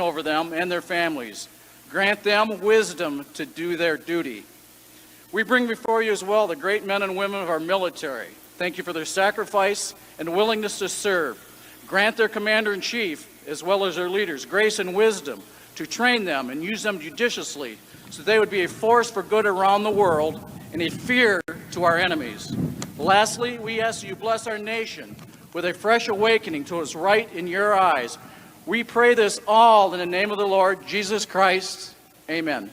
over them and their families. Grant them wisdom to do their duty. We bring before you as well the great men and women of our military. Thank you for their sacrifice and willingness to serve. Grant their commander-in-chief, as well as their leaders, grace and wisdom to train them and use them judiciously so they would be a force for good around the world and a fear to our enemies. Lastly, we ask that you bless our nation with a fresh awakening to what's right in your eyes. We pray this all in the name of the Lord Jesus Christ. Amen.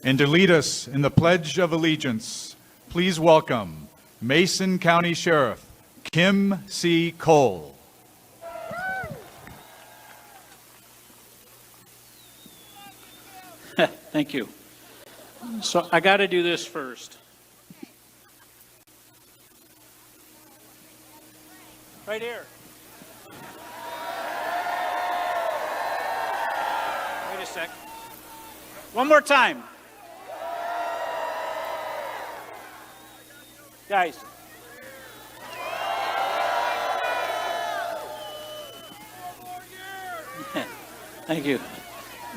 And to lead us in the Pledge of Allegiance, please welcome Mason County Sheriff Kim C. Cole. Thank you. So I got to do this first. Right here. Wait a sec. One more time. Guys. Thank you.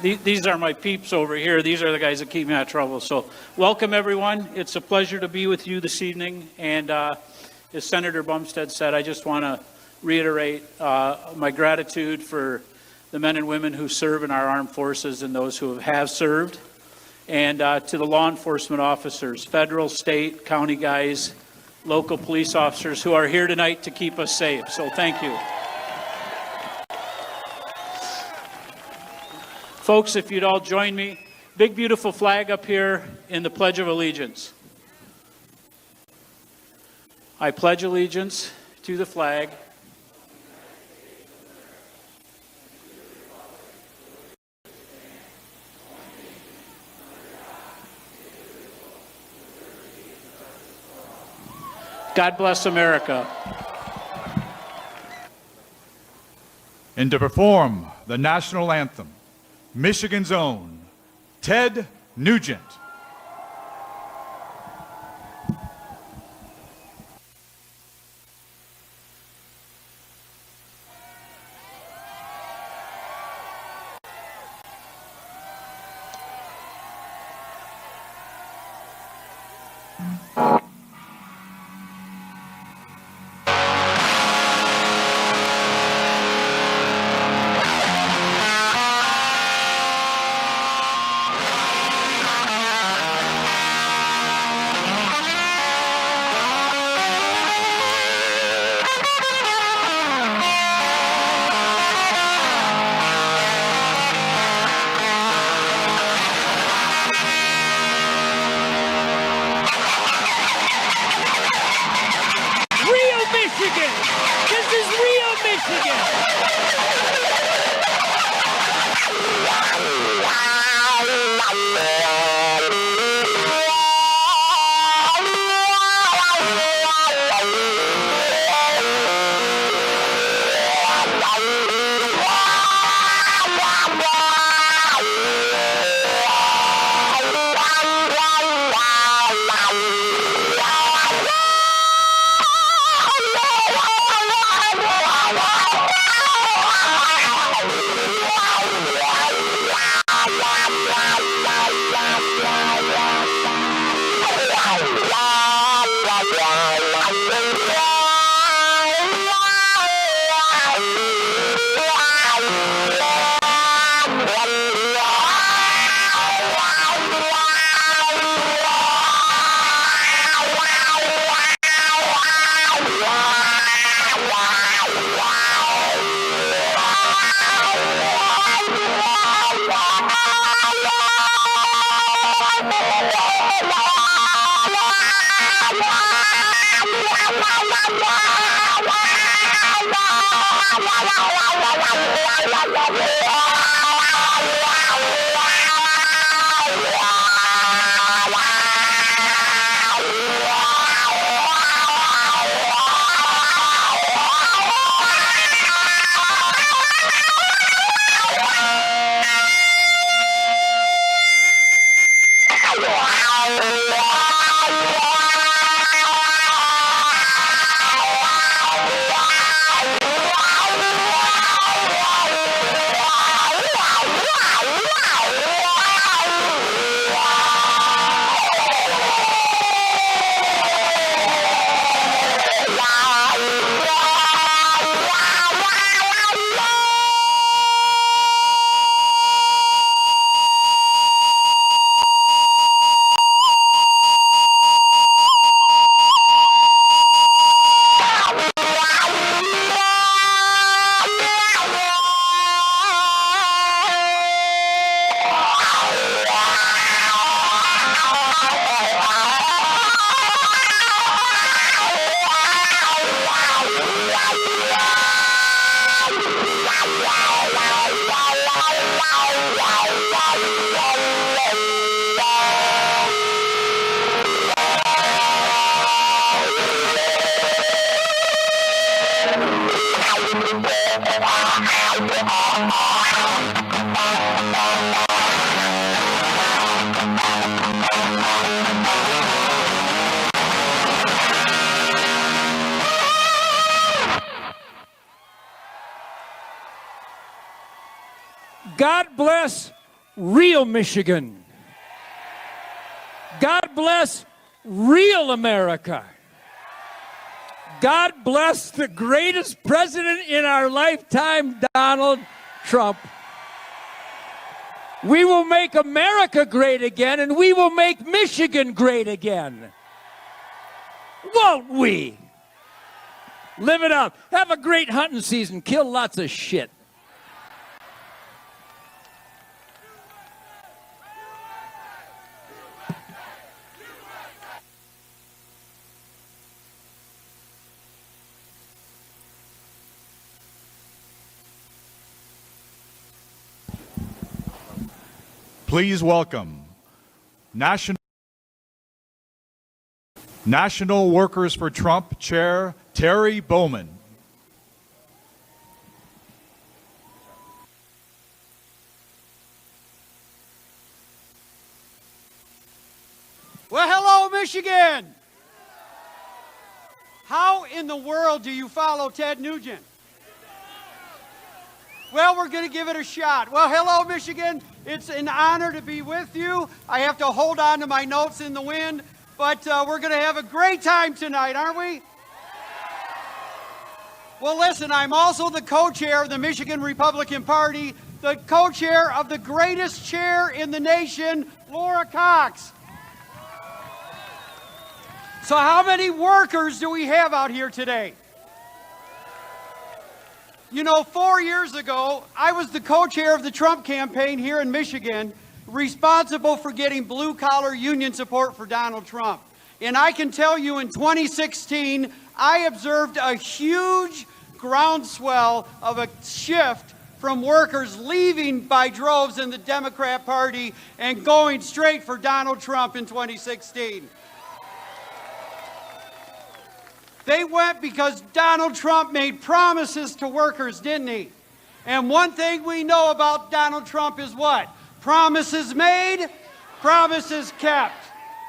These are my peeps over here. These are the guys that keep me out of trouble. So welcome, everyone. It's a pleasure to be with you this evening. And as Senator Bumstead said, I just want to reiterate my gratitude for the men and women who serve in our armed forces and those who have served. And to the law enforcement officers, federal, state, county guys, local police officers who are here tonight to keep us safe. So thank you. Folks, if you'd all join me, big beautiful flag up here in the Pledge of Allegiance. I pledge allegiance to the flag God bless America. And to perform the national anthem, Michigan's own Ted Nugent. Wow. God bless real Michigan. God bless real America. God bless the greatest president in our lifetime, Donald Trump. We will make America great again, and we will make Michigan great again. Won't we? Live it up. Have a great hunting season. Kill lots of shit. Please welcome National Workers for Trump Chair Terry Bowman. Well, hello, Michigan. How in the world do you follow Ted Nugent? Well, we're going to give it a shot. Well, hello, Michigan. It's an honor to be with you. I have to hold on to my notes in the wind, but we're going to have a great time tonight, aren't we? Well, listen, I'm also the co-chair of the Michigan Republican Party, the co-chair of the greatest chair in the nation, Laura Cox. So how many workers do we have out here today? You know, 4 years ago, I was the co-chair of the Trump campaign here in Michigan, responsible for getting blue-collar union support for Donald Trump. And I can tell you in 2016, I observed a huge groundswell of a shift from workers leaving by droves in the Democrat Party and going straight for Donald Trump in 2016. They went because Donald Trump made promises to workers, didn't he? And one thing we know about Donald Trump is what? Promises made, promises kept.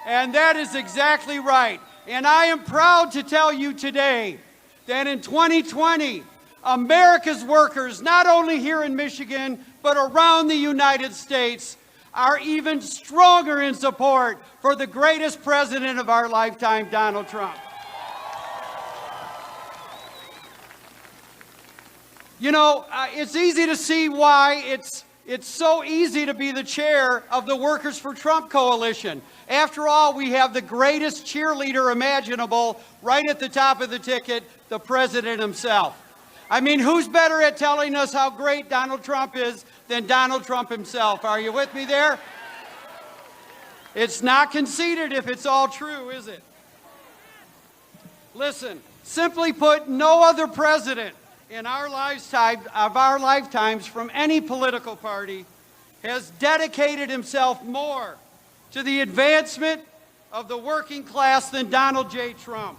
And that is exactly right. And I am proud to tell you today that in 2020, America's workers, not only here in Michigan, but around the United States, are even stronger in support for the greatest president of our lifetime, Donald Trump. You know, it's easy to see why it's so easy to be the chair of the Workers for Trump coalition. After all, we have the greatest cheerleader imaginable right at the top of the ticket, the president himself. I mean, who's better at telling us how great Donald Trump is than Donald Trump himself? Are you with me there? It's not conceited if it's all true, is it? Listen, simply put, no other president in our lifetimes from any political party has dedicated himself more to the advancement of the working class than Donald J. Trump.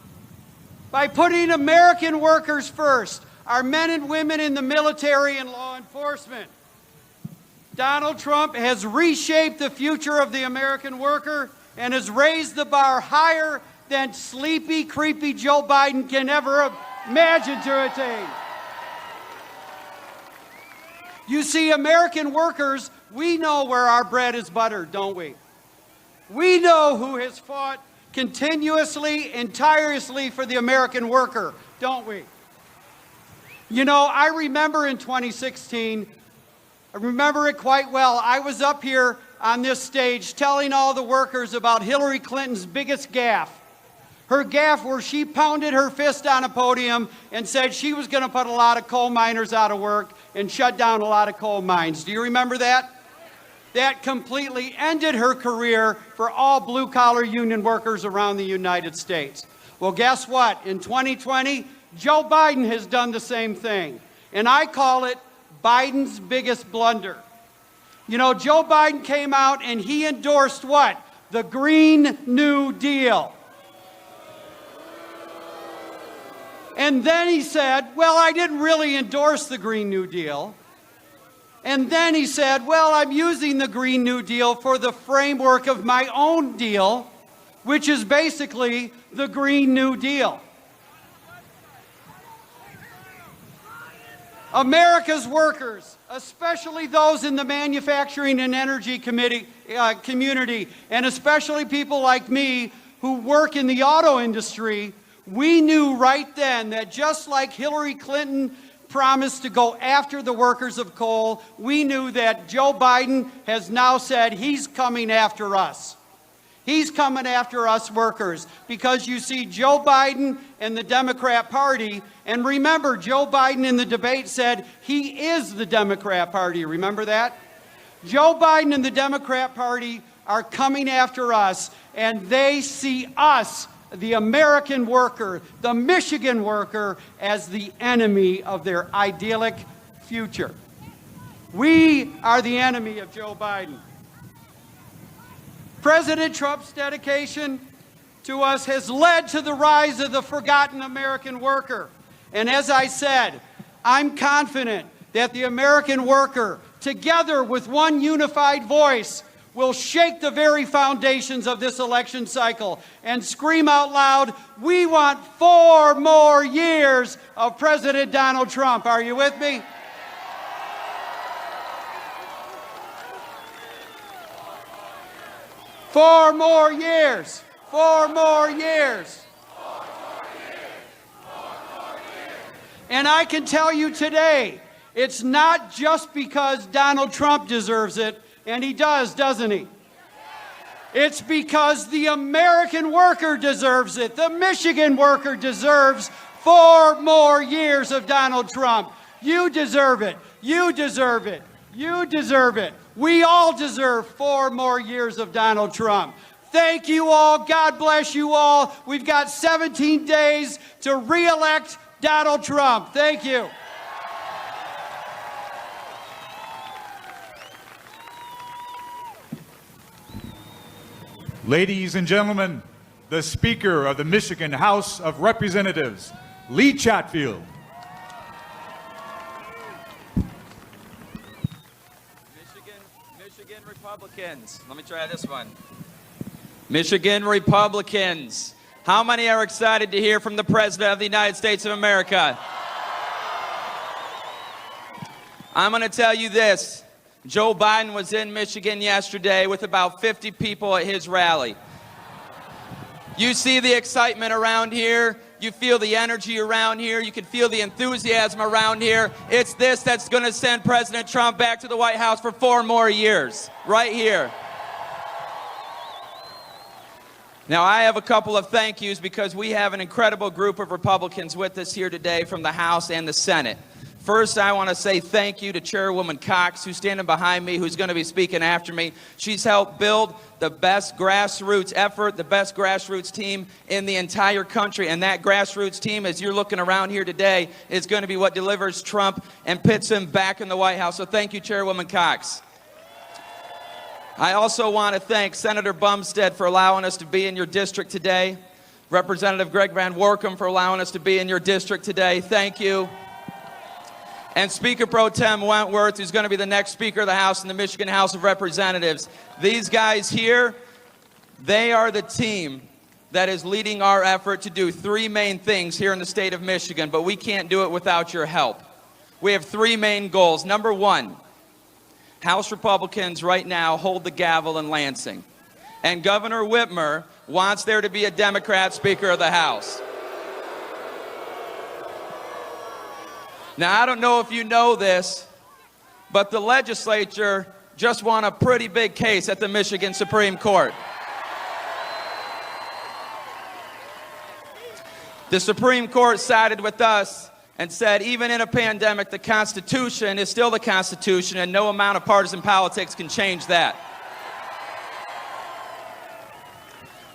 By putting American workers first, our men and women in the military and law enforcement, Donald Trump has reshaped the future of the American worker and has raised the bar higher than sleepy, creepy Joe Biden can ever imagine to attain. You see, American workers, we know where our bread is buttered, don't we? We know who has fought continuously and tirelessly for the American worker, don't we? You know, I remember in 2016, I remember it quite well. I was up here on this stage telling all the workers about Hillary Clinton's biggest gaffe. Her gaffe where she pounded her fist on a podium and said she was going to put a lot of coal miners out of work and shut down a lot of coal mines. Do you remember that? That completely ended her career for all blue-collar union workers around the United States. Well, guess what? In 2020, Joe Biden has done the same thing. And I call it Biden's biggest blunder. You know, Joe Biden came out and he endorsed what? The Green New Deal. And then he said, well, I didn't really endorse the Green New Deal. And then he said, well, I'm using the Green New Deal for the framework of my own deal, which is basically the Green New Deal. America's workers, especially those in the manufacturing and energy community, and especially people like me who work in the auto industry, we knew right then that just like Hillary Clinton promised to go after the workers of coal, we knew that Joe Biden has now said he's coming after us. He's coming after us workers because you see Joe Biden and the Democrat Party, and remember Joe Biden in the debate said he is the Democrat Party. Remember that? Joe Biden and the Democrat Party are coming after us, and they see us, the American worker, the Michigan worker, as the enemy of their idyllic future. We are the enemy of Joe Biden. President Trump's dedication to us has led to the rise of the forgotten American worker. And as I said, I'm confident that the American worker, together with one unified voice, will shake the very foundations of this election cycle and scream out loud, we want 4 more years of President Donald Trump. Are you with me? Four more years. 4 more years. And I can tell you today, it's not just because Donald Trump deserves it, and he does, doesn't he? It's because the American worker deserves it. The Michigan worker deserves 4 more years of Donald Trump. You deserve it. You deserve it. You deserve it. We all deserve 4 more years of Donald Trump. Thank you all. God bless you all. We've got 17 days to re-elect Donald Trump. Thank you. Ladies and gentlemen, the Speaker of the Michigan House of Representatives, Lee Chatfield. Michigan Republicans. Let me try this one. Michigan Republicans. How many are excited to hear from the President of the United States of America? I'm going to tell you this. Joe Biden was in Michigan yesterday with about 50 people at his rally. You see the excitement around here. You feel the energy around here. You can feel the enthusiasm around here. It's this that's going to send President Trump back to the White House for 4 more years, right here. Now, I have a couple of thank yous because we have an incredible group of Republicans with us here today from the House and the Senate. First, I want to say thank you to Chairwoman Cox, who's standing behind me, who's going to be speaking after me. She's helped build the best grassroots effort, the best grassroots team in the entire country. And that grassroots team, as you're looking around here today, is going to be what delivers Trump and puts him back in the White House. So thank you, Chairwoman Cox. I also want to thank Senator Bumstead for allowing us to be in your district today. Representative Greg Van Workum for allowing us to be in your district today. Thank you. And Speaker Pro Tem Wentworth, who's going to be the next Speaker of the House in the Michigan House of Representatives. These guys here, they are the team that is leading our effort to do 3 main things here in the state of Michigan, but we can't do it without your help. We have 3 main goals. Number 1, House Republicans right now hold the gavel in Lansing. And Governor Whitmer wants there to be a Democrat Speaker of the House. Now, I don't know if you know this, but the legislature just won a pretty big case at the Michigan Supreme Court. The Supreme Court sided with us and said, even in a pandemic, the Constitution is still the Constitution, and no amount of partisan politics can change that.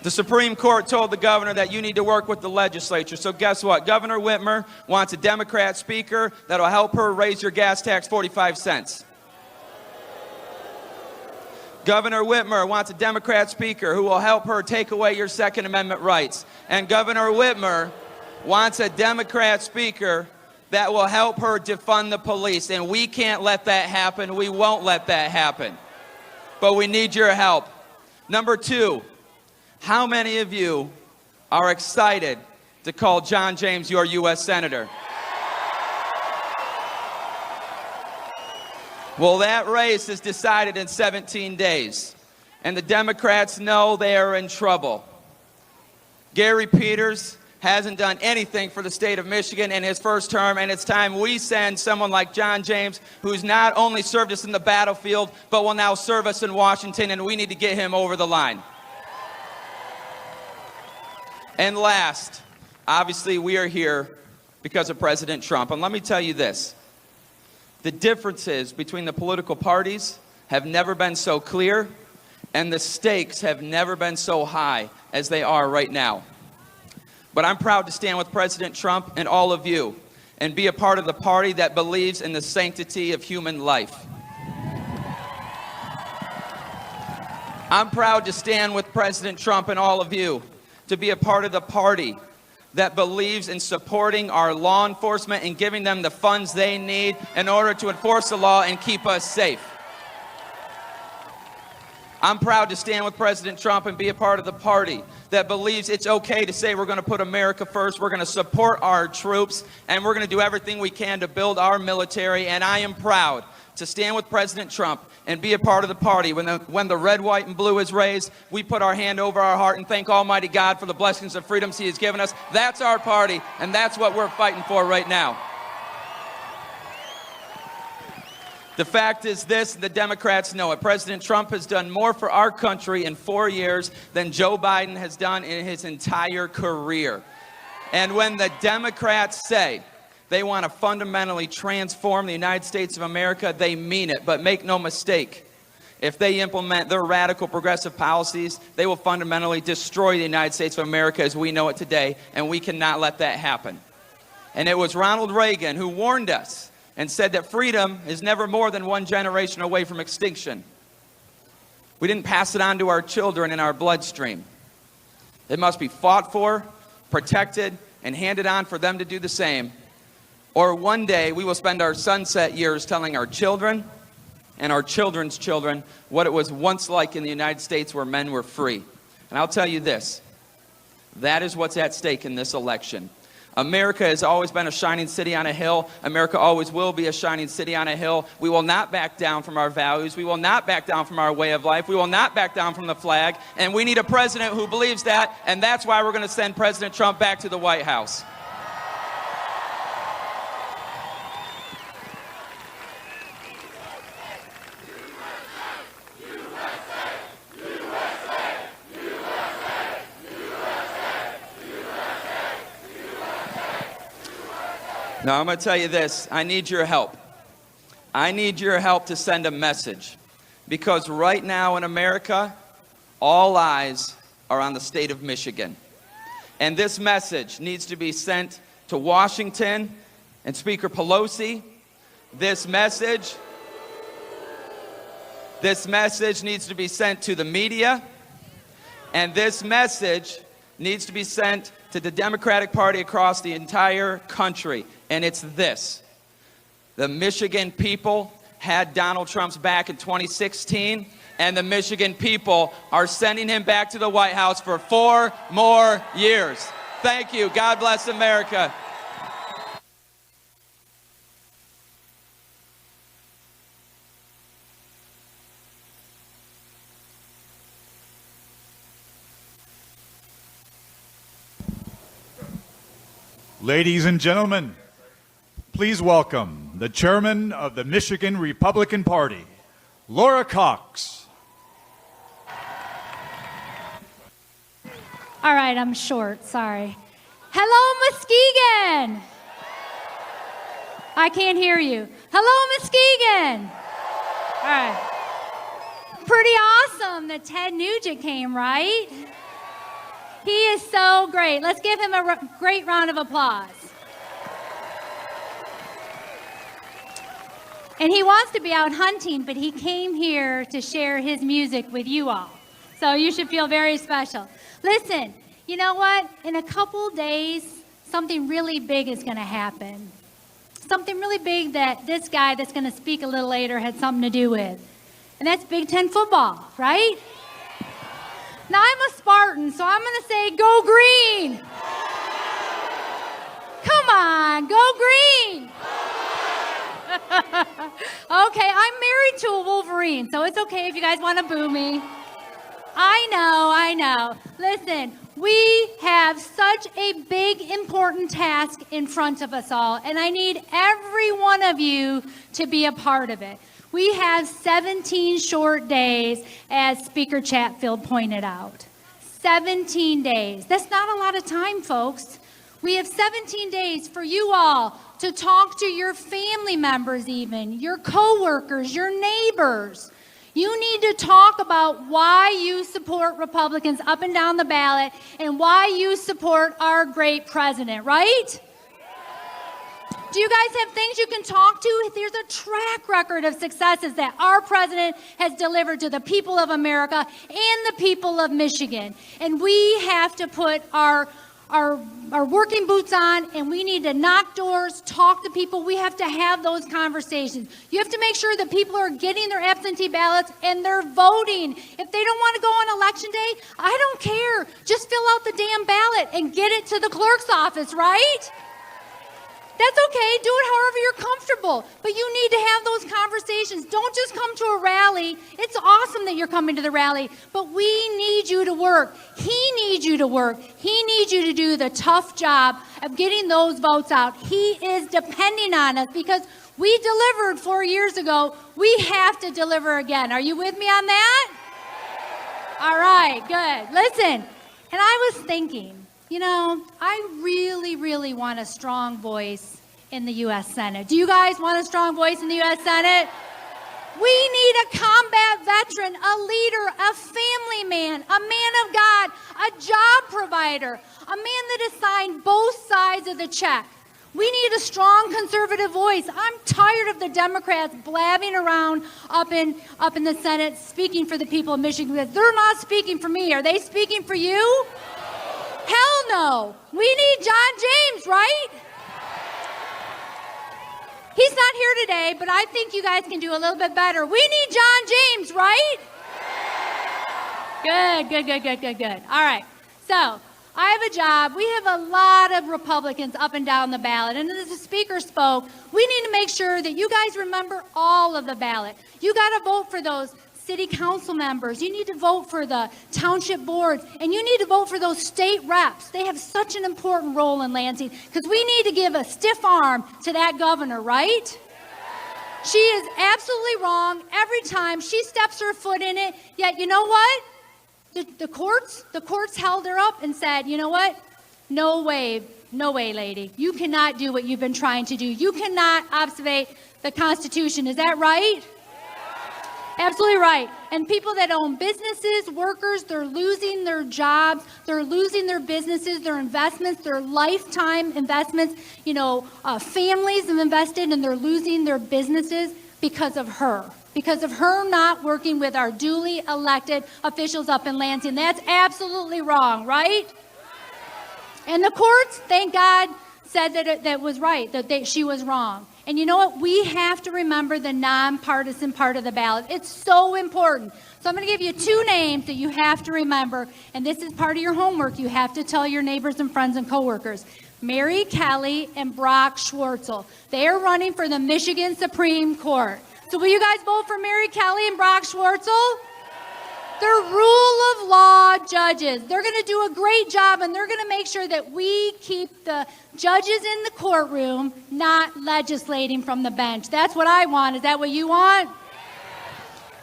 The Supreme Court told the governor that you need to work with the legislature. So guess what? Governor Whitmer wants a Democrat speaker that'll help her raise your gas tax 45 cents. Governor Whitmer wants a Democrat speaker who will help her take away your Second Amendment rights. And Governor Whitmer wants a Democrat speaker that will help her defund the police. And we can't let that happen. We won't let that happen. But we need your help. Number 2, how many of you are excited to call John James your U.S. Senator? Well, that race is decided in 17 days, and the Democrats know they are in trouble. Gary Peters hasn't done anything for the state of Michigan in his first term, and it's time we send someone like John James, who's not only served us in the battlefield, but will now serve us in Washington, and we need to get him over the line. And last, obviously, we are here because of President Trump. And let me tell you this. The differences between the political parties have never been so clear, and the stakes have never been so high as they are right now. But I'm proud to stand with President Trump and all of you and be a part of the party that believes in the sanctity of human life. I'm proud to stand with President Trump and all of you to be a part of the party that believes in supporting our law enforcement and giving them the funds they need in order to enforce the law and keep us safe. I'm proud to stand with President Trump and be a part of the party that believes it's okay to say we're going to put America first, we're going to support our troops, and we're going to do everything we can to build our military. And I am proud to stand with President Trump and be a part of the party. When the red, white, and blue is raised, we put our hand over our heart and thank Almighty God for the blessings and freedoms He has given us. That's our party, and that's what we're fighting for right now. The fact is this, the Democrats know it. President Trump has done more for our country in 4 years than Joe Biden has done in his entire career. And when the Democrats say they want to fundamentally transform the United States of America, they mean it. But make no mistake, if they implement their radical progressive policies, they will fundamentally destroy the United States of America as we know it today, and we cannot let that happen. And it was Ronald Reagan who warned us and said that freedom is never more than one generation away from extinction. We didn't pass it on to our children in our bloodstream. It must be fought for, protected, and handed on for them to do the same. Or one day we will spend our sunset years telling our children and our children's children what it was once like in the United States where men were free. And I'll tell you this, that is what's at stake in this election. America has always been a shining city on a hill. America always will be a shining city on a hill. We will not back down from our values. We will not back down from our way of life. We will not back down from the flag. And we need a president who believes that, and that's why we're going to send President Trump back to the White House. Now, I'm going to tell you this. I need your help. I need your help to send a message. Because right now in America, all eyes are on the state of Michigan. And this message needs to be sent to Washington and Speaker Pelosi. This message needs to be sent to the media. And this message needs to be sent to the Democratic Party across the entire country. And it's this. The Michigan people had Donald Trump's back in 2016, and the Michigan people are sending him back to the White House for 4 more years. Thank you. God bless America. Ladies and gentlemen, please welcome the chairman of the Michigan Republican Party, Laura Cox. All right, I'm short, sorry. Hello, Muskegon. I can't hear you. Hello, Muskegon. All right. Pretty awesome that Ted Nugent came, right? He is so great. Let's give him a great round of applause. And he wants to be out hunting, but he came here to share his music with you all. So you should feel very special. Listen, you know what? In a couple days, something really big is going to happen. Something really big that this guy that's going to speak a little later had something to do with. And that's Big Ten football, right? Now, I'm a Spartan, so I'm going to say, go green. Come on, go green. Okay, I'm married to a Wolverine, so it's okay if you guys want to boo me. I know. Listen, we have such a big, important task in front of us all, and I need every one of you to be a part of it. We have 17 short days, as Speaker Chatfield pointed out. 17 days. That's not a lot of time, folks. We have 17 days for you all to talk to your family members even, your coworkers, your neighbors. You need to talk about why you support Republicans up and down the ballot and why you support our great president, right? Do you guys have things you can talk to? There's a track record of successes that our president has delivered to the people of America and the people of Michigan. And we have to put our working boots on, and we need to knock doors, talk to people. We have to have those conversations. You have to make sure that people are getting their absentee ballots and they're voting. If they don't want to go on election day, I don't care. Just fill out the damn ballot and get it to the clerk's office, right? That's okay. Do it however you're comfortable. But you need to have those conversations. Don't just come to a rally. It's awesome that you're coming to the rally, but we need you to work. He needs you to work. He needs you to do the tough job of getting those votes out. He is depending on us because we delivered 4 years ago. We have to deliver again. Are you with me on that? All right, good. Listen, and I was thinking, you know, I really, really want a strong voice in the U.S. Senate. Do you guys want a strong voice in the U.S. Senate? We need a combat veteran, a leader, a family man, a man of God, a job provider, a man that has signed both sides of the check. We need a strong conservative voice. I'm tired of the Democrats blabbing around up in the Senate speaking for the people of Michigan. They're not speaking for me. Are they speaking for you? Hell no. We need John James, right? He's not here today, but I think you guys can do a little bit better. We need John James, right? Good. All right. So I have a job. We have a lot of Republicans up and down the ballot. And as the speaker spoke, we need to make sure that you guys remember all of the ballot. You got to vote for those city council members. You need to vote for the township boards, and you need to vote for those state reps. They have such an important role in Lansing because we need to give a stiff arm to that governor, right? She is absolutely wrong every time she steps her foot in it. Yet, you know what? The courts held her up and said, you know what? No way, lady. You cannot do what you've been trying to do. You cannot obfuscate the Constitution. Is that right? Absolutely right. And people that own businesses, workers, they're losing their jobs, they're losing their businesses, their investments, their lifetime investments. You know, families have invested and they're losing their businesses because of her. Because of her not working with our duly elected officials up in Lansing. That's absolutely wrong, right? And the courts, thank God, said that that was right, that she was wrong. And you know what? We have to remember the nonpartisan part of the ballot. It's so important. So I'm going to give you 2 names that you have to remember, and this is part of your homework. You have to tell your neighbors and friends and coworkers. Mary Kelly and Brock Schwartzel. They are running for the Michigan Supreme Court. So will you guys vote for Mary Kelly and Brock Schwartzel? They're rule of law judges. They're going to do a great job, and they're going to make sure that we keep the judges in the courtroom, not legislating from the bench. That's what I want. Is that what you want?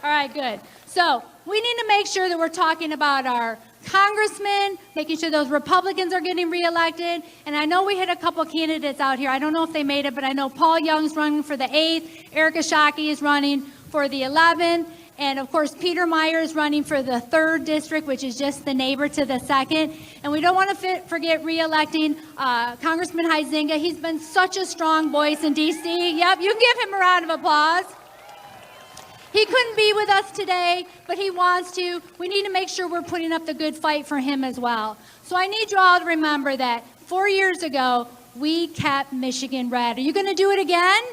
All right, good. So we need to make sure that we're talking about our congressmen, making sure those Republicans are getting reelected. And I know we had a couple candidates out here. I don't know if they made it, but I know Paul Young's running for the 8th. Erica Shockey is running for the 11th. And, of course, Peter Meyer is running for the 3rd district, which is just the neighbor to the 2nd. And we don't want to forget re-electing Congressman Huizenga. He's been such a strong voice in D.C. Yep, you can give him a round of applause. He couldn't be with us today, but he wants to. We need to make sure we're putting up the good fight for him as well. So I need you all to remember that 4 years ago, we kept Michigan red. Are you going to do it again?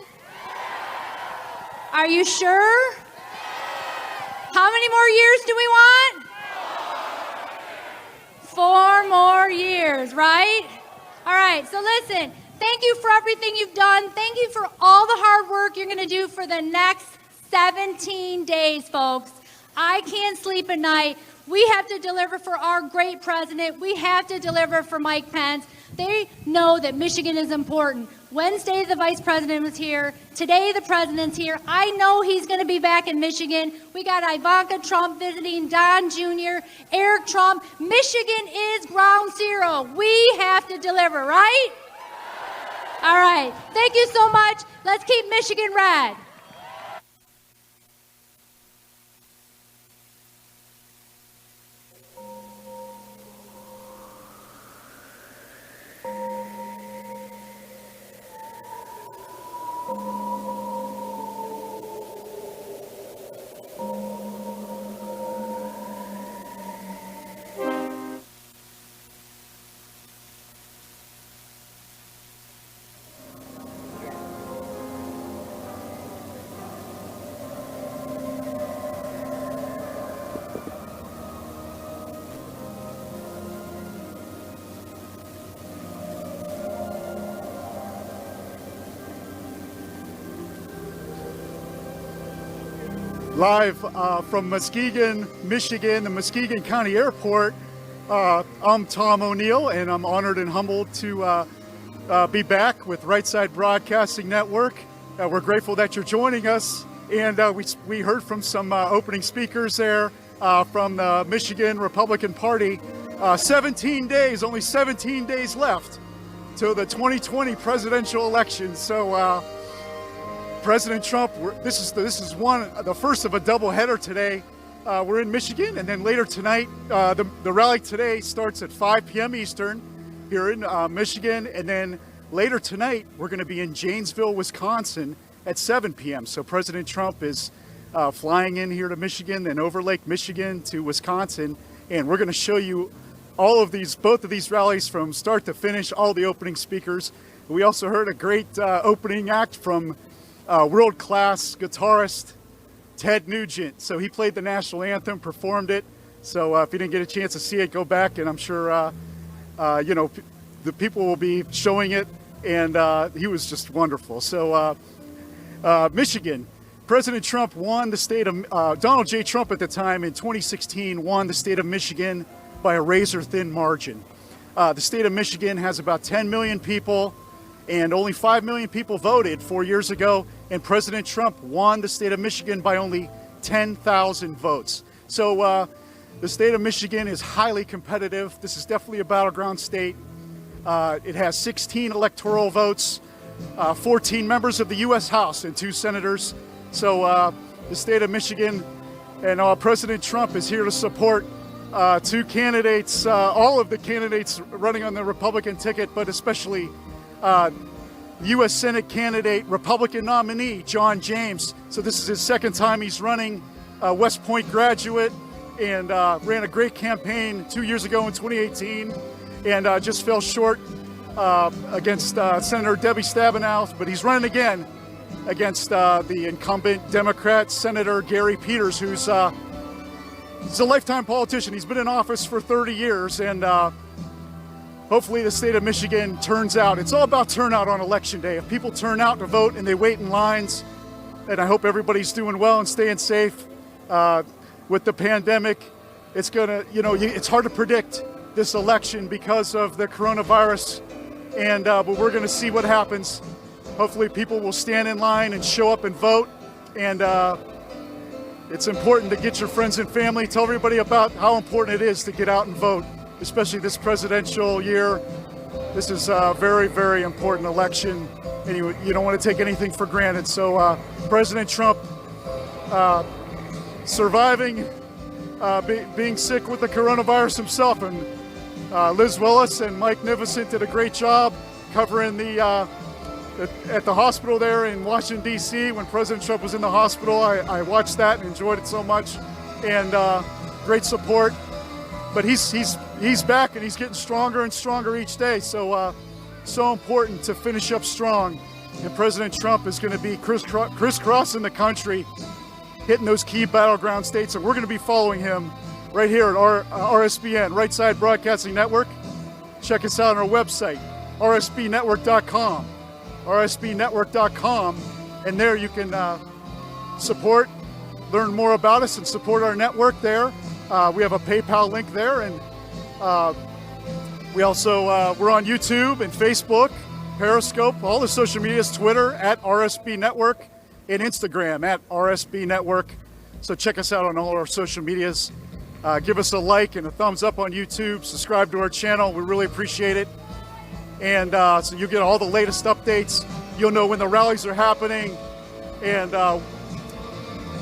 Are you sure? How many more years do we want? 4 more years, right? All right, so listen, Thank you for everything you've done. Thank you for all the hard work you're going to do for the next 17 days, folks. I can't sleep at night. We have to deliver for our great president. We have to deliver for Mike Pence. They know that Michigan is important. Wednesday, the vice president was here. Today, the president's here. I know he's going to be back in Michigan. We got Ivanka Trump visiting, Don Jr., Eric Trump. Michigan is ground zero. We have to deliver, right? All right. Thank you so much. Let's keep Michigan red. Live from Muskegon, Michigan, the Muskegon County Airport. I'm Tom O'Neill, and I'm honored and humbled to be back with Right Side Broadcasting Network. We're grateful that you're joining us, and we heard from some opening speakers there from the Michigan Republican Party. 17 days, only 17 days left till the 2020 presidential election. So President Trump, this is the first of a doubleheader today. We're in Michigan, and then later tonight, the rally today starts at 5 p.m. Eastern here in Michigan, and then later tonight, we're going to be in Janesville, Wisconsin at 7 p.m. So President Trump is flying in here to Michigan and over Lake Michigan to Wisconsin, and we're going to show you both of these rallies from start to finish, all the opening speakers. We also heard a great opening act from world-class guitarist Ted Nugent. So he played the national anthem, performed it. So if you didn't get a chance to see it, go back, and I'm sure the people will be showing it. And he was just wonderful. So Michigan, President Trump won the state of Donald J. Trump at the time in 2016 won the state of Michigan by a razor-thin margin. The state of Michigan has about 10 million people, and only 5 million people voted 4 years ago, and President Trump won the state of Michigan by only 10,000 votes. So the state of Michigan is highly competitive. This is definitely a battleground state. It has 16 electoral votes, 14 members of the U.S. House, and 2 senators. So the state of Michigan and President Trump is here to support 2 candidates, all of the candidates running on the Republican ticket, but especially U.S. Senate candidate, Republican nominee, John James. So this is his second time he's running, West Point graduate, and ran a great campaign 2 years ago in 2018, and just fell short against Senator Debbie Stabenow, but he's running again against the incumbent Democrat, Senator Gary Peters, who's he's a lifetime politician. He's been in office for 30 years, and hopefully the state of Michigan turns out. It's all about turnout on election day. If people turn out to vote and they wait in lines, and I hope everybody's doing well and staying safe with the pandemic. It's gonna, it's hard to predict this election because of the coronavirus, and but we're gonna see what happens. Hopefully people will stand in line and show up and vote, and it's important to get your friends and family, tell everybody about how important it is to get out and vote, especially this presidential year. This is a very, very important election, and you don't want to take anything for granted. So President Trump surviving, being sick with the coronavirus himself, and Liz Willis and Mike Nivison did a great job covering at the hospital there in Washington, D.C. When President Trump was in the hospital, I watched that and enjoyed it so much, and great support. But he's back, and he's getting stronger and stronger each day. So so important to finish up strong. And President Trump is going to be crisscrossing the country, hitting those key battleground states, and we're going to be following him right here at RSBN, Right Side Broadcasting Network. Check us out on our website, rsbnetwork.com. rsbnetwork.com, and there you can support, learn more about us, and support our network there. We have a PayPal link there, and we also we're on YouTube and Facebook, Periscope, all the social medias, Twitter at RSB Network, and Instagram at RSB Network. So check us out on all our social medias. Give us a like and a thumbs up on YouTube. Subscribe to our channel. We really appreciate it. And so you get all the latest updates. You'll know when the rallies are happening. And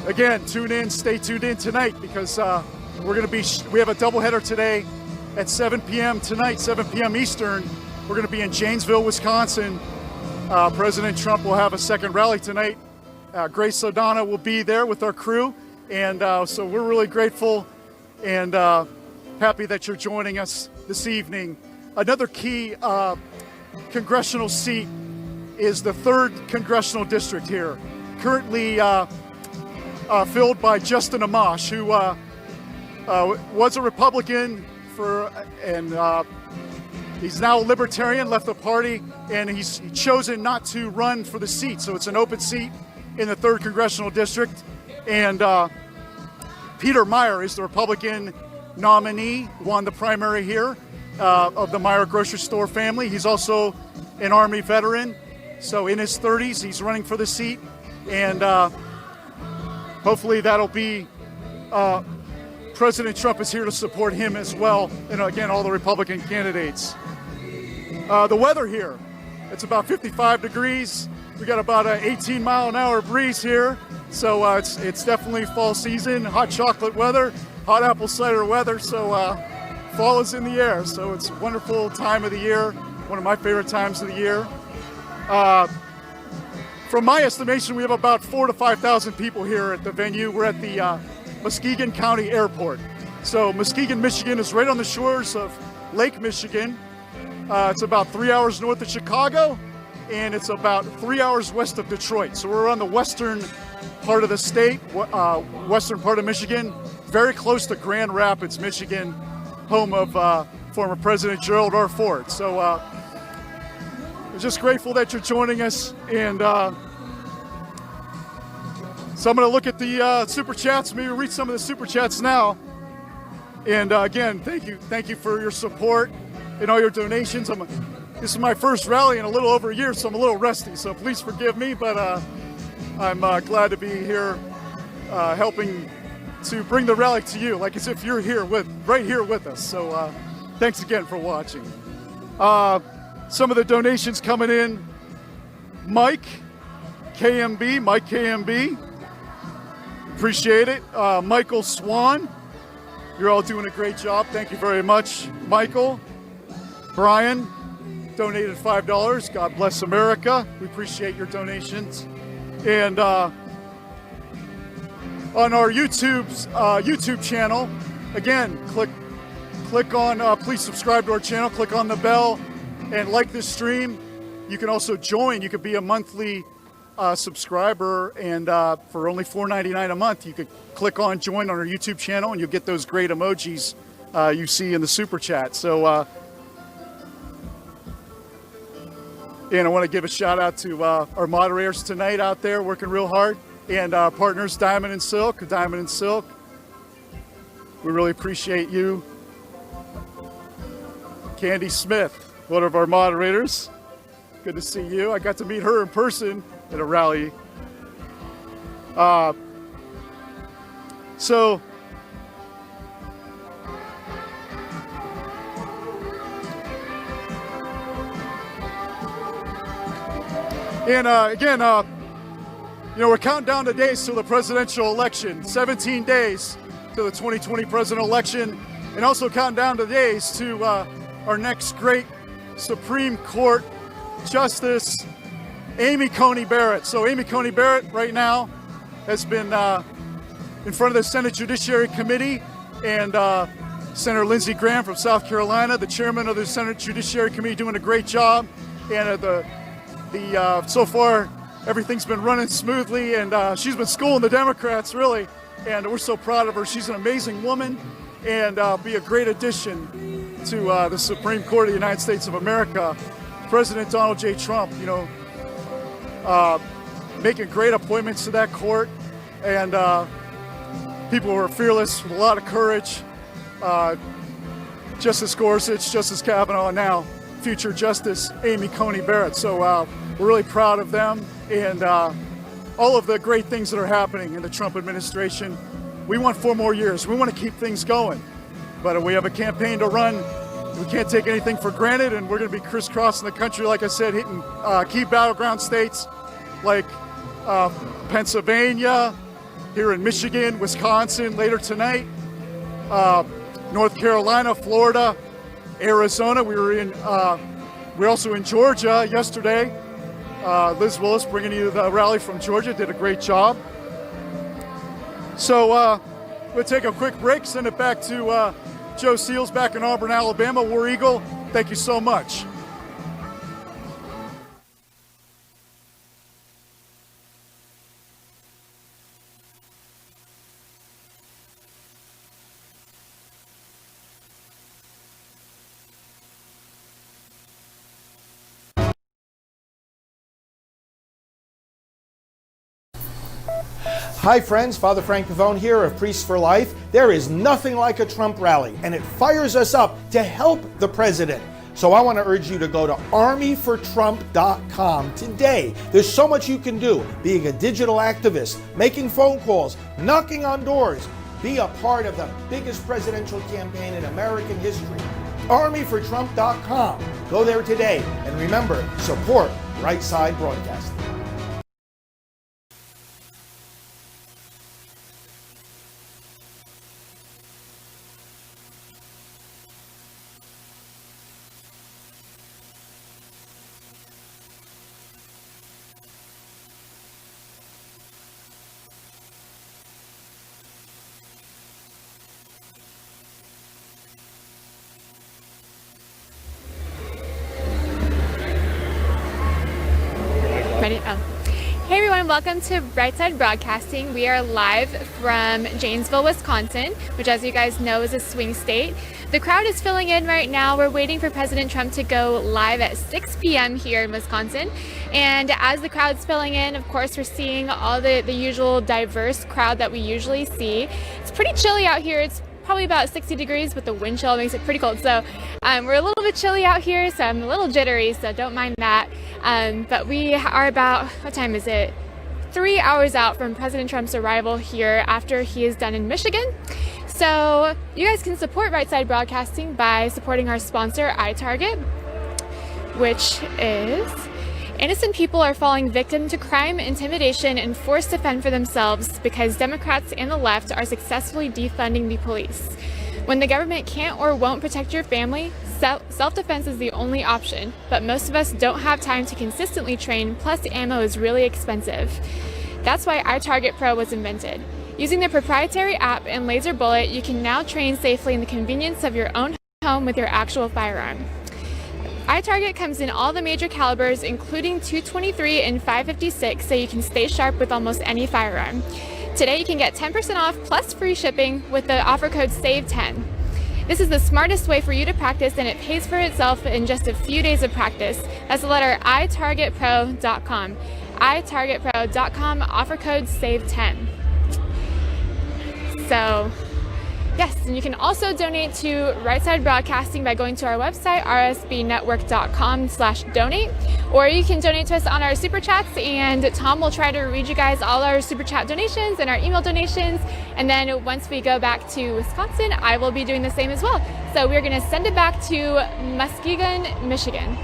again, tune in, stay tuned in tonight, because we have a doubleheader today at 7 p.m. tonight, 7 p.m. Eastern. We're going to be in Janesville, Wisconsin. President Trump will have a second rally tonight. Grace O'Donnell will be there with our crew. And so we're really grateful and happy that you're joining us this evening. Another key congressional seat is the 3rd Congressional District here, currently filled by Justin Amash, who was a Republican and he's now a Libertarian, left the party, and he's chosen not to run for the seat. So it's an open seat in the 3rd Congressional District. And Peter Meyer is the Republican nominee, won the primary here of the Meyer grocery store family. He's also an Army veteran, so in his 30s, he's running for the seat. And hopefully that'll be, President Trump is here to support him as well, and again, all the Republican candidates. The weather here, it's about 55 degrees. We got about an 18-mile-an-hour breeze here, so it's definitely fall season, hot chocolate weather, hot apple cider weather, so fall is in the air, so it's a wonderful time of the year, one of my favorite times of the year. From my estimation, we have about 4,000 to 5,000 people here at the venue. We're at the Muskegon County Airport. So Muskegon, Michigan is right on the shores of Lake Michigan. It's about 3 hours north of Chicago, and it's about 3 hours west of Detroit. So we're on the western part of the state, western part of Michigan, very close to Grand Rapids, Michigan, home of former President Gerald R. Ford. So we're just grateful that you're joining us. And so I'm going to look at the Super Chats, maybe read some of the Super Chats now. And again, thank you for your support and all your donations. This is my first rally in a little over a year, so I'm a little rusty, so please forgive me, but I'm glad to be here helping to bring the rally to you, like as if you're here right here with us. So thanks again for watching. Some of the donations coming in: Mike KMB, appreciate it. Michael Swan, you're all doing a great job. Thank you very much, Michael. Brian donated $5. God bless America. We appreciate your donations. And on our YouTube channel, again, click on, please subscribe to our channel, click on the bell, and like this stream. You can also join. You could be a monthly subscriber, and for only $4.99 a month, you could click on join on our YouTube channel, and you'll get those great emojis you see in the Super Chat. So, and I want to give a shout out to our moderators tonight out there working real hard, and our partners, Diamond and Silk. We really appreciate you. Candy Smith, one of our moderators. Good to see you. I got to meet her in person at a rally. And again, we're counting down the days to the presidential election. 17 days to the 2020 presidential election, and also counting down the days to our next great Supreme Court Justice, Amy Coney Barrett. So Amy Coney Barrett right now has been in front of the Senate Judiciary Committee, and Senator Lindsey Graham from South Carolina, the chairman of the Senate Judiciary Committee, doing a great job. And so far, everything's been running smoothly, and she's been schooling the Democrats, really, and we're so proud of her. She's an amazing woman, and be a great addition to the Supreme Court of the United States of America. President Donald J. Trump, making great appointments to that court, and people were fearless with a lot of courage. Justice Gorsuch, Justice Kavanaugh, and now future Justice Amy Coney Barrett. So we're really proud of them and all of the great things that are happening in the Trump administration. We want 4 more years. We want to keep things going, but we have a campaign to run. We can't take anything for granted, and we're going to be crisscrossing the country, like I said, hitting key battleground states like Pennsylvania, here in Michigan, Wisconsin later tonight, North Carolina, Florida, Arizona. We're also in Georgia yesterday. Liz Willis bringing you the rally from Georgia, did a great job. So we'll take a quick break, send it back to Joe Seals back in Auburn, Alabama. War Eagle, thank you so much. Hi friends, Father Frank Pavone here of Priests for Life. There is nothing like a Trump rally, and it fires us up to help the president. So I want to urge you to go to armyfortrump.com today. There's so much you can do, being a digital activist, making phone calls, knocking on doors. Be a part of the biggest presidential campaign in American history. armyfortrump.com. Go there today, and remember, support Right Side Broadcasting. Ready? Oh. Hey everyone, welcome to Right Side Broadcasting. We are live from Janesville, Wisconsin, which as you guys know is a swing state. The crowd is filling in right now. We're waiting for President Trump to go live at 6 p.m. here in Wisconsin. And as the crowd's filling in, of course, we're seeing all the usual diverse crowd that we usually see. It's pretty chilly out here. It's probably about 60 degrees, but the wind chill makes it pretty cold. So we're a little bit chilly out here, so I'm a little jittery, so don't mind that. But we are about, what time is it? 3 hours out from President Trump's arrival here after he is done in Michigan. So you guys can support Right Side Broadcasting by supporting our sponsor, iTarget, which is innocent people are falling victim to crime, intimidation, and forced to fend for themselves because Democrats and the left are successfully defunding the police. When the government can't or won't protect your family, self-defense is the only option, but most of us don't have time to consistently train, plus ammo is really expensive. That's why iTarget Pro was invented. Using the proprietary app and laser bullet, you can now train safely in the convenience of your own home with your actual firearm. iTarget comes in all the major calibers, including .223 and .556, so you can stay sharp with almost any firearm. Today you can get 10% off plus free shipping with the offer code SAVE10. This is the smartest way for you to practice, and it pays for itself in just a few days of practice. That's the letter itargetpro.com. itargetpro.com, offer code SAVE10. So, yes, and you can also donate to Right Side Broadcasting by going to our website, rsbnetwork.com/donate, or you can donate to us on our Super Chats, and Tom will try to read you guys all our Super Chat donations and our email donations, and then once we go back to Wisconsin, I will be doing the same as well. So we're going to send it back to Muskegon, Michigan.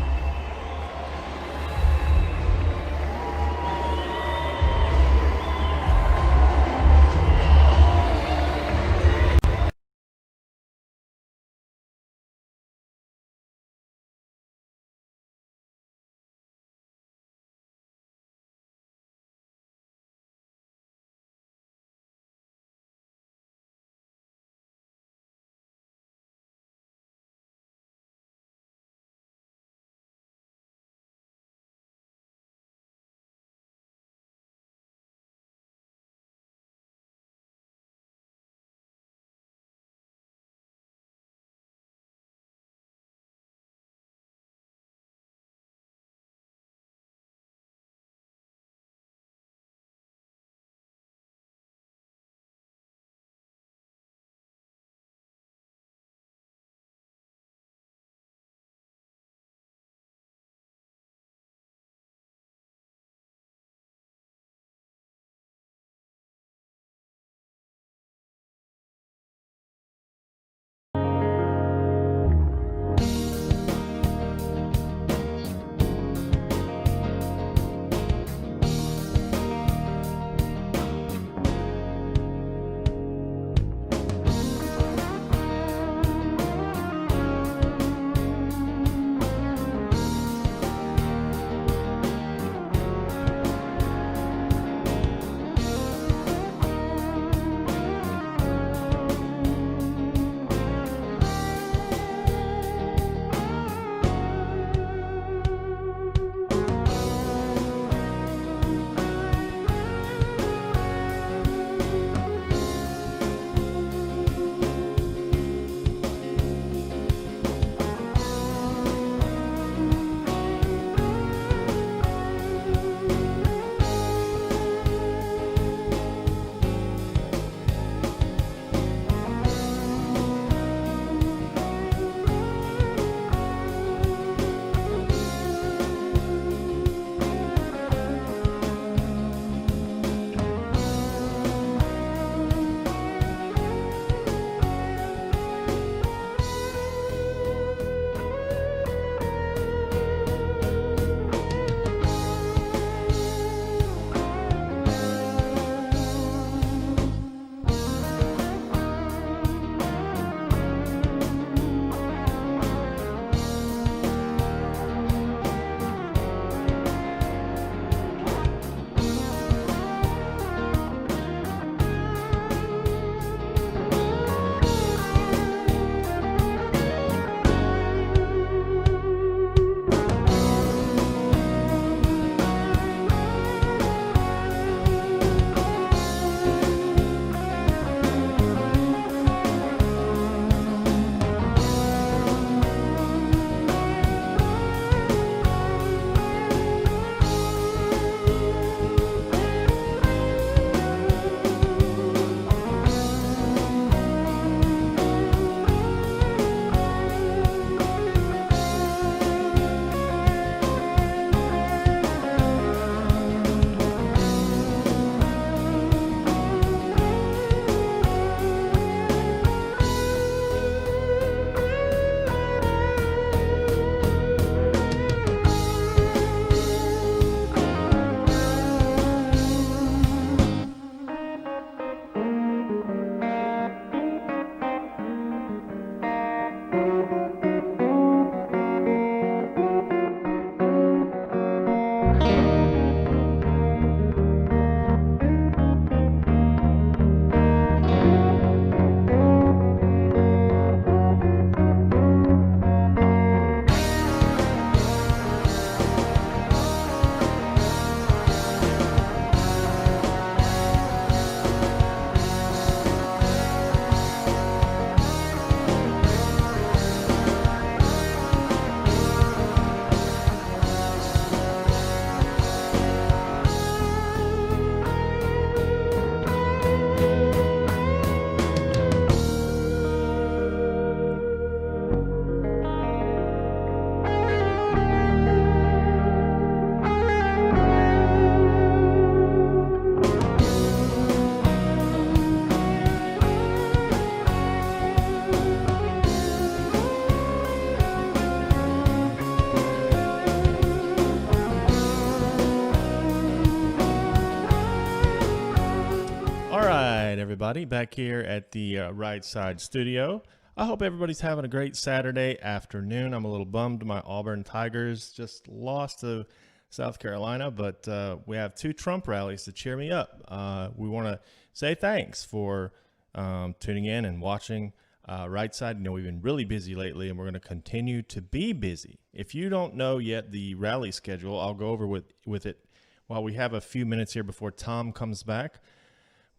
everybody. Back here at the Right Side Studio. I hope everybody's having a great Saturday afternoon. I'm a little bummed my Auburn Tigers just lost to South Carolina, but we have 2 Trump rallies to cheer me up. We want to say thanks for tuning in and watching Right Side. You know, we've been really busy lately, and we're going to continue to be busy. If you don't know yet the rally schedule, I'll go over with it while we have a few minutes here before Tom comes back.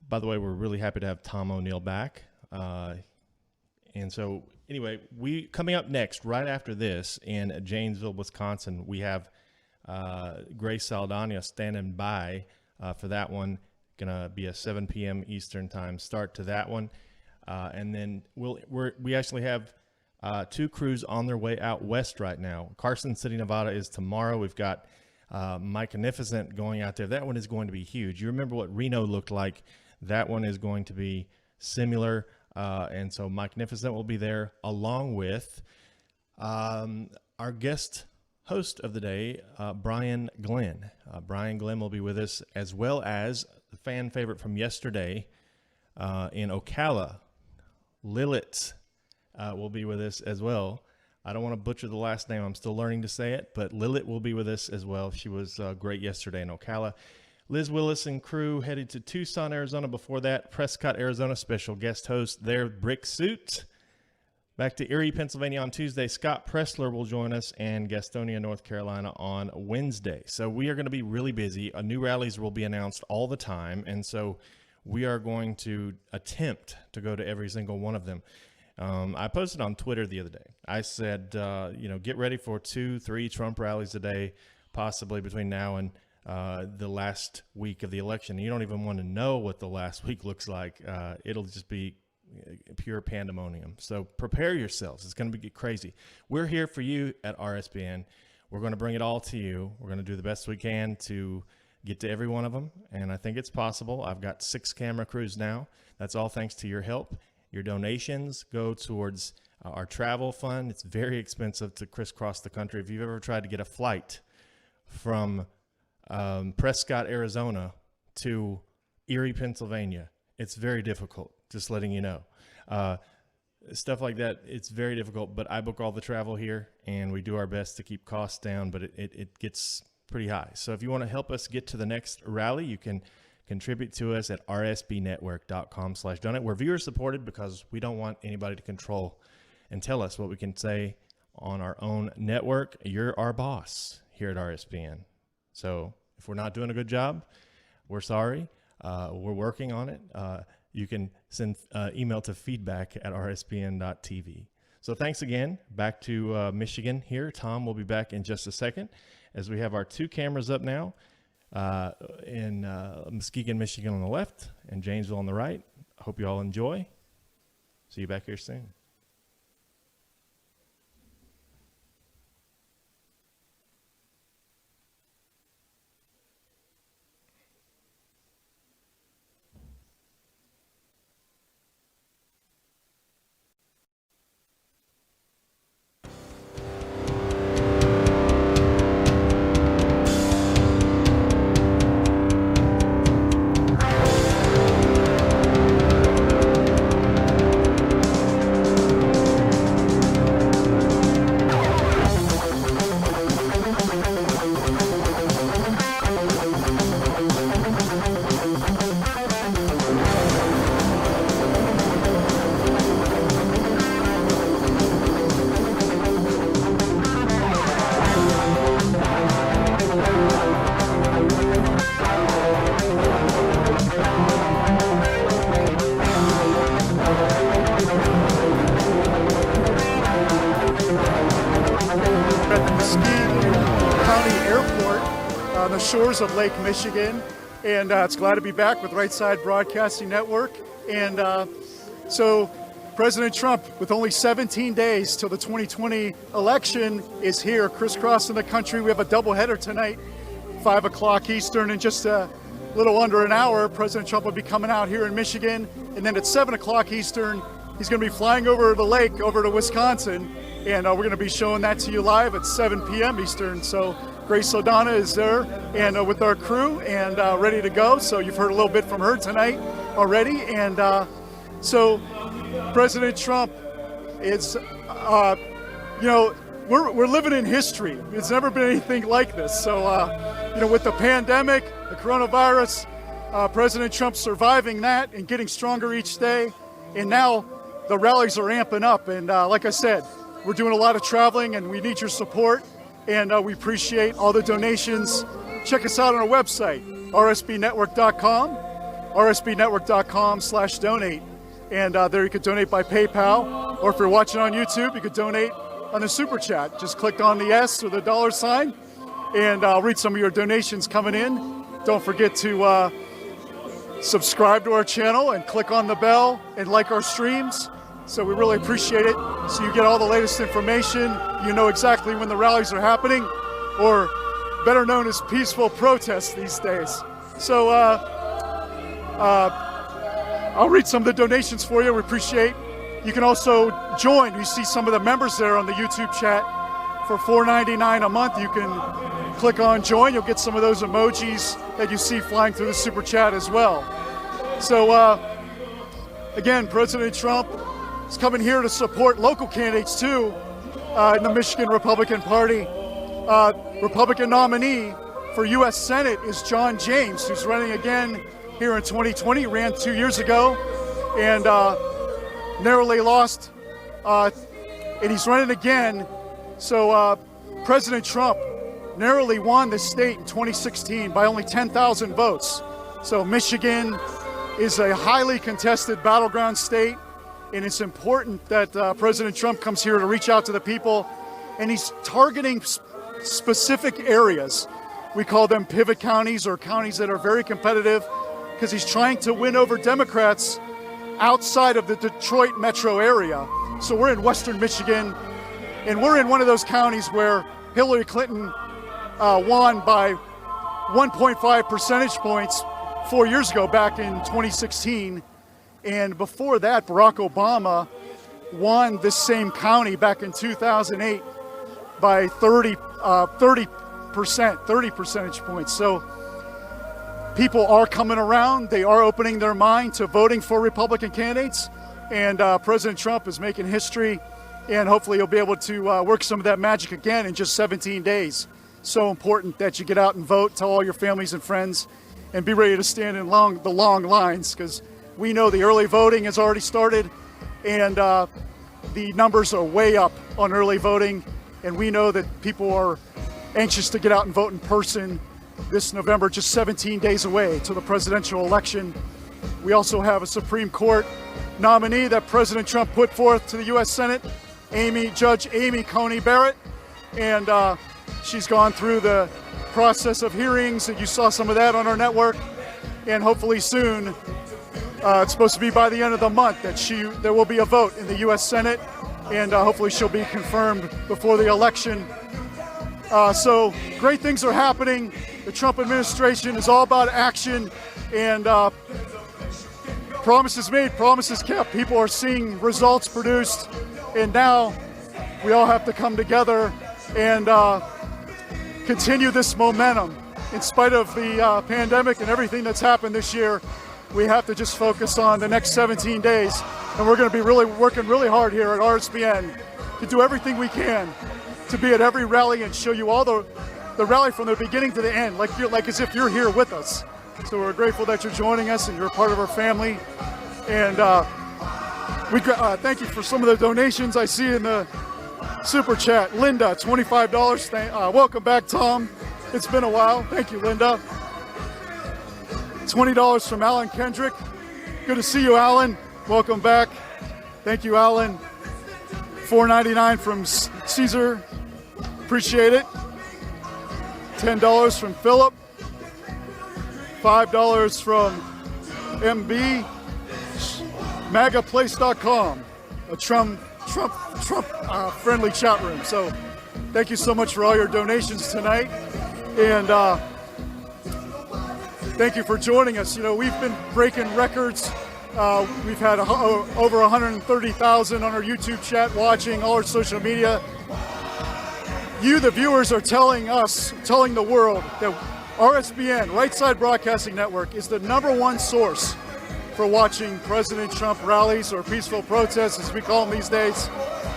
By the way, we're really happy to have Tom O'Neill back. And so anyway, coming up next, right after this in Janesville, Wisconsin, we have Grace Saldana standing by for that one. Gonna be a 7 p.m. Eastern time start to that one. And then we actually have 2 crews on their way out west right now. Carson City, Nevada is tomorrow. We've got Mike Magnificent going out there. That one is going to be huge. You remember what Reno looked like? That one is going to be similar. And so Mike Magnificent will be there along with our guest host of the day, Brian Glenn. Brian Glenn will be with us, as well as the fan favorite from yesterday in Ocala, Lilith, will be with us as well. I don't want to butcher the last name. I'm still learning to say it, but Lilith will be with us as well. She was great yesterday in Ocala. Liz Willis and crew headed to Tucson, Arizona. Before that, Prescott, Arizona, special guest host there, Brick Suit. Back to Erie, Pennsylvania on Tuesday. Scott Pressler will join us, and Gastonia, North Carolina on Wednesday. So we are going to be really busy. New rallies will be announced all the time, and so we are going to attempt to go to every single one of them. I posted on Twitter the other day. I said, get ready for 2-3 Trump rallies a day, possibly between now and the last week of the election. You don't even want to know what the last week looks like. It'll just be pure pandemonium. So prepare yourselves. It's going to be crazy. We're here for you at RSBN. We're going to bring it all to you. We're going to do the best we can to get to every one of them, and I think it's possible. I've got 6 camera crews now. That's all thanks to your help. Your donations go towards our travel fund. It's very expensive to crisscross the country. If you've ever tried to get a flight from Prescott, Arizona to Erie, Pennsylvania, it's very difficult, just letting you know. Stuff like that, it's very difficult, but I book all the travel here, and we do our best to keep costs down, but it gets pretty high. So if you want to help us get to the next rally, you can contribute to us at rsbnetwork.com/donate. We're viewer supported because we don't want anybody to control and tell us what we can say on our own network. You're our boss here at RSBN. So if we're not doing a good job, we're sorry. We're working on it. You can send email to feedback@rsbn.tv. So thanks again. Back to Michigan here. Tom will be back in just a second as we have our 2 cameras up now in Muskegon, Michigan on the left and Janesville on the right. I hope you all enjoy. See you back here soon. Shores of Lake Michigan, and it's glad to be back with Right Side Broadcasting Network. And so President Trump, with only 17 days till the 2020 election, is here crisscrossing the country. We have a doubleheader tonight, 5 o'clock Eastern, in just a little under an hour. President Trump will be coming out here in Michigan, and then at 7 o'clock Eastern, he's going to be flying over the lake over to Wisconsin, and we're going to be showing that to you live at 7 p.m. Eastern. So Grace Saldana is there and with our crew and ready to go. So you've heard a little bit from her tonight. already. And so President Trump is, we're living in history. It's never been anything like this. So, with the pandemic, the coronavirus, President Trump surviving that and getting stronger each day. And now the rallies are amping up. And like I said, we're doing a lot of traveling and we need your support. And we appreciate all the donations. Check us out on our website, rsbnetwork.com, rsbnetwork.com/donate. And there you could donate by PayPal. Or if you're watching on YouTube, you could donate on the Super Chat. Just click on the S or the $sign, and I'll read some of your donations coming in. Don't forget to subscribe to our channel and click on the bell and like our streams. So we really appreciate it. So you get all the latest information. You know exactly when the rallies are happening, or better known as peaceful protests these days. So I'll read some of the donations for you. We appreciate. You can also join. You see some of the members there on the YouTube chat. For $4.99 a month, you can click on join. You'll get some of those emojis that you see flying through the Super Chat as well. So again, President Trump is coming here to support local candidates too in the Michigan Republican Party. Republican nominee for U.S. Senate is John James, who's running again here in 2020. He ran 2 years ago and narrowly lost, and he's running again. So President Trump narrowly won the state in 2016 by only 10,000 votes. So Michigan is a highly contested battleground state, and it's important that President Trump comes here to reach out to the people, and he's targeting specific areas. We call them pivot counties, or counties that are very competitive, because he's trying to win over Democrats outside of the Detroit metro area. So we're in Western Michigan, and we're in one of those counties where Hillary Clinton won by 1.5 percentage points 4 years ago, back in 2016. And before that, Barack Obama won this same county back in 2008 by 30 percentage points. So people are coming around. They are opening their mind to voting for Republican candidates. And President Trump is making history. And hopefully he'll be able to work some of that magic again in just 17 days. So important that you get out and vote. Tell all your families and friends, and be ready to stand in the long lines, because we know the early voting has already started, and the numbers are way up on early voting. And we know that people are anxious to get out and vote in person this November, just 17 days away to the presidential election. We also have a Supreme Court nominee that President Trump put forth to the U.S. Senate, Judge Amy Coney Barrett, and she's gone through the process of hearings, and you saw some of that on our network. And hopefully soon, it's supposed to be by the end of the month, that there will be a vote in the U.S. Senate, and hopefully she'll be confirmed before the election. So great things are happening. The Trump administration is all about action, and promises made, promises kept. People are seeing results produced, and now we all have to come together and continue this momentum. In spite of the pandemic and everything that's happened this year, we have to just focus on the next 17 days. And we're going to be working really hard here at RSBN to do everything we can to be at every rally and show you all the rally from the beginning to the end, like as if you're here with us. So we're grateful that you're joining us and you're a part of our family. And we thank you for some of the donations I see in the Super Chat. Linda, $25. Welcome back, Tom. It's been a while. Thank you, Linda. $20 from Alan Kendrick. Good to see you, Alan. Welcome back. Thank you, Alan. $4.99 from Caesar. Appreciate it. $10 from Philip. $5 from MB. MAGAplace.com. A Trump friendly chat room. So thank you so much for all your donations tonight. And thank you for joining us. You know, we've been breaking records. We've had over 130,000 on our YouTube chat watching, all our social media. You, the viewers, are telling the world that RSBN, Right Side Broadcasting Network, is the #1 source for watching President Trump rallies, or peaceful protests as we call them these days.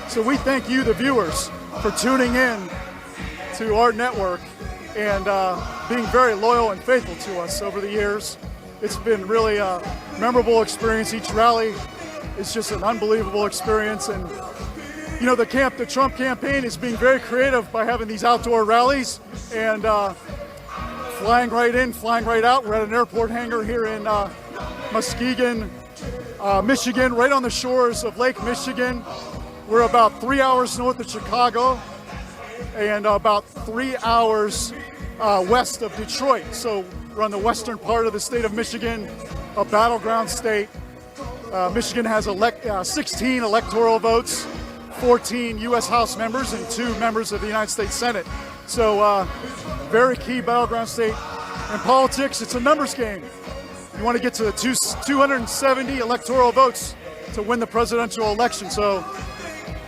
So we thank you, the viewers, for tuning in to our network and being very loyal and faithful to us over the years. It's been really a memorable experience. Each rally is just an unbelievable experience. And you know, the Trump campaign is being very creative by having these outdoor rallies and flying right in, flying right out. We're at an airport hangar here in Muskegon, Michigan, right on the shores of Lake Michigan. We're about 3 hours north of Chicago and about 3 hours west of Detroit. So we're on the western part of the state of Michigan, a battleground state. Michigan has 16 electoral votes, 14 U.S. House members, and 2 members of the United States Senate. So very key battleground state. In politics, it's a numbers game. You want to get to the 270 electoral votes to win the presidential election. So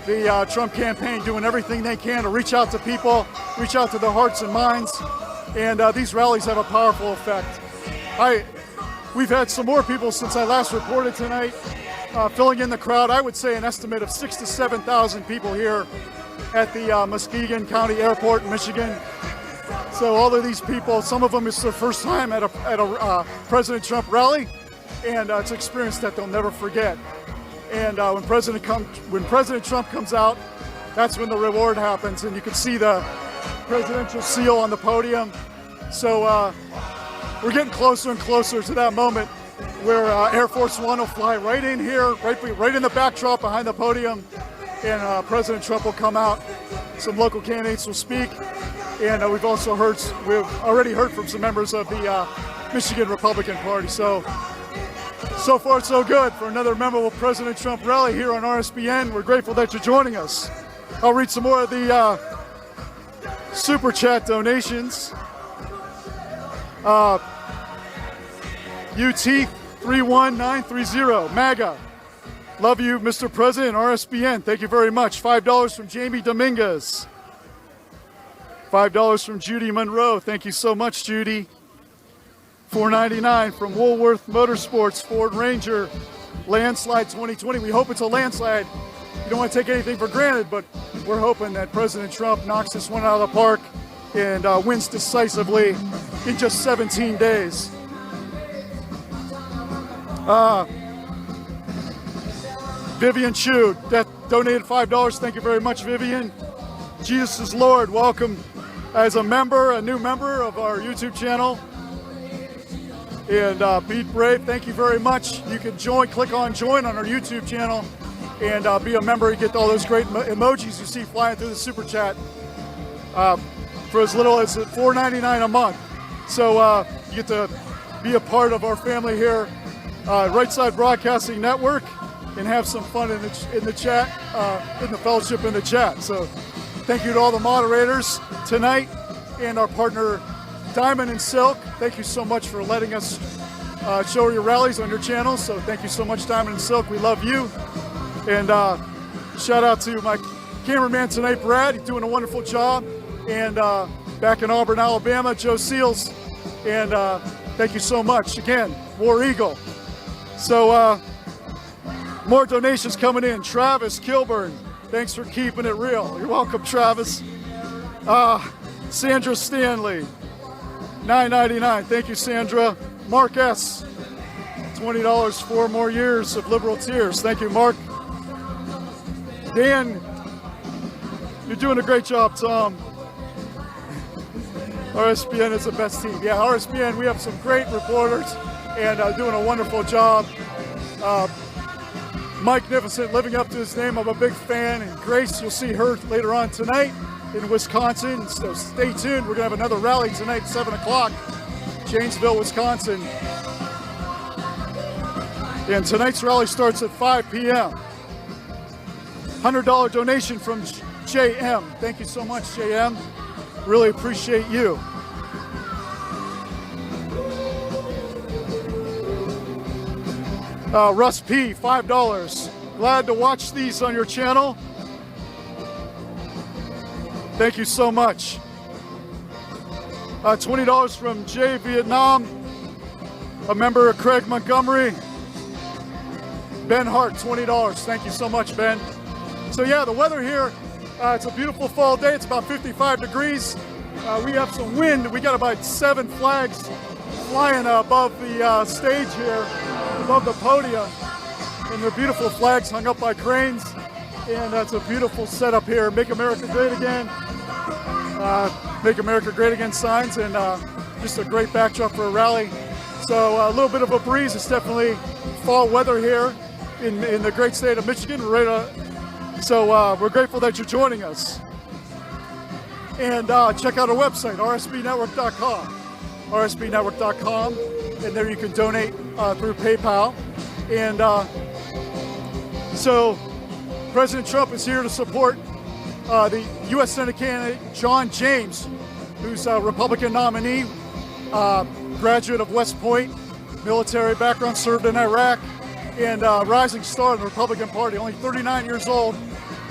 the Trump campaign doing everything they can to reach out to people, reach out to their hearts and minds, and these rallies have a powerful effect. We've had some more people since I last reported tonight, filling in the crowd. I would say an estimate of 6,000 to 7,000 people here at the Muskegon County Airport in Michigan. So all of these people, some of them it's their first time at a President Trump rally, and it's an experience that they'll never forget. And when President Trump comes out, that's when the reward happens, and you can see the presidential seal on the podium. So we're getting closer and closer to that moment where Air Force One will fly right in here, right in the backdrop behind the podium, and President Trump will come out. Some local candidates will speak, and we've already heard from some members of the Michigan Republican Party. So far so good for another memorable President Trump rally here on RSBN. We're grateful that you're joining us. I'll read some more of the Super Chat donations. UT31930, MAGA. Love you, Mr. President, RSBN. Thank you very much. $5 from Jamie Dominguez. $5 from Judy Monroe. Thank you so much, Judy. $4.99 from Woolworth Motorsports Ford Ranger Landslide 2020. We hope it's a landslide. You don't want to take anything for granted, but we're hoping that President Trump knocks this one out of the park and wins decisively in just 17 days. Vivian Chu, that donated $5. Thank you very much, Vivian. Jesus is Lord, welcome as a new member of our YouTube channel. And Pete Brave, thank you very much. You can click on join on our YouTube channel and be a member. You get all those great emojis you see flying through the Super Chat for as little as $4.99 a month. So you get to be a part of our family here, Right Side Broadcasting Network, and have some fun in the chat, in the fellowship in the chat. So thank you to all the moderators tonight and our partner Diamond and Silk. Thank you so much for letting us show your rallies on your channel. So thank you so much, Diamond and Silk. We love you. And shout out to my cameraman tonight, Brad. He's doing a wonderful job. And back in Auburn, Alabama, Joe Seals. And thank you so much. Again, War Eagle. So more donations coming in. Travis Kilburn, thanks for keeping it real. You're welcome, Travis. Sandra Stanley, $9.99. Thank you, Sandra. Mark S., $20, 4 more years of liberal tears. Thank you, Mark. Dan, you're doing a great job, Tom. RSBN is the best team. Yeah, RSBN, we have some great reporters and doing a wonderful job. Mike Nificent, living up to his name. I'm a big fan. And Grace, you'll see her later on tonight in Wisconsin. So stay tuned. We're going to have another rally tonight at 7 o'clock, Janesville, Wisconsin. And tonight's rally starts at 5 p.m. $100 donation from JM. Thank you so much, JM. Really appreciate you. Russ P., $5. Glad to watch these on your channel. Thank you so much. $20 from Jay Vietnam, a member of Craig Montgomery. Ben Hart, $20. Thank you so much, Ben. So yeah, the weather here, it's a beautiful fall day. It's about 55 degrees. We have some wind. We got about 7 flags flying above the stage here, above the podium. And they're beautiful flags hung up by cranes. And it's a beautiful setup here. Make America Great Again. Make America Great Again signs, and just a great backdrop for a rally. So a little bit of a breeze. It's definitely fall weather here in the great state of Michigan. So we're grateful that you're joining us. And check out our website, rsbnetwork.com. rsbnetwork.com, and there you can donate through PayPal. And so President Trump is here to support the U.S. Senate candidate John James, who's a Republican nominee, graduate of West Point, military background, served in Iraq, and rising star in the Republican Party, only 39 years old.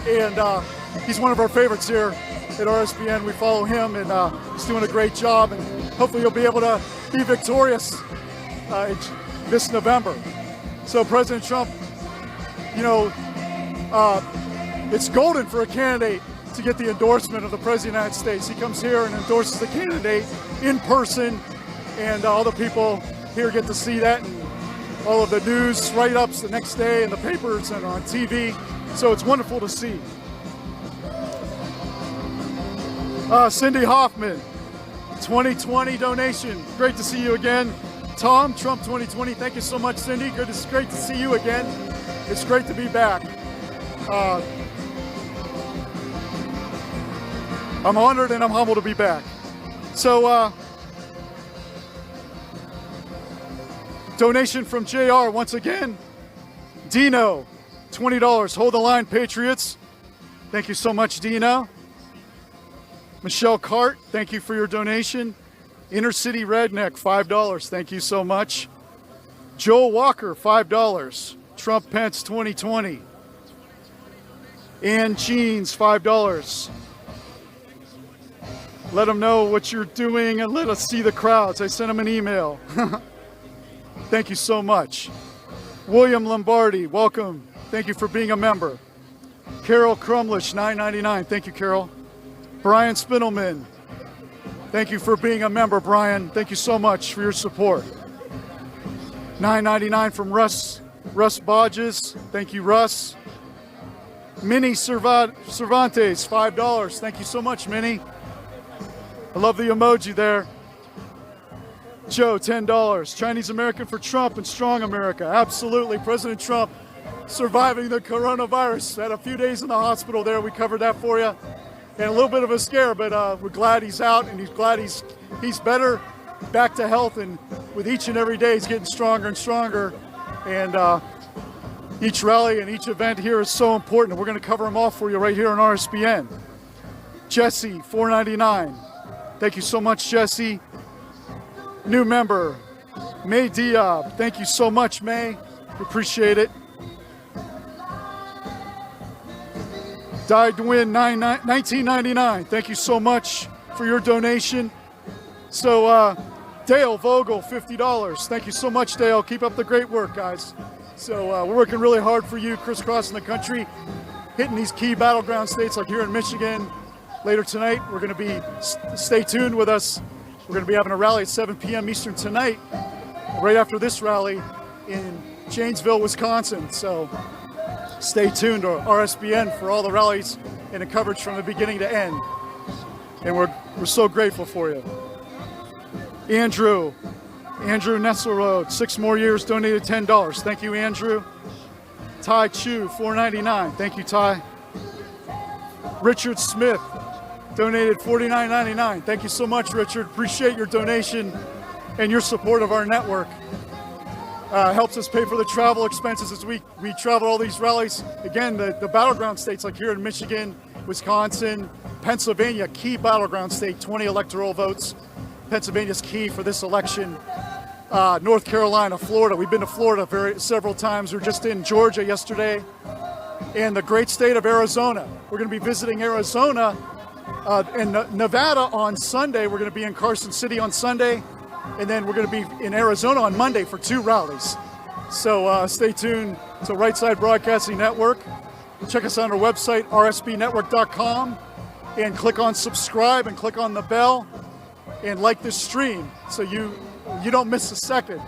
And he's one of our favorites here at RSBN. We follow him, and he's doing a great job, and hopefully he'll be able to be victorious this November. So President Trump, you know, it's golden for a candidate to get the endorsement of the President of the United States. He comes here and endorses the candidate in person, and all the people here get to see that, and all of the news write-ups the next day in the papers and on TV. So it's wonderful to see. Cindy Hoffman, 2020 donation. Great to see you again. Tom, Trump 2020. Thank you so much, Cindy. It's great to see you again. It's great to be back. I'm honored and I'm humbled to be back. So, donation from JR once again. Dino, $20. Hold the line, Patriots. Thank you so much, Dino. Michelle Cart, thank you for your donation. Inner City Redneck, $5. Thank you so much. Joel Walker, $5. Trump Pence 2020. Ann Jeans, $5. Let them know what you're doing and let us see the crowds. I sent them an email. Thank you so much. William Lombardi, welcome. Thank you for being a member. Carol Crumlish, $9.99. Thank you, Carol. Brian Spindelman, thank you for being a member, Brian. Thank you so much for your support. $9.99 from Russ Bodges. Thank you, Russ. Minnie Cervantes, $5. Thank you so much, Minnie. I love the emoji there. Joe, $10. Chinese American for Trump and Strong America. Absolutely. President Trump surviving the coronavirus. Had a few days in the hospital there. We covered that for you. And a little bit of a scare, but we're glad he's out, and he's glad he's better, back to health, and with each and every day he's getting stronger and stronger. And each rally and each event here is so important, and we're going to cover them all for you right here on RSBN. Jesse, $4.99. Thank you so much, Jesse. New member, May Diab. Thank you so much, May. We appreciate it. Died to win $19.99. Thank you so much for your donation. So Dale Vogel, $50. Thank you so much, Dale. Keep up the great work, guys. So we're working really hard for you, crisscrossing the country, hitting these key battleground states like here in Michigan. Later tonight, we're going to be, stay tuned with us. We're going to be having a rally at 7 p.m. Eastern tonight, right after this rally in Janesville, Wisconsin. So stay tuned to RSBN for all the rallies and the coverage from the beginning to end. And we're so grateful for you. Andrew Nesselrode, 6 more years, donated $10. Thank you, Andrew. Ty Chu, $4.99. Thank you, Ty. Richard Smith donated $49.99. Thank you so much, Richard. Appreciate your donation and your support of our network. Helps us pay for the travel expenses as we travel all these rallies. Again, the battleground states like here in Michigan, Wisconsin, Pennsylvania, key battleground state, 20 electoral votes. Pennsylvania's key for this election. North Carolina, Florida. We've been to Florida several times. We were just in Georgia yesterday. And the great state of Arizona. We're going to be visiting Arizona and Nevada on Sunday. We're going to be in Carson City on Sunday. And then we're going to be in Arizona on Monday for 2 rallies. So stay tuned So Right Side Broadcasting Network. Check us on our website, rsbnetwork.com, and click on subscribe and click on the bell and like this stream so you don't miss a second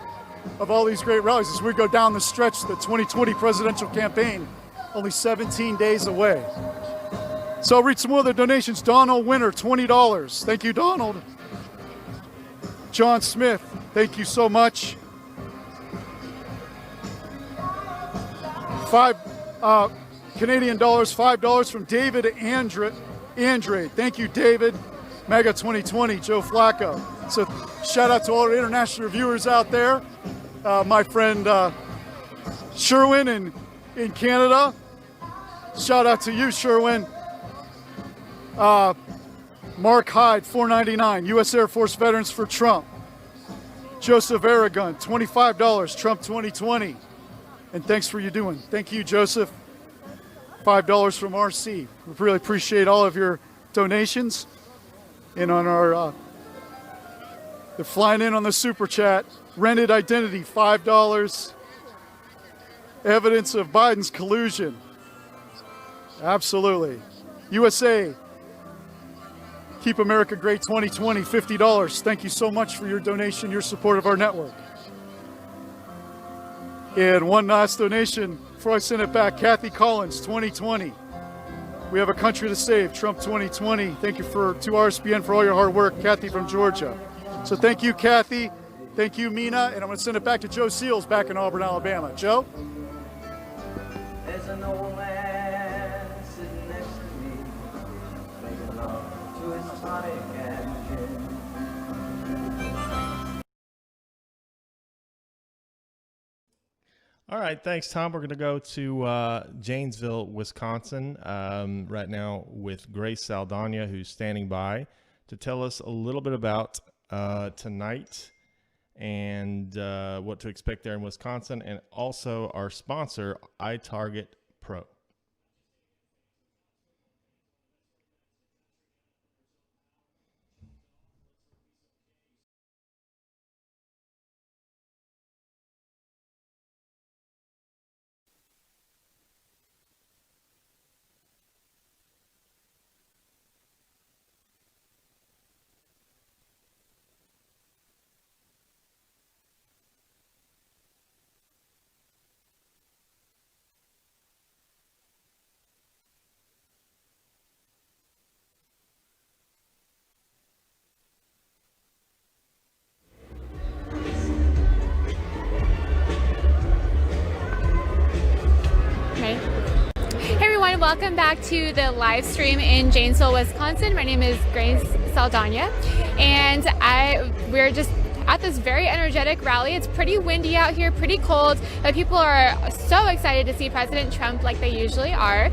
of all these great rallies as we go down the stretch, the 2020 presidential campaign, only 17 days away. So I'll read some more of the donations. Donald Winter, $20. Thank you, Donald. John Smith, thank you so much. Canadian dollars, $5 from David Andre. Thank you, David. Mega 2020, Joe Flacco. So shout out to all our international viewers out there. My friend Sherwin in Canada. Shout out to you, Sherwin. Mark Hyde, $4.99, U.S. Air Force Veterans for Trump. Joseph Aragon, $25, Trump 2020. And thanks for you doing. Thank you, Joseph. $5 from RC. We really appreciate all of your donations. And on our, they're flying in on the super chat. Rented identity, $5. Evidence of Biden's collusion. Absolutely. USA. Keep America Great 2020, $50. Thank you so much for your donation, your support of our network. And one last donation before I send it back. Kathy Collins, 2020. We have a country to save, Trump 2020. Thank you to RSBN for all your hard work. Kathy from Georgia. So thank you, Kathy. Thank you, Mina. And I'm going to send it back to Joe Seals back in Auburn, Alabama. Joe? There's an old man sitting next to me, making love to his tonic and gin. All right, thanks, Tom. We're going to go to Janesville, Wisconsin right now with Grace Saldana, who's standing by to tell us a little bit about tonight and what to expect there in Wisconsin, and also our sponsor, iTarget Pro. Welcome back to the live stream in Janesville, Wisconsin. My name is Grace Saldana, and we're just at this very energetic rally. It's pretty windy out here, pretty cold, but people are so excited to see President Trump like they usually are.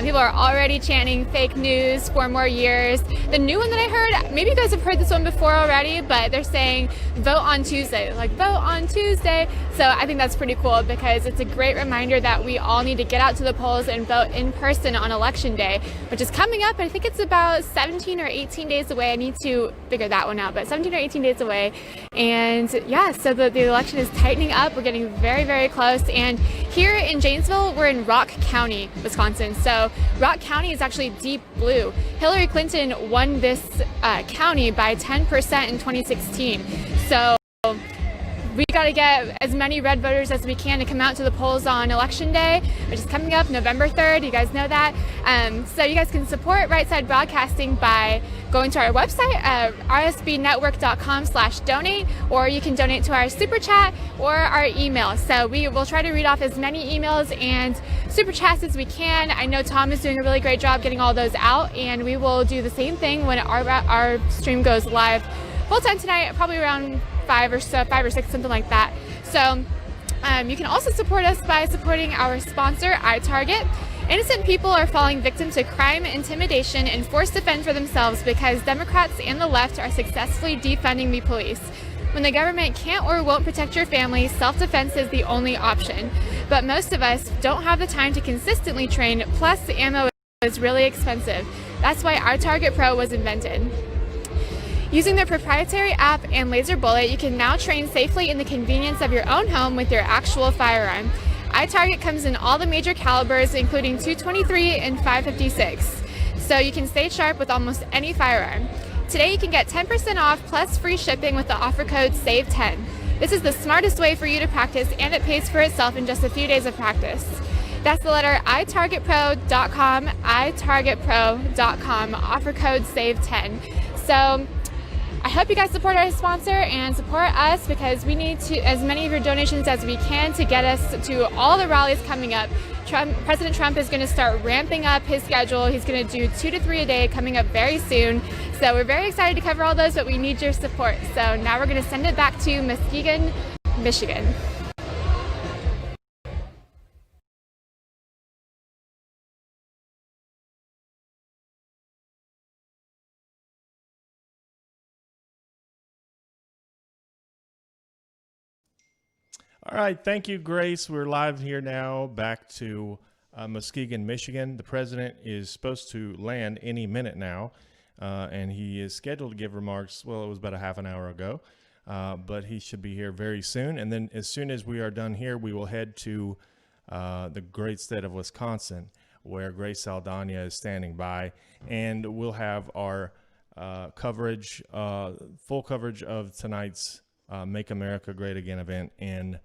People are already chanting fake news, 4 more years. The new one that I heard, maybe you guys have heard this one before already, but they're saying vote on Tuesday, like vote on Tuesday. So I think that's pretty cool because it's a great reminder that we all need to get out to the polls and vote in person on Election Day, which is coming up. I think it's about 17 or 18 days away. I need to figure that one out, but 17 or 18 days away. And yeah, so the election is tightening up. We're getting very, very close. And here in Janesville, we're in Rock County, Wisconsin. So Rock County is actually deep blue. Hillary Clinton won this county by 10% in 2016. So we got to get as many red voters as we can to come out to the polls on Election Day, which is coming up November 3rd. You guys know that. So you guys can support Right Side Broadcasting by going to our website, rsbnetwork.com/donate, or you can donate to our super chat or our email. So we will try to read off as many emails and super chats as we can. I know Tom is doing a really great job getting all those out, and we will do the same thing when our stream goes live full time tonight, probably around 5 or 6, something like that. So you can also support us by supporting our sponsor, iTarget. Innocent people are falling victim to crime, intimidation, and forced to fend for themselves because Democrats and the left are successfully defunding the police. When the government can't or won't protect your family, self-defense is the only option. But most of us don't have the time to consistently train, plus the ammo is really expensive. That's why iTarget Pro was invented. Using their proprietary app and laser bullet, you can now train safely in the convenience of your own home with your actual firearm. iTarget comes in all the major calibers, including .223 and .556, so you can stay sharp with almost any firearm. Today you can get 10% off plus free shipping with the offer code SAVE10. This is the smartest way for you to practice, and it pays for itself in just a few days of practice. That's the letter itargetpro.com, itargetpro.com, offer code SAVE10. So I hope you guys support our sponsor and support us, because we need as many of your donations as we can to get us to all the rallies coming up. President Trump is going to start ramping up his schedule. He's going to do 2 to 3 a day coming up very soon. So we're very excited to cover all those, but we need your support. So now we're going to send it back to Muskegon, Michigan. All right, thank you, Grace. We're live here now, back to Muskegon, Michigan. The president is supposed to land any minute now, and he is scheduled to give remarks. Well, it was about a half an hour ago, but he should be here very soon. And then as soon as we are done here, we will head to the great state of Wisconsin, where Grace Saldana is standing by, and we'll have our coverage, full coverage of tonight's Make America Great Again event in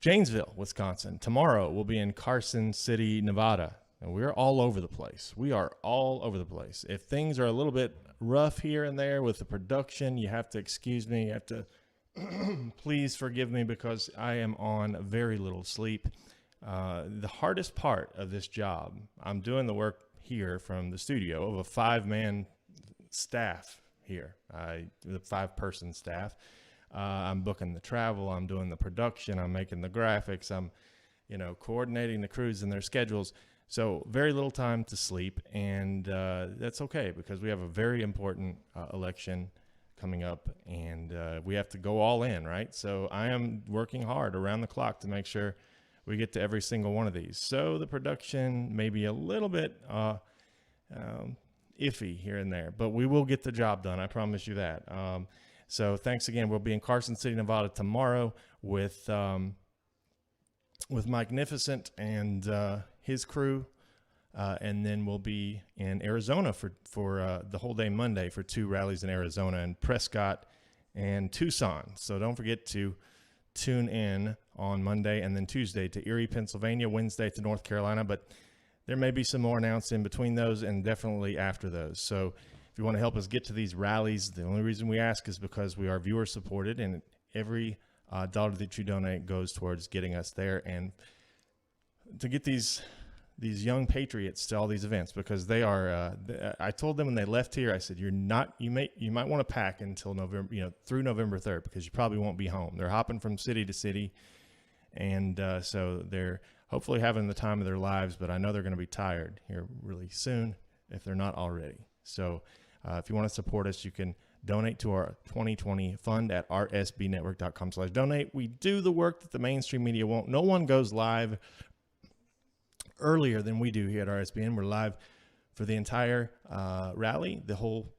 Janesville, Wisconsin. Tomorrow we'll be in Carson City, Nevada, and we're all over the place. We are all over the place. If things are a little bit rough here and there with the production, you have to excuse me. You have to please forgive me, because I am on very little sleep. The hardest part of this job, I'm doing the work here from the studio of a 5-man staff here, the 5-person staff. I'm booking the travel, I'm doing the production, I'm making the graphics, I'm, coordinating the crews and their schedules. So very little time to sleep, and that's okay, because we have a very important election coming up, and we have to go all in, right? So I am working hard around the clock to make sure we get to every single one of these. So the production may be a little bit iffy here and there, but we will get the job done. I promise you that. So thanks again. We'll be in Carson City, Nevada tomorrow with Magnificent and his crew, and then we'll be in Arizona for the whole day Monday for 2 rallies in Arizona, and Prescott and Tucson. So don't forget to tune in on Monday and then Tuesday to Erie, Pennsylvania, Wednesday to North Carolina, but there may be some more announced in between those and definitely after those. So if you want to help us get to these rallies, the only reason we ask is because we are viewer supported, and every dollar that you donate goes towards getting us there and to get these young patriots to all these events, because they are, I told them when they left here, I said, you might want to pack until November, through November 3rd, because you probably won't be home. They're hopping from city to city. And so they're hopefully having the time of their lives, but I know they're going to be tired here really soon if they're not already. So if you want to support us, you can donate to our 2020 fund at rsbnetwork.com/donate. We do the work that the mainstream media won't. No one goes live earlier than we do here at RSBN. We're live for the entire rally, the whole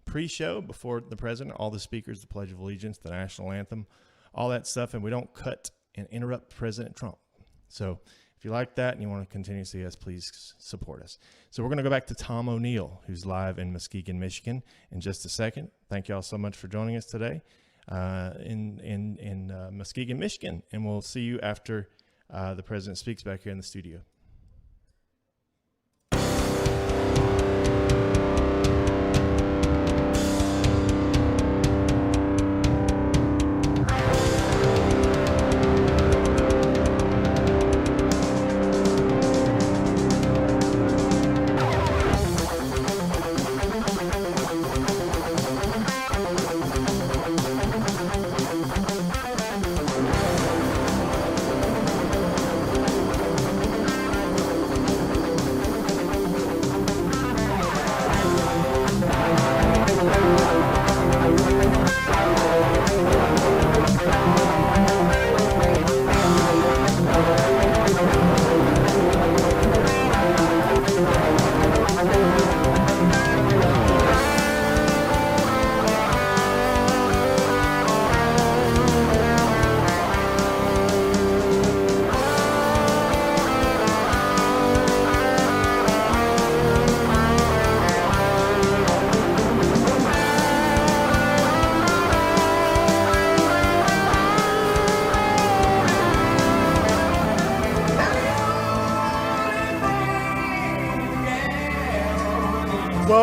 pre-show before the president, all the speakers, the Pledge of Allegiance, the national anthem, all that stuff, and we don't cut and interrupt President Trump. So if you like that and you want to continue to see us, please support us. So we're going to go back to Tom O'Neill, who's live in Muskegon, Michigan, in just a second. Thank you all so much for joining us today in Muskegon, Michigan, and we'll see you after the president speaks back here in the studio.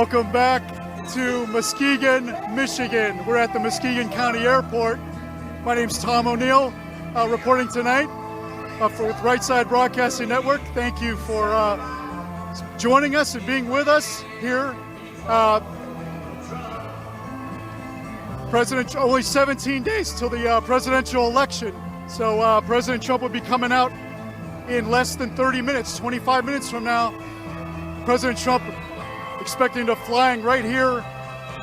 Welcome back to Muskegon, Michigan. We're at the Muskegon County Airport. My name's Tom O'Neill, reporting tonight with Right Side Broadcasting Network. Thank you for joining us and being with us here. Only 17 days till the presidential election. So President Trump will be coming out in less than 30 minutes, 25 minutes from now. President Trump expecting to flying right here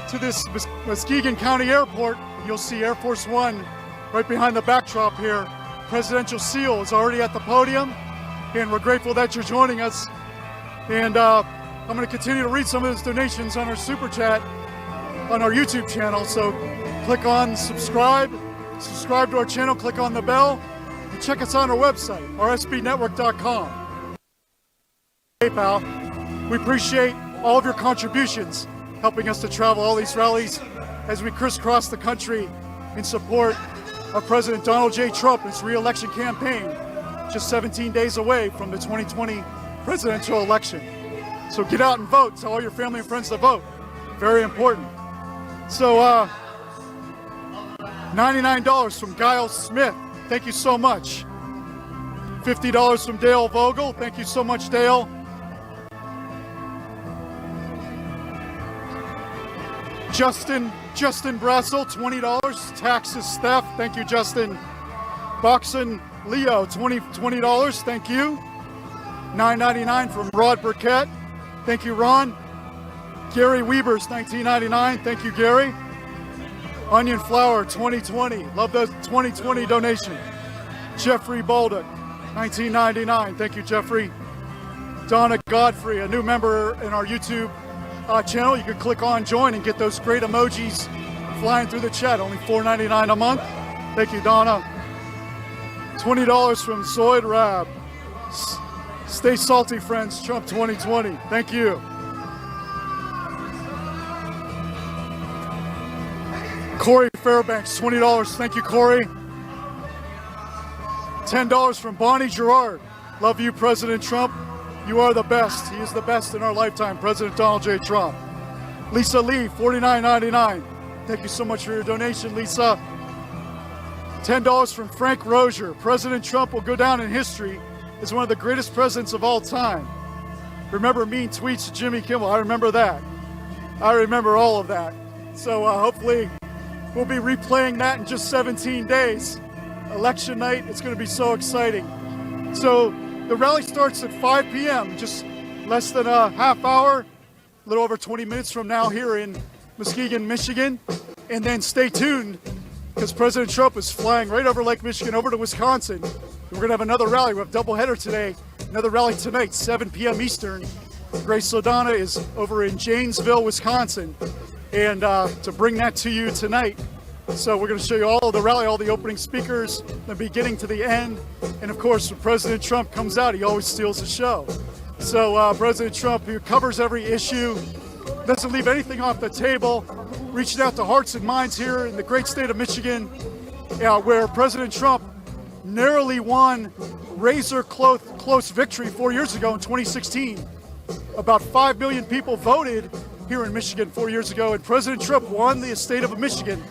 to this Muskegon County Airport. You'll see Air Force One right behind the backdrop here. Presidential seal is already at the podium, and we're grateful that you're joining us. And I'm going to continue to read some of those donations on our Super Chat on our YouTube channel. So click on subscribe to our channel, click on the bell, and check us on our website, rsbnetwork.com. PayPal. We appreciate all of your contributions, helping us to travel all these rallies as we crisscross the country in support of President Donald J. Trump and his re-election campaign, just 17 days away from the 2020 presidential election. So get out and vote. Tell all your family and friends to vote. Very important. So $99 from Giles Smith. Thank you so much. $50 from Dale Vogel. Thank you so much, Dale. Justin Brassel, $20. Taxes theft. Thank you, Justin. Boxin Leo, $20. Thank you. $9.99 from Rod Burkett. Thank you, Ron. Gary Weber's $19.99. Thank you, Gary. Onion Flour 2020. Love those 2020 donation. Jeffrey Baldock, $19.99. Thank you, Jeffrey. Donna Godfrey, a new member in our YouTube channel. You can click on join and get those great emojis flying through the chat. Only $4.99 a month. Thank you, Donna. $20 from Zoid Rab. Stay salty, friends. Trump 2020. Thank you. Corey Fairbanks, $20. Thank you, Corey. $10 from Bonnie Gerard. Love you, President Trump. You are the best. He is the best in our lifetime, President Donald J. Trump. Lisa Lee, $49.99. Thank you so much for your donation, Lisa. $10 from Frank Rozier. President Trump will go down in history as one of the greatest presidents of all time. Remember mean tweets to Jimmy Kimmel? I remember that. I remember all of that. So hopefully we'll be replaying that in just 17 days. Election night, it's going to be so exciting. So the rally starts at 5 p.m., just less than a half hour, a little over 20 minutes from now here in Muskegon, Michigan. And then stay tuned, because President Trump is flying right over Lake Michigan over to Wisconsin. We're going to have another rally. We have a doubleheader today, another rally tonight, 7 p.m. Eastern. Grace Sodana is over in Janesville, Wisconsin, and to bring that to you tonight. So we're going to show you all of the rally, all the opening speakers, the beginning to the end. And of course, when President Trump comes out, he always steals the show. So President Trump, who covers every issue, doesn't leave anything off the table, reaching out to hearts and minds here in the great state of Michigan, where President Trump narrowly won razor-close victory 4 years ago in 2016. About 5 million people voted here in Michigan 4 years ago, and President Trump won the state of Michigan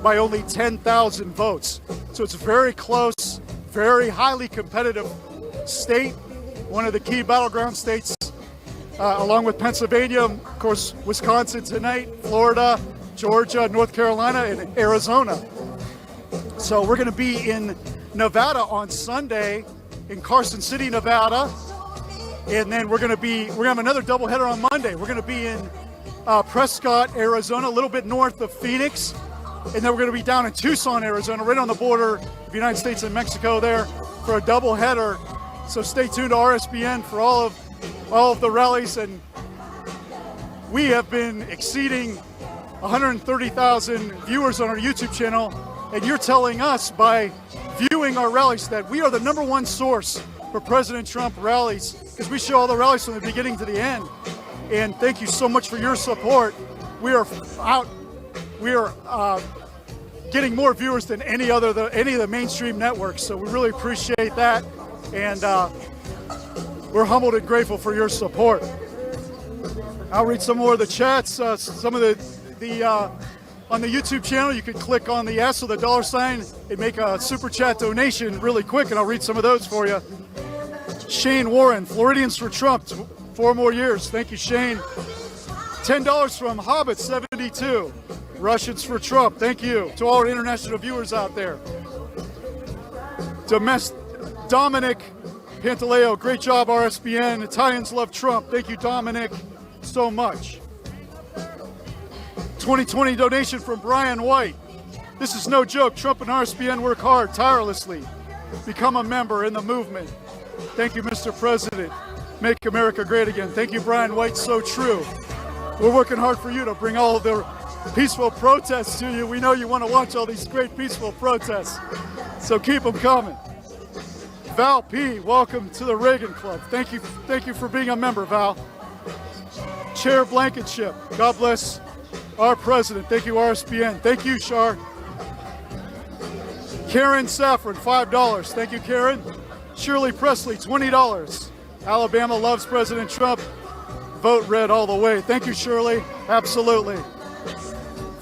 by only 10,000 votes. So it's a very close, very highly competitive state, one of the key battleground states, along with Pennsylvania, of course, Wisconsin tonight, Florida, Georgia, North Carolina, and Arizona. So we're going to be in Nevada on Sunday, in Carson City, Nevada, and then we're going to have another doubleheader on Monday. We're going to be in Prescott, Arizona, a little bit north of Phoenix. And then we're going to be down in Tucson, Arizona, right on the border of the United States and Mexico there for a double header. So stay tuned to RSBN for all of the rallies. And we have been exceeding 130,000 viewers on our YouTube channel. And you're telling us by viewing our rallies that we are the #1 source for President Trump rallies, because we show all the rallies from the beginning to the end. And thank you so much for your support. We are getting more viewers than any of the mainstream networks, so we really appreciate that, and we're humbled and grateful for your support. I'll read some more of the chats. Some of the on the YouTube channel, you can click on the S or the $sign and make a super chat donation really quick, and I'll read some of those for you. Shane Warren, Floridians for Trump, 4 more years. Thank you, Shane. $10 from Hobbit 72. Russians for Trump. Thank you to all our international viewers out there. Dominic Pantaleo, great job, RSBN. Italians love Trump. Thank you, Dominic, so much. 2020 donation from Brian White. This is no joke. Trump and RSBN work hard, tirelessly. Become a member in the movement. Thank you, Mr. President. Make America great again. Thank you, Brian White. So true. We're working hard for you to bring all of the peaceful protests to you. We know you want to watch all these great peaceful protests. So keep them coming. Val P., welcome to the Reagan Club. Thank you for being a member, Val. Chair Blankenship, God bless our president. Thank you, RSBN. Thank you, Shar. Karen Saffron, $5. Thank you, Karen. Shirley Presley, $20. Alabama loves President Trump. Vote red all the way. Thank you, Shirley. Absolutely.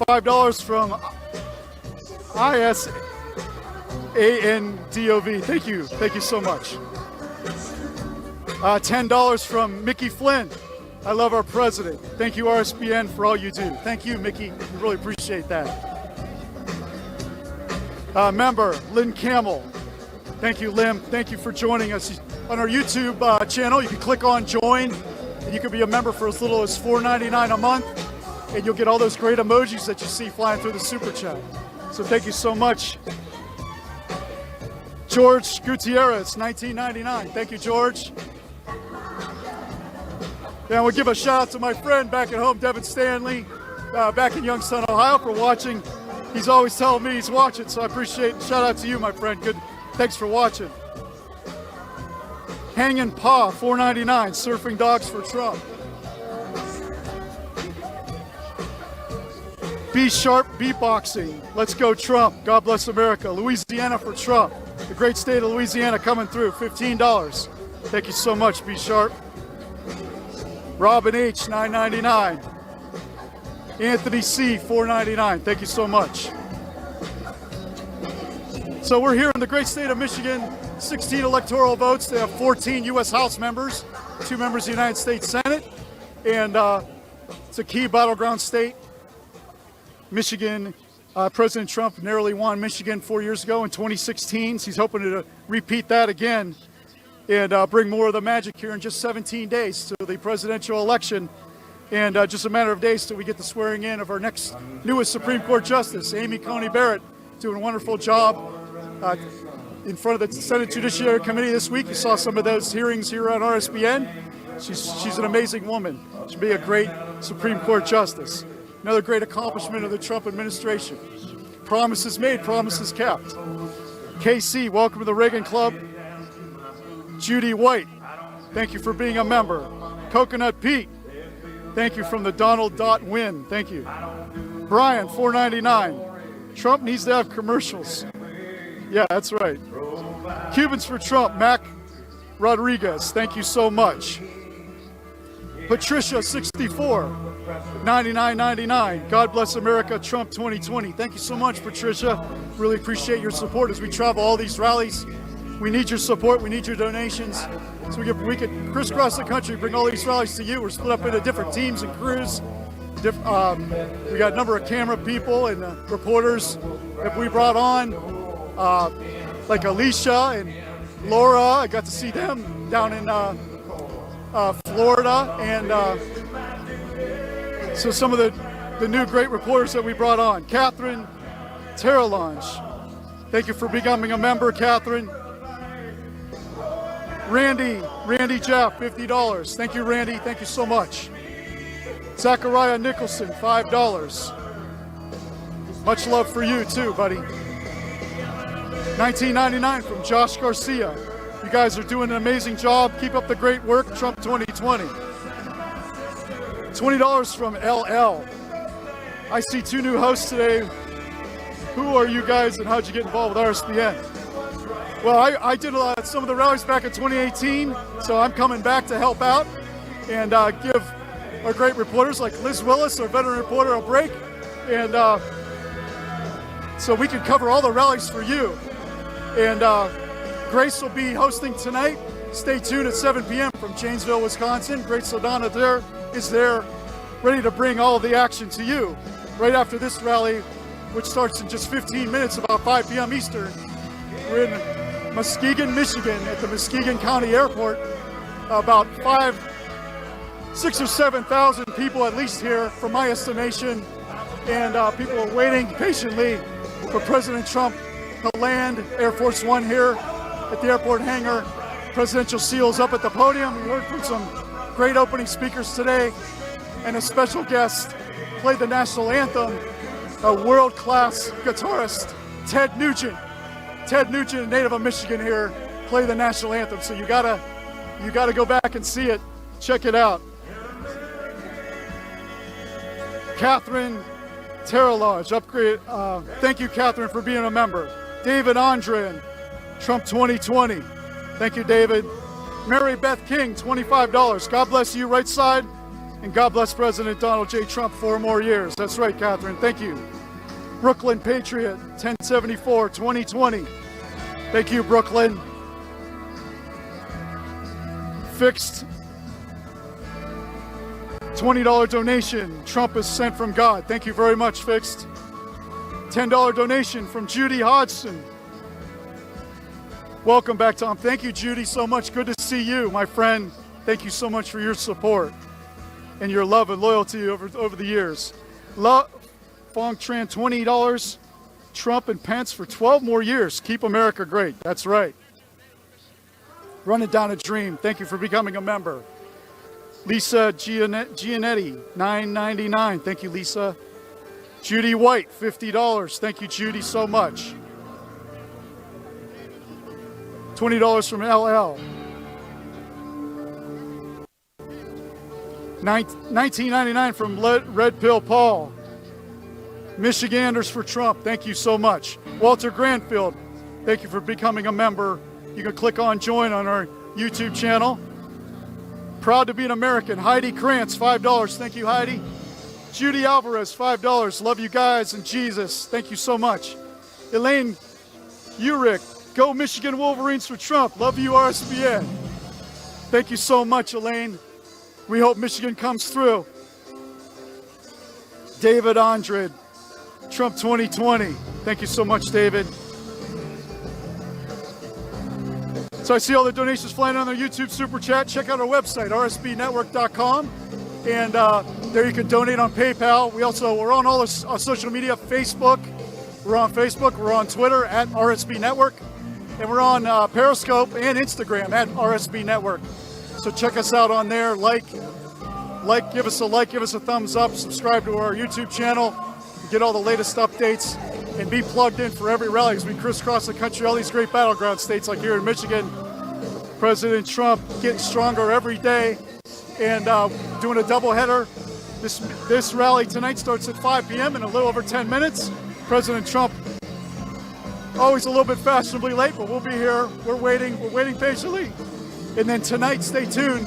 $5 from ISANDOV. Thank you. Thank you so much. $10 from Mickey Flynn. I love our president. Thank you, RSBN, for all you do. Thank you, Mickey. We really appreciate that. Member Lynn Camel. Thank you, Lim. Thank you for joining us on our YouTube channel. You can click on join, and you can be a member for as little as $4.99 a month, and you'll get all those great emojis that you see flying through the super chat. So thank you so much. George Gutierrez, $19.99. Thank you, George. And we'll give a shout out to my friend back at home, Devin Stanley, back in Youngstown, Ohio, for watching. He's always telling me he's watching, so I appreciate it. Shout out to you, my friend. Good. Thanks for watching. Hanging Paw, $4.99. Surfing Dogs for Trump. Be Sharp Beatboxing. Let's go Trump. God bless America. Louisiana for Trump. The great state of Louisiana coming through. $15. Thank you so much, Be Sharp. Robin H, $9.99. Anthony C, $4.99. Thank you so much. So we're here in the great state of Michigan. 16 electoral votes. They have 14 U.S. House members, 2 members of the United States Senate, and it's a key battleground state. Michigan, President Trump narrowly won Michigan 4 years ago in 2016. So he's hoping to repeat that again and bring more of the magic here in just 17 days to the presidential election. And just a matter of days till we get the swearing in of our next newest Supreme Court Justice, Amy Coney Barrett, doing a wonderful job in front of the Senate Judiciary Committee this week. You saw some of those hearings here on RSBN. She's an amazing woman. She'll be a great Supreme Court Justice. Another great accomplishment of the Trump administration. Promises made, promises kept. KC, welcome to the Reagan Club. Judy White, thank you for being a member. Coconut Pete, thank you from the Donald Dot Win. Thank you. Brian, $4.99. Trump needs to have commercials. Yeah, that's right. Cubans for Trump, Mac Rodriguez, thank you so much. Patricia, 64, $99.99. God bless America, Trump 2020. Thank you so much, Patricia. Really appreciate your support as we travel all these rallies. We need your support. We need your donations. So we can crisscross the country, bring all these rallies to you. We're split up into different teams and crews. We got a number of camera people and reporters that we brought on, like Alicia and Laura. I got to see them down in Florida. And so some of the new great reporters that we brought on. Catherine Terralange. Thank you for becoming a member, Catherine. Randy Jeff, $50. Thank you, Randy. Thank you so much. Zachariah Nicholson, $5. Much love for you too, buddy. $19.99 from Josh Garcia. You guys are doing an amazing job. Keep up the great work, Trump 2020. $20 from LL. I see 2 new hosts today. Who are you guys and how'd you get involved with RSBN? Well, I did some of the rallies back in 2018, so I'm coming back to help out and give our great reporters like Liz Willis, our veteran reporter, a break. And so we can cover all the rallies for you. And Grace will be hosting tonight. Stay tuned at 7 p.m. from Janesville, Wisconsin. Grace Saldana is there, ready to bring all of the action to you. Right after this rally, which starts in just 15 minutes, about 5 p.m. Eastern, we're in Muskegon, Michigan, at the Muskegon County Airport. About 6,000 or 7,000 people at least here, from my estimation, and people are waiting patiently for President Trump to land. Air Force One here at the airport hangar. Presidential seals up at the podium. We heard from some great opening speakers today, and a special guest played the national anthem, a world-class guitarist, Ted Nugent. Ted Nugent, a native of Michigan here, played the national anthem. So you gotta go back and see it. Check it out. Catherine Terrelage, upgrade. Thank you, Catherine, for being a member. David Andren, Trump 2020. Thank you, David. Mary Beth King, $25. God bless you, right side. And God bless President Donald J. Trump 4 more years. That's right, Catherine. Thank you. Brooklyn Patriot, 1074, 2020. Thank you, Brooklyn. Fixed, $20 donation. Trump is sent from God. Thank you very much, Fixed. $10 donation from Judy Hodgson. Welcome back, Tom. Thank you, Judy, so much. Good to see you, my friend. Thank you so much for your support and your love and loyalty over the years. La Fong Tran, $20. Trump and Pence for 12 more years. Keep America great. That's right. Running down a dream. Thank you for becoming a member. Lisa Gianetti, $9.99. Thank you, Lisa. Judy White, $50. Thank you, Judy, so much. $20 from LL. $19.99 from Red Pill Paul. Michiganders for Trump, thank you so much. Walter Granfield, thank you for becoming a member. You can click on join on our YouTube channel. Proud to be an American. Heidi Krantz, $5. Thank you, Heidi. Judy Alvarez, $5. Love you guys and Jesus. Thank you so much. Elaine Urick, go Michigan Wolverines for Trump. Love you, RSBN. Thank you so much, Elaine. We hope Michigan comes through. David Andred, Trump 2020. Thank you so much, David. So I see all the donations flying on their YouTube Super Chat. Check out our website, rsbnetwork.com. And there you can donate on PayPal. We're on all our social media, Facebook. We're on Facebook. We're on Twitter at RSB Network. And we're on Periscope and Instagram at RSB Network. So check us out on there. Give us a thumbs up. Subscribe to our YouTube channel. Get all the latest updates. And be plugged in for every rally as we crisscross the country, all these great battleground states like here in Michigan. President Trump getting stronger every day and doing a doubleheader. This rally tonight starts at 5 p.m. in a little over 10 minutes. President Trump, always a little bit fashionably late, but we'll be here. We're waiting patiently. And then tonight, stay tuned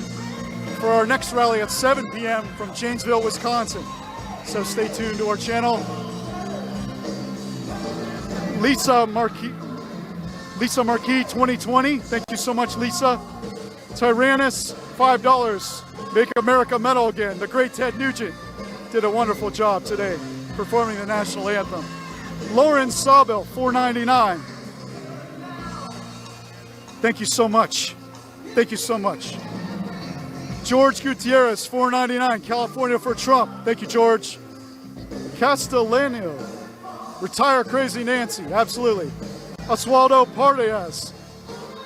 for our next rally at 7 p.m. from Janesville, Wisconsin. So stay tuned to our channel. Lisa Marquis, 2020. Thank you so much, Lisa. Tyrannus, $5. Make America metal again. The great Ted Nugent did a wonderful job today performing the national anthem. Lauren Sabel, $4.99. Thank you so much. Thank you so much. George Gutierrez, $4.99. California for Trump. Thank you, George. Castellano. Retire Crazy Nancy, absolutely. Oswaldo Pardeas,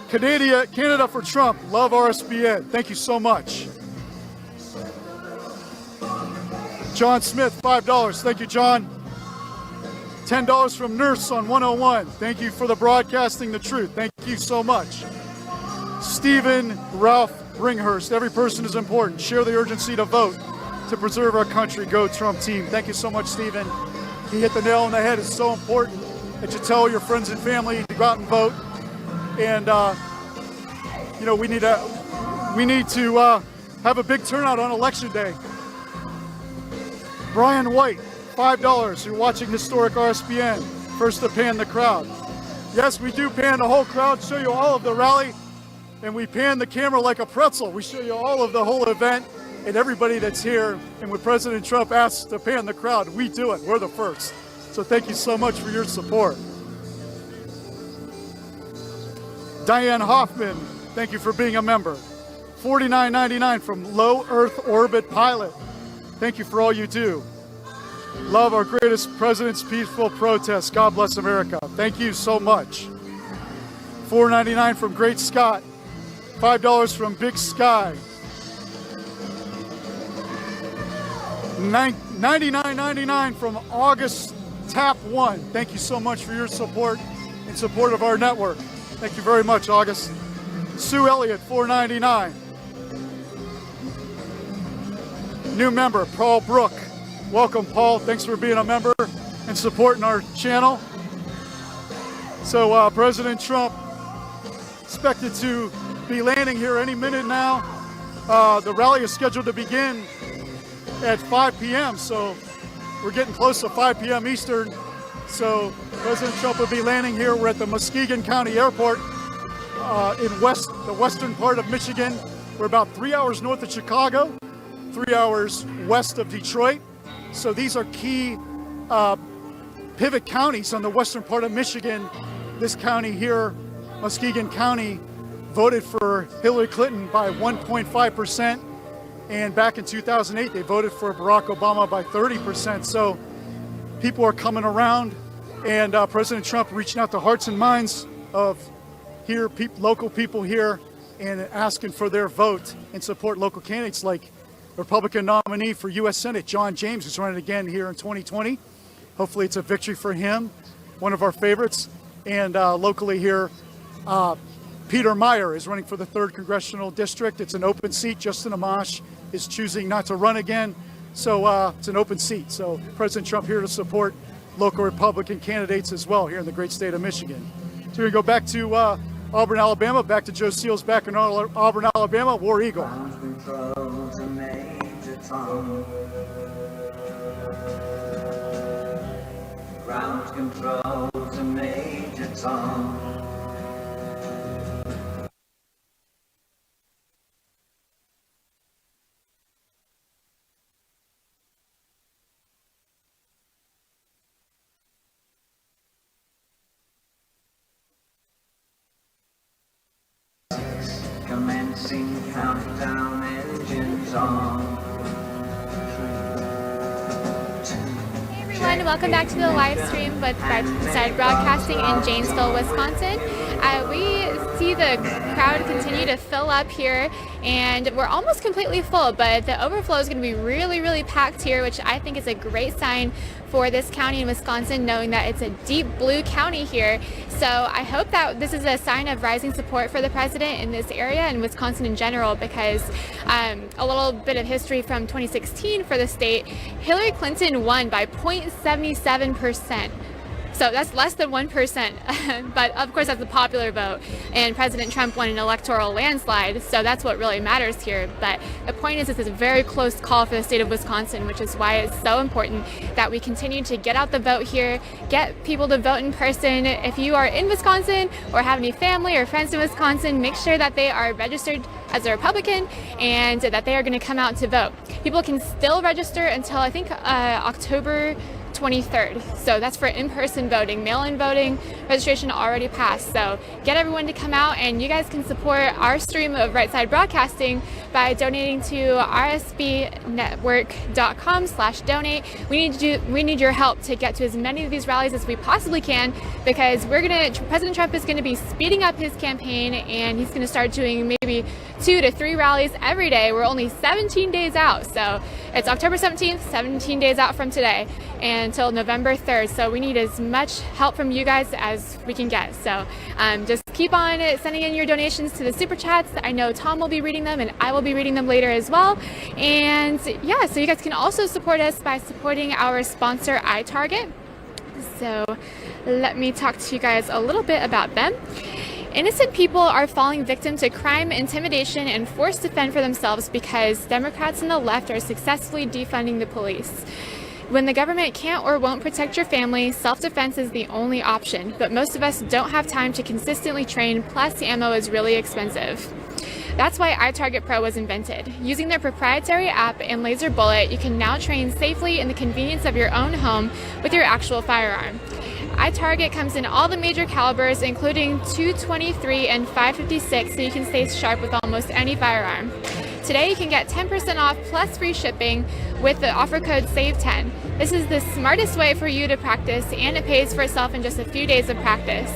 Canada for Trump, love RSBN, thank you so much. John Smith, $5, thank you, John. $10 from Nurse on 101, thank you for the broadcasting the truth, thank you so much. Stephen Ralph Bringhurst, every person is important, share the urgency to vote to preserve our country, go Trump team. Thank you so much, Stephen. He hit the nail on the head. It's so important that you tell your friends and family to go out and vote. And we need to have a big turnout on election day. Brian White, $5. You're watching Historic RSBN. First to pan the crowd. Yes, we do pan the whole crowd, show you all of the rally, and we pan the camera like a pretzel. We show you all of the whole event and everybody that's here. And when President Trump asks to pan the crowd, we do it. We're the first. So thank you so much for your support. Diane Hoffman, thank you for being a member. $49.99 from Low Earth Orbit Pilot. Thank you for all you do. Love our greatest president's peaceful protest. God bless America. Thank you so much. $4.99 from Great Scott. $5 from Big Sky. $99.99 from August Tap One. Thank you so much for your support in support of our network. Thank you very much, August. Sue Elliott, $4.99. New member, Paul Brook. Welcome, Paul. Thanks for being a member and supporting our channel. So President Trump expected to be landing here any minute now. The rally is scheduled to begin at 5 p.m. So we're getting close to 5 p.m. Eastern. So President Trump will be landing here. We're at the Muskegon County Airport in the western part of Michigan. We're about 3 hours north of Chicago, 3 hours west of Detroit. So these are key pivot counties on the western part of Michigan. This county here, Muskegon County, voted for Hillary Clinton by 1.5%. And back in 2008, they voted for Barack Obama by 30%. So people are coming around, and President Trump reaching out to hearts and minds of here, local people here, and asking for their vote and support local candidates like Republican nominee for U.S. Senate, John James, who's running again here in 2020. Hopefully it's a victory for him, one of our favorites. And locally here, Peter Meyer is running for the 3rd Congressional District. It's an open seat. Justin Amash is choosing not to run again. So it's an open seat. So President Trump here to support local Republican candidates as well here in the great state of Michigan. So we're going to go back to Auburn, Alabama, back to Joe Seals back in Auburn, Alabama, War Eagle. Ground control to Major Tom. Commencing countdown, engines on. Everyone, welcome back to the live stream with Brightside Broadcasting in Janesville, Wisconsin. We see the crowd continue to fill up here, and we're almost completely full, but the overflow is going to be really, really packed here, which I think is a great sign for this county in Wisconsin, knowing that it's a deep blue county here. So I hope that this is a sign of rising support for the president in this area and Wisconsin in general, because a little bit of history from 2016 for the state, Hillary Clinton won by 0.77%. So that's less than 1%, but of course that's a popular vote, and President Trump won an electoral landslide, so that's what really matters here. But the point is, it's a very close call for the state of Wisconsin, which is why it's so important that we continue to get out the vote here, get people to vote in person. If you are in Wisconsin or have any family or friends in Wisconsin, make sure that they are registered as a Republican and that they are going to come out to vote. People can still register until I think October 23rd. So that's for in-person voting. Mail-in voting registration already passed. So get everyone to come out, and you guys can support our stream of Right Side Broadcasting by donating to rsbnetwork.com/donate. We need your help to get to as many of these rallies as we possibly can, because President Trump is going to be speeding up his campaign, and he's going to start doing maybe 2 to 3 rallies every day. We're only 17 days out. So it's October 17th, 17 days out from today, and until November 3rd. So we need as much help from you guys as we can get. So just keep on sending in your donations to the super chats. I know Tom will be reading them, and I will be reading them later as well. And yeah, so you guys can also support us by supporting our sponsor, iTarget. So let me talk to you guys a little bit about them. Innocent people are falling victim to crime, intimidation, and forced to fend for themselves because Democrats and the left are successfully defunding the police. When the government can't or won't protect your family, self-defense is the only option, but most of us don't have time to consistently train, plus the ammo is really expensive. That's why iTarget Pro was invented. Using their proprietary app and laser bullet, you can now train safely in the convenience of your own home with your actual firearm. iTarget comes in all the major calibers, including .223 and .556, so you can stay sharp with almost any firearm. Today you can get 10% off plus free shipping with the offer code SAVE10. This is the smartest way for you to practice, and it pays for itself in just a few days of practice.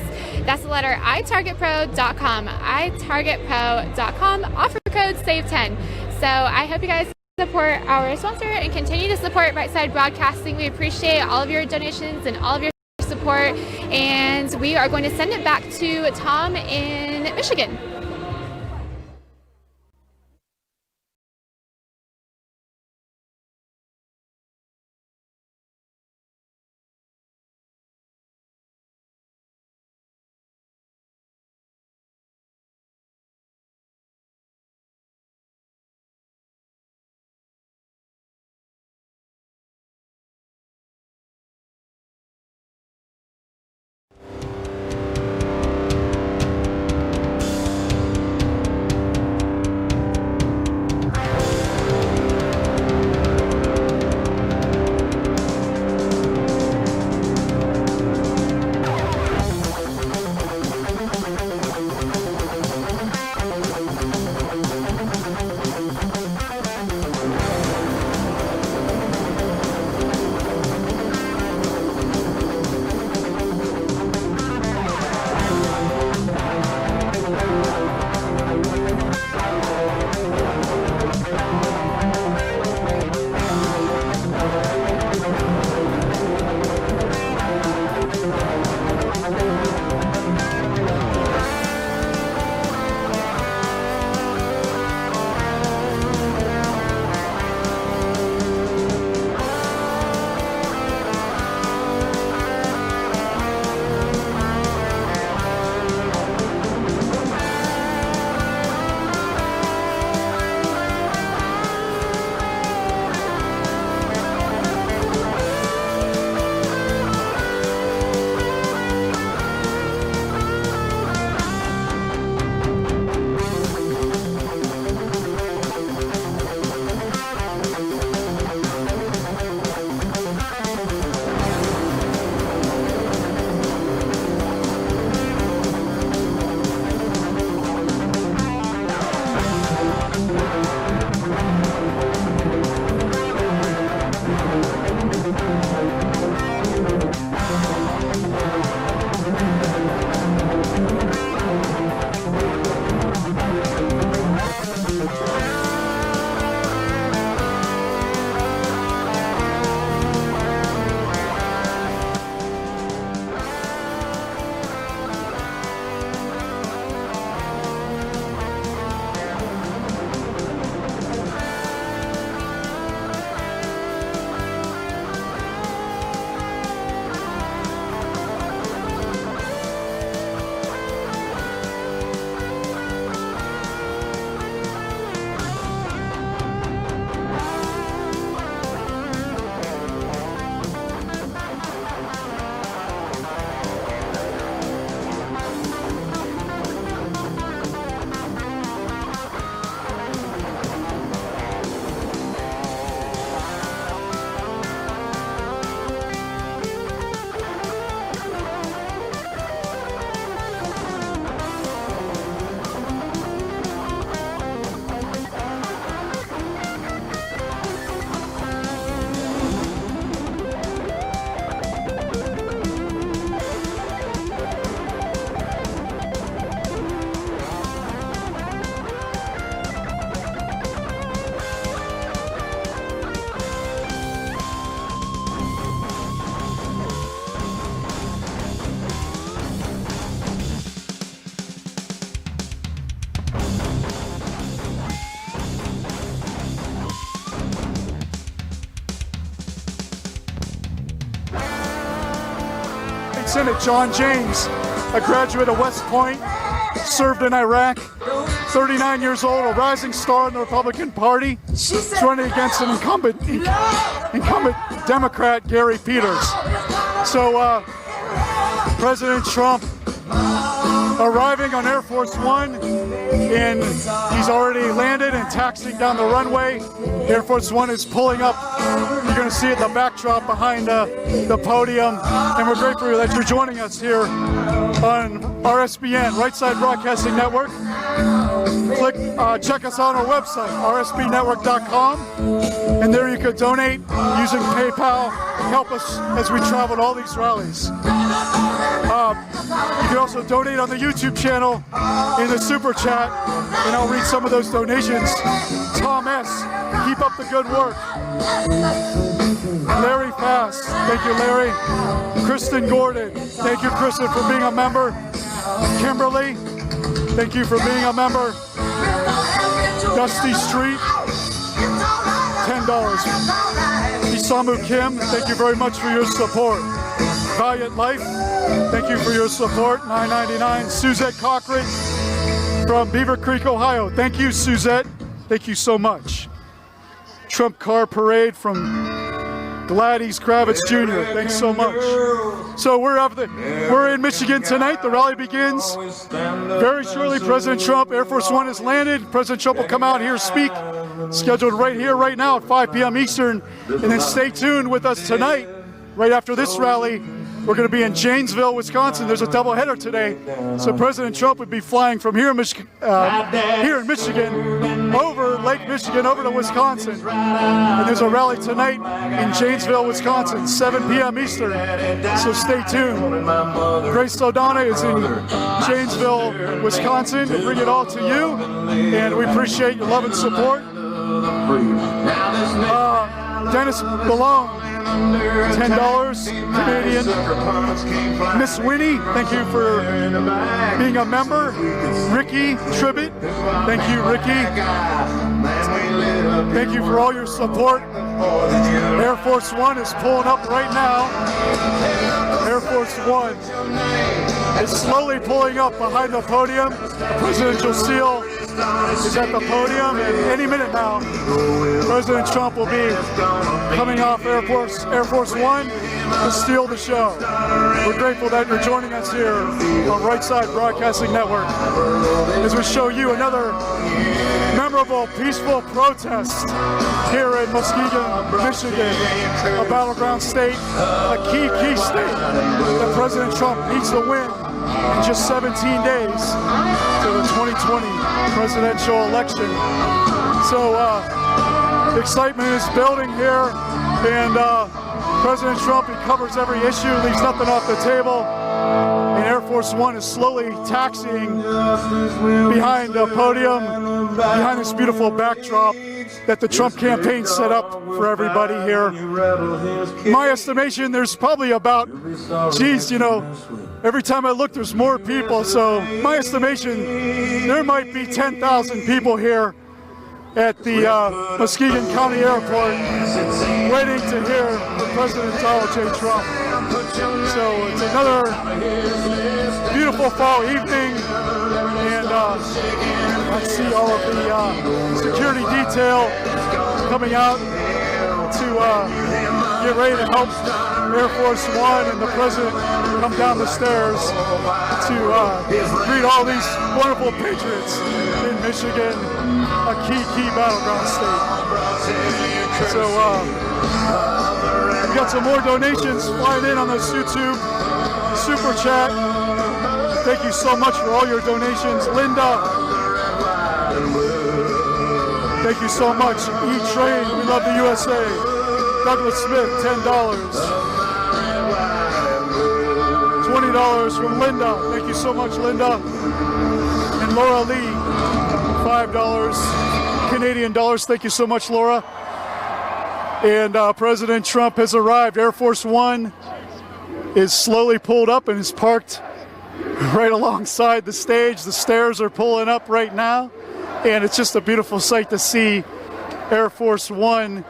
That's the letter itargetpro.com, itargetpro.com, offer code SAVE10. So I hope you guys support our sponsor and continue to support Right Side Broadcasting. We appreciate all of your donations and all of your support, and we are going to send it back to Tom in Michigan. Senate John James, a graduate of West Point, served in Iraq, 39 years old, a rising star in the Republican Party, running against an incumbent incumbent Democrat Gary Peters. So President Trump arriving on Air Force One, and he's already landed and taxiing down the runway. Air Force One is pulling up. You're going to see it in the backdrop behind the podium, and we're grateful that you're joining us here on RSBN, Right Side Broadcasting Network. Check us out on our website, rsbnetwork.com, and there you could donate using PayPal. Help us as we travel to all these rallies. You can also donate on the YouTube channel in the Super Chat, and I'll read some of those donations. Tom S., keep up the good work. Larry Fast, thank you, Larry. Kristen Gordon, thank you, Kristen, for being a member. Kimberly, thank you for being a member. Dusty Street, $10. Isamu Kim, thank you very much for your support. Valiant Life, thank you for your support, $9.99. Suzette Cochran from Beaver Creek, Ohio. Thank you, Suzette. Thank you so much. Trump Car Parade from Gladys Kravitz Jr. Thanks so much. So we're in Michigan tonight. The rally begins very shortly. President Trump, Air Force One has landed. President Trump will come out here, speak, scheduled right here, right now at 5 p.m. Eastern. And then stay tuned with us tonight. Right after this rally, we're going to be in Janesville, Wisconsin. There's a doubleheader today. So President Trump would be flying from here in Michigan, over Lake Michigan, over to Wisconsin. And there's a rally tonight in Janesville, Wisconsin, 7 p.m. Eastern. So stay tuned. Grace Saldana is in Janesville, Wisconsin, to bring it all to you. And we appreciate your love and support. Dennis Malone, $10 Canadian. Miss Winnie, thank you for being a member. Ricky Tribbett, thank you, Ricky. Thank you for all your support. Air Force One is pulling up right now. Air Force One is slowly pulling up behind the podium. The presidential seal is at the podium, and any minute now, President Trump will be coming off Air Force One to steal the show. We're grateful that you're joining us here on Right Side Broadcasting Network as we show you another memorable, peaceful protest here in Muskegon, Michigan, a battleground state, a key state that President Trump needs to win in just 17 days to the 2020 presidential election. So excitement is building here, and President Trump, he covers every issue, leaves nothing off the table. And Air Force One is slowly taxiing behind the podium, behind this beautiful backdrop that the Trump campaign set up for everybody here. My estimation, there's probably about, every time I look, there's more people. So my estimation, there might be 10,000 people here at the Muskegon County Airport waiting to hear from President Donald J. Trump. So it's another beautiful fall evening, and I see all of the security detail coming out to get ready to help Air Force One and the President come down the stairs to greet all these wonderful patriots in Michigan, a key battleground state. So we got some more donations flying in on this YouTube Super Chat. Thank you so much for all your donations. Linda, thank you so much. E-Train, we love the USA. Douglas Smith, $10. $20 from Linda. Thank you so much, Linda. And Laura Lee, $5 Canadian dollars. Thank you so much, Laura. And President Trump has arrived. Air Force One is slowly pulled up and is parked right alongside the stage. The stairs are pulling up right now. And it's just a beautiful sight to see Air Force One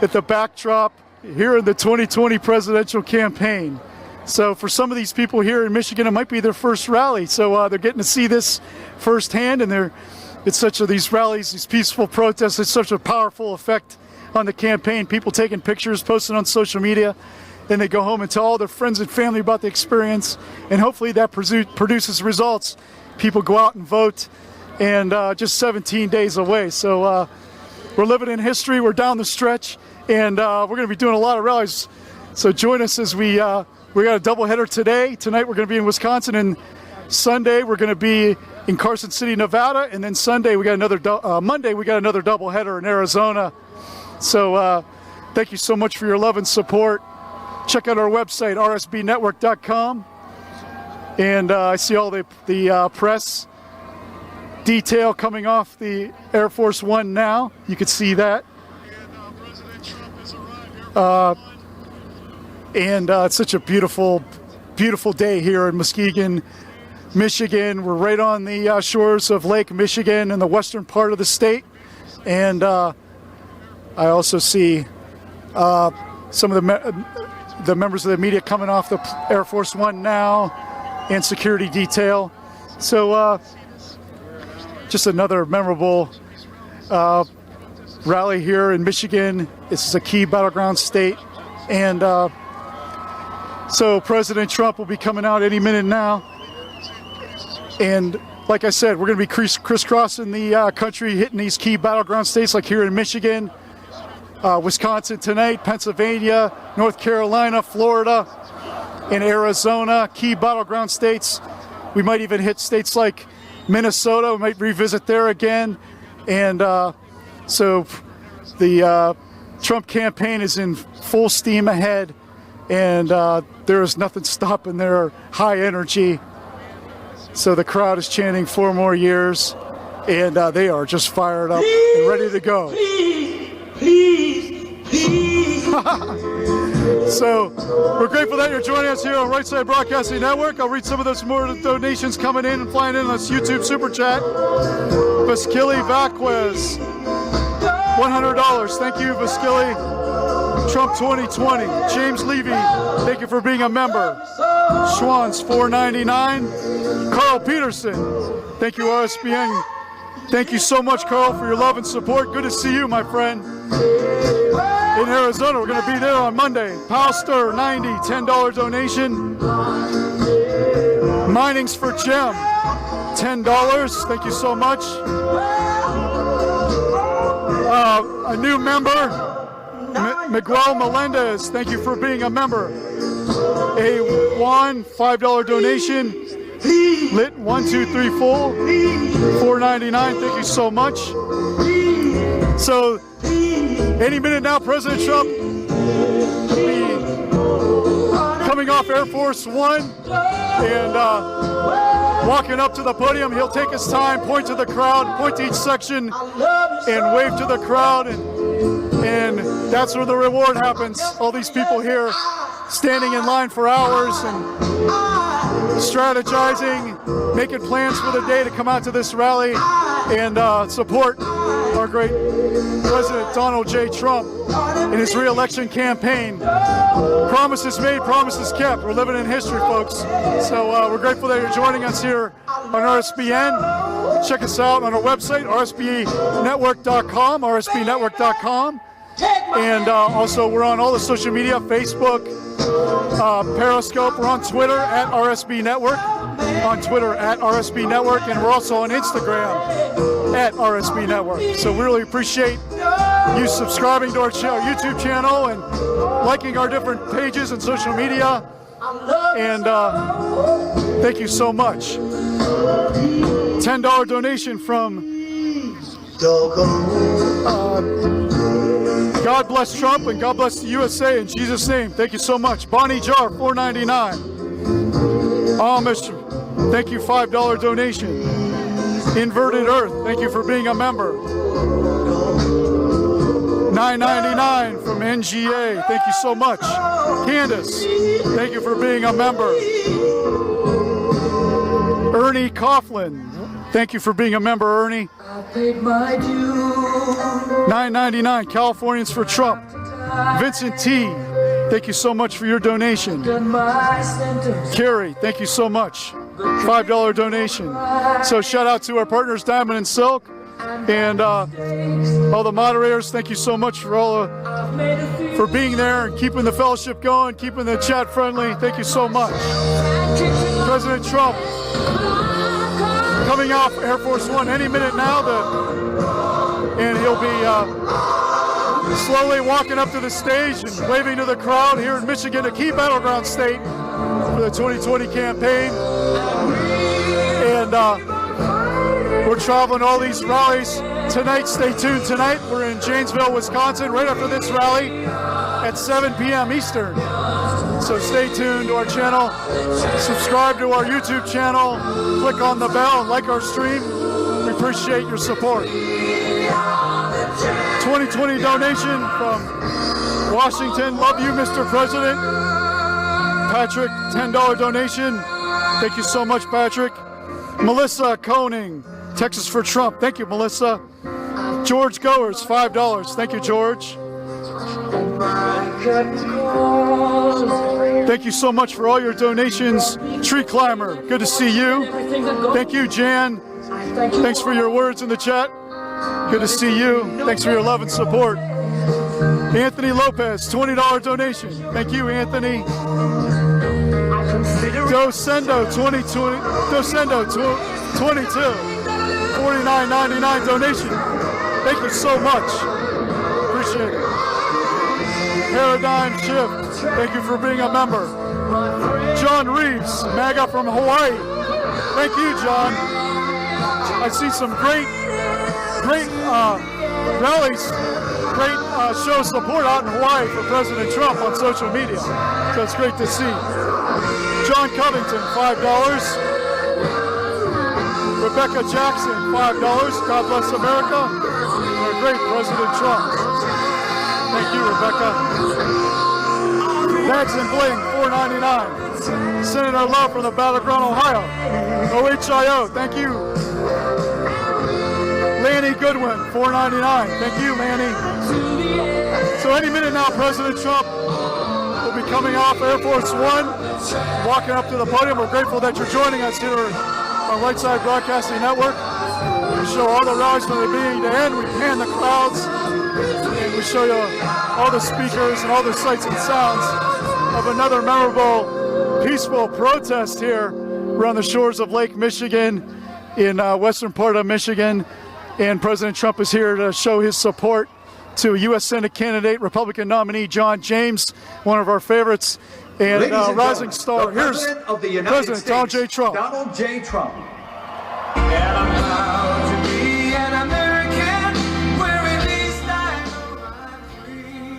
at the backdrop here in the 2020 presidential campaign. So for some of these people here in Michigan, it might be their first rally. So they're getting to see this firsthand, and these rallies, these peaceful protests, it's such a powerful effect on the campaign, people taking pictures, posting on social media. Then they go home and tell all their friends and family about the experience, and hopefully that produces results. People go out and vote, and just 17 days away. So we're living in history. We're down the stretch, and we're going to be doing a lot of rallies. So join us as we got a doubleheader today. Tonight we're going to be in Wisconsin, and Sunday we're going to be in Carson City, Nevada, and then Monday we got another doubleheader in Arizona. So thank you so much for your love and support. Check out our website, rsbnetwork.com, and I see all the press detail coming off the Air Force One now. You can see that. And it's such a beautiful, beautiful day here in Muskegon, Michigan. We're right on the shores of Lake Michigan in the western part of the state. And I also see some of the members of the media coming off the Air Force One now, and security detail. So just another memorable rally here in Michigan. This is a key battleground state. And so President Trump will be coming out any minute now. And like I said, we're going to be crisscrossing the country, hitting these key battleground states like here in Michigan, Wisconsin tonight, Pennsylvania, North Carolina, Florida, and Arizona, key battleground states. We might even hit states like Minnesota. We might revisit there again. And so the Trump campaign is in full steam ahead, and there is nothing stopping their high energy. So the crowd is chanting 4 more years, and they are just fired up and ready to go. Please. So we're grateful that you're joining us here on Right Side Broadcasting Network. I'll read some of those more donations coming in and flying in on this YouTube Super Chat. Vasquili Vaquez, $100. Thank you, Vasquili. Trump 2020. James Levy, thank you for being a member. Schwans, $4.99. Carl Peterson, thank you, RSBN. Thank you so much, Carl, for your love and support. Good to see you, my friend. In Arizona, we're going to be there on Monday. Palster, $90, $10 donation. Minings for Gem, $10. Thank you so much. A new member, Miguel Melendez, thank you for being a member. A Juan, $5 donation. Lit 1234, $4.99. Thank you so much. So, any minute now, President Trump will be coming off Air Force One and walking up to the podium. He'll take his time, point to the crowd, point to each section, and wave to the crowd, and that's where the reward happens. All these people here standing in line for hours and strategizing, making plans for the day to come out to this rally and support our great President Donald J. Trump in his re-election campaign. Promises made, promises kept. We're living in history, folks. So we're grateful that you're joining us here on RSBN. Check us out on our website, rsbnetwork.com, rsbnetwork.com. And also we're on all the social media, Facebook, Periscope. We're on Twitter at RSB Network, on Twitter at RSB Network, and we're also on Instagram at RSB Network. So we really appreciate you subscribing to our YouTube channel and liking our different pages and social media. And thank you so much. $10 donation from God bless Trump and God bless the USA in Jesus' name. Thank you so much. Bonnie Jar, $4.99. Amish, thank you, $5 donation. Inverted Earth, thank you for being a member. $9.99 from NGA, thank you so much. Candace, thank you for being a member. Ernie Coughlin, thank you for being a member, Ernie. $9.99, Californians for Trump. Vincent T, thank you so much for your donation. Carrie, thank you so much. $5 donation. So shout out to our partners Diamond and Silk, And all the moderators, thank you so much for for being there and keeping the fellowship going, keeping the chat friendly. Thank you so much. President Trump coming off Air Force One any minute now, and he'll be slowly walking up to the stage and waving to the crowd here in Michigan, a key battleground state for the 2020 campaign. And we're traveling all these rallies tonight. Stay tuned tonight. We're in Janesville, Wisconsin, right after this rally at 7 p.m. Eastern. So stay tuned to our channel. Subscribe to our YouTube channel. Click on the bell and like our stream. We appreciate your support. 2020 donation from Washington. Love you, Mr. President. Patrick, $10 donation. Thank you so much, Patrick. Melissa Koning, Texas for Trump. Thank you, Melissa. George Goers, $5. Thank you, George. Thank you so much for all your donations. Tree Climber, good to see you. Thank you, Jan. Thanks for your words in the chat. Good to see you. Thanks for your love and support. Anthony Lopez, $20 donation. Thank you, Anthony. Docendo 22, $49.99 donation. Thank you so much. Appreciate it. Paradigm Shift, thank you for being a member. John Reeves, MAGA from Hawaii. Thank you, John. I see some great rallies, great show support out in Hawaii for President Trump on social media. So it's great to see. John Covington, $5. Rebecca Jackson, $5. God bless America. And a great President Trump. Thank you, Rebecca. Bags and Bling, $4.99. Senator Love from the Battleground, Ohio. OHIO, thank you. Lanny Goodwin, $4.99. Thank you, Lanny. So any minute now, President Trump will be coming off Air Force One, walking up to the podium. We're grateful that you're joining us here on Right Side Broadcasting Network. We show all the rallies from the beginning to end. We pan the crowds, and we show you all the speakers and all the sights and sounds of another memorable, peaceful protest here around the shores of Lake Michigan in western part of Michigan. And President Trump is here to show his support to U.S. Senate candidate, Republican nominee John James, one of our favorites, and rising star. Here's President Donald J. Trump. Donald J. Trump. And I'm proud to be an American, where at least I know I'm free.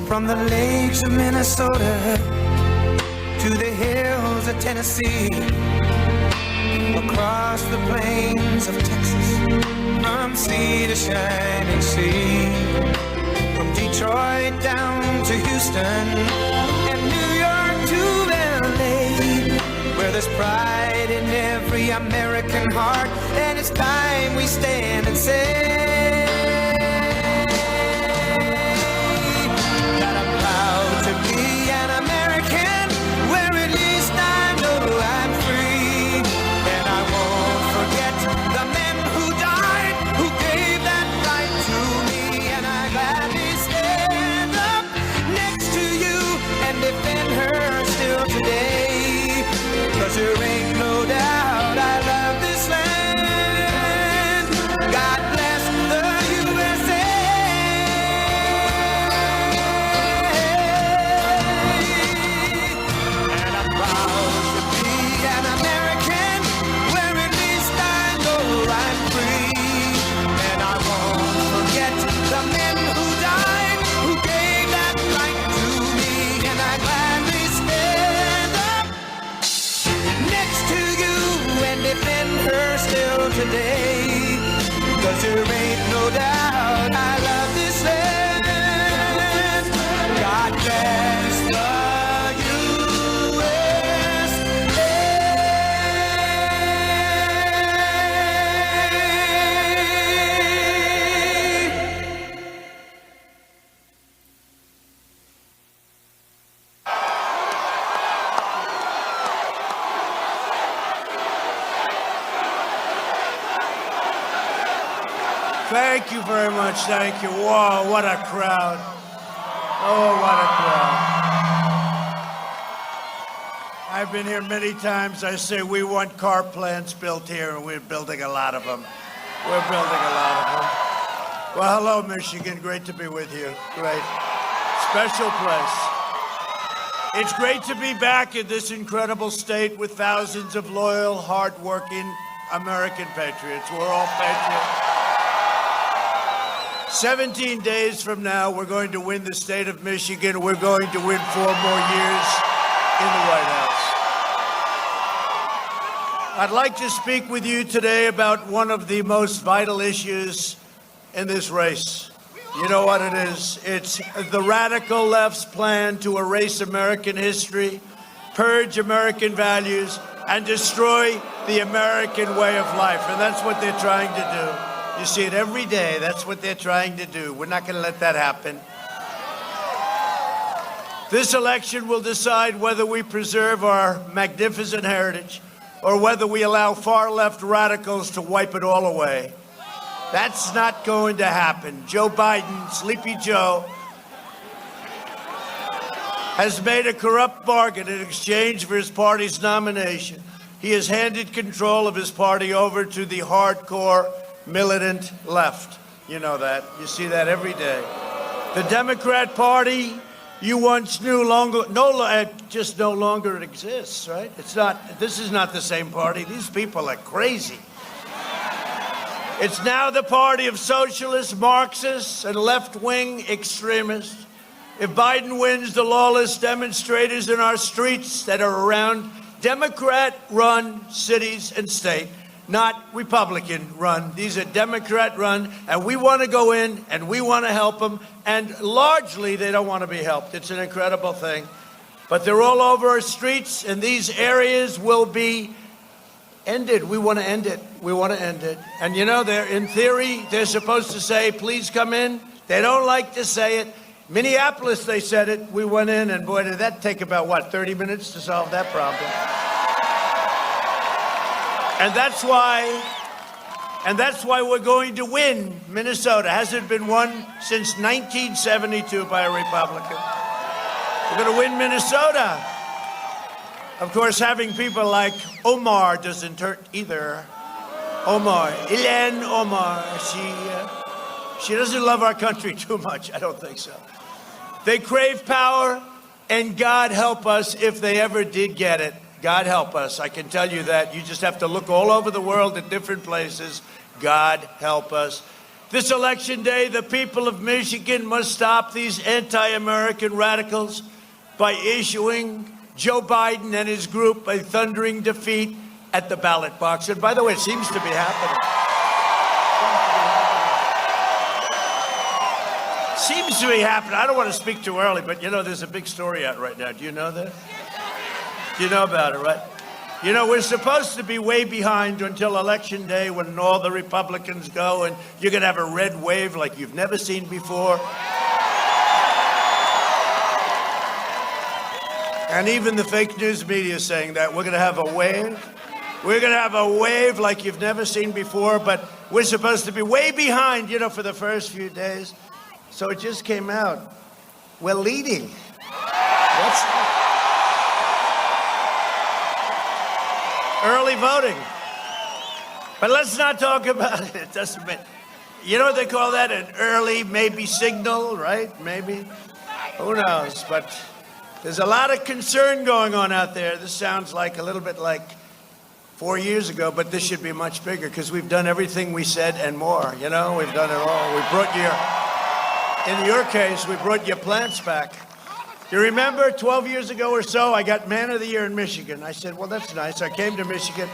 From the lakes of Minnesota to the hills of Tennessee, across the plains of Texas, from sea to shining sea, from Detroit down to Houston and New York to LA, where there's pride in every American heart, and it's time we stand and say to be an American, where at least I know I'm free. And I won't forget the men who died, who gave that right to me. And I gladly stand up next to you and defend her still today. 'Cause there ain't no doubt I love this land. God bless there ain't no doubt I love this land. God bless the Thank you very much. Thank you. Whoa, what a crowd. Oh, what a crowd. I've been here many times. I say we want car plants built here, and we're building a lot of them. We're building a lot of them. Well, hello, Michigan. Great to be with you. Great. Special place. It's great to be back in this incredible state with thousands of loyal, hardworking American patriots. We're all patriots. 17 days from now, we're going to win the state of Michigan. We're going to win 4 more years in the White House. I'd like to speak with you today about one of the most vital issues in this race. You know what it is? It's the radical left's plan to erase American history, purge American values, and destroy the American way of life. And that's what they're trying to do. You see it every day. That's what they're trying to do. We're not going to let that happen. This election will decide whether we preserve our magnificent heritage or whether we allow far-left radicals to wipe it all away. That's not going to happen. Joe Biden, Sleepy Joe, has made a corrupt bargain in exchange for his party's nomination. He has handed control of his party over to the hardcore militant left. You know that. You see that every day. The Democrat Party you once knew just no longer exists, right? This is not the same party. These people are crazy. It's now the party of socialists, Marxists, and left-wing extremists. If Biden wins, the lawless demonstrators in our streets that are around Democrat-run cities and state, not Republican-run. These are Democrat-run, and we want to go in, and we want to help them, and largely they don't want to be helped. It's an incredible thing. But they're all over our streets, and these areas will be ended. We want to end it. We want to end it. And you know, in theory, they're supposed to say, please come in. They don't like to say it. Minneapolis, they said it. We went in, and boy, did that take about, 30 minutes to solve that problem. And that's why we're going to win Minnesota. Hasn't been won since 1972 by a Republican. We're going to win Minnesota. Of course, having people like Omar doesn't hurt either. Omar, Ilhan Omar, she doesn't love our country too much. I don't think so. They crave power, and God help us if they ever did get it. God help us. I can tell you that. You just have to look all over the world at different places. God help us. This election day, the people of Michigan must stop these anti-American radicals by issuing Joe Biden and his group a thundering defeat at the ballot box. And by the way, it seems to be happening. Seems to be happening. I don't want to speak too early, but you know, there's a big story out right now. Do you know that? You know about it, right? You know, we're supposed to be way behind until Election Day when all the Republicans go and you're going to have a red wave like you've never seen before. And even the fake news media is saying that. We're going to have a wave. We're going to have a wave like you've never seen before, but we're supposed to be way behind, you know, for the first few days. So it just came out. We're leading. What's that? Early voting. But let's not talk about it. It doesn't mean, you know what they call that? An early maybe signal, right? Maybe. Who knows? But there's a lot of concern going on out there. This sounds like a little bit like 4 years ago, but this should be much bigger because we've done everything we said and more. You know, we've done it all. We brought in your case, we brought your plants back. You remember 12 years ago or so, I got Man of the Year in Michigan. I said, well, that's nice. I came to Michigan.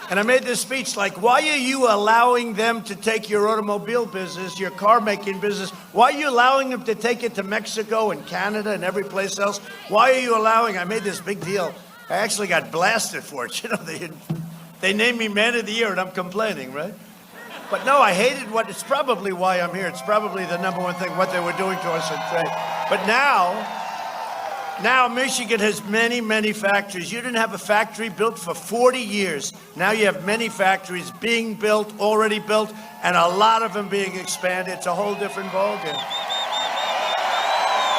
And I made this speech like, why are you allowing them to take your automobile business, your car making business? Why are you allowing them to take it to Mexico and Canada and every place else? Why are you allowing? I made this big deal. I actually got blasted for it. You know, they named me Man of the Year and I'm complaining, right? But no, I hated it's probably why I'm here. It's probably the number one thing, what they were doing to us in trade. But now Michigan has many, many factories. You didn't have a factory built for 40 years. Now you have many factories being built, already built, and a lot of them being expanded. It's a whole different ballgame.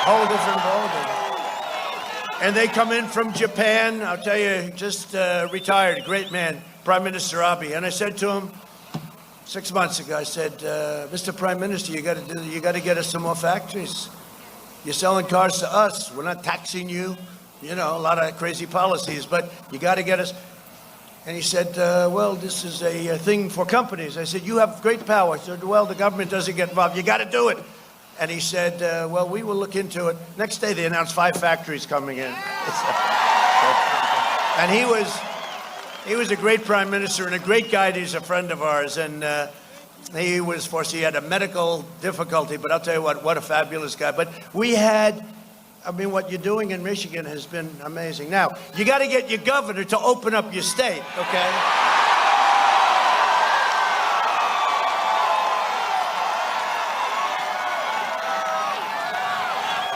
Whole different ballgame. And they come in from Japan. I'll tell you, just retired, great man, Prime Minister Abe. And I said to him 6 months ago, I said, Mr. Prime Minister, you got to get us some more factories. You're selling cars to us. We're not taxing you. You know, a lot of crazy policies, but you got to get us. And he said, well, this is a thing for companies. I said, you have great power. I said, well, the government doesn't get involved. You got to do it. And he said, well, we will look into it. Next day, they announced 5 factories coming in. And he was a great prime minister and a great guy. He's a friend of ours. And he was forced, he had a medical difficulty, but I'll tell you what a fabulous guy. But what you're doing in Michigan has been amazing. Now, you got to get your governor to open up your state, okay?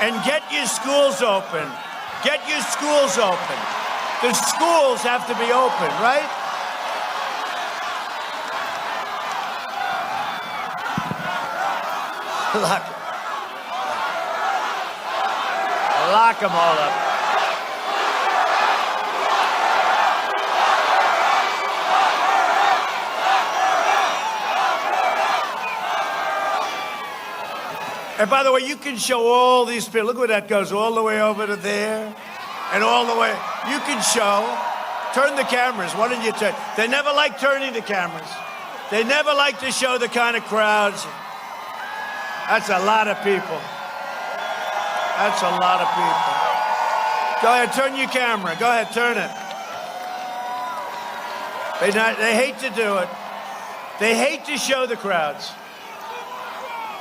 And get your schools open. Get your schools open. The schools have to be open, right? Lock them all up. And by the way, you can show all these people. Look where that goes, all the way over to there, and all the way. You can show. Turn the cameras. Why don't you turn? They never like turning the cameras. They never like to show the kind of crowds. That's a lot of people. That's a lot of people. Go ahead, turn your camera. Go ahead, turn it. They hate to do it. They hate to show the crowds.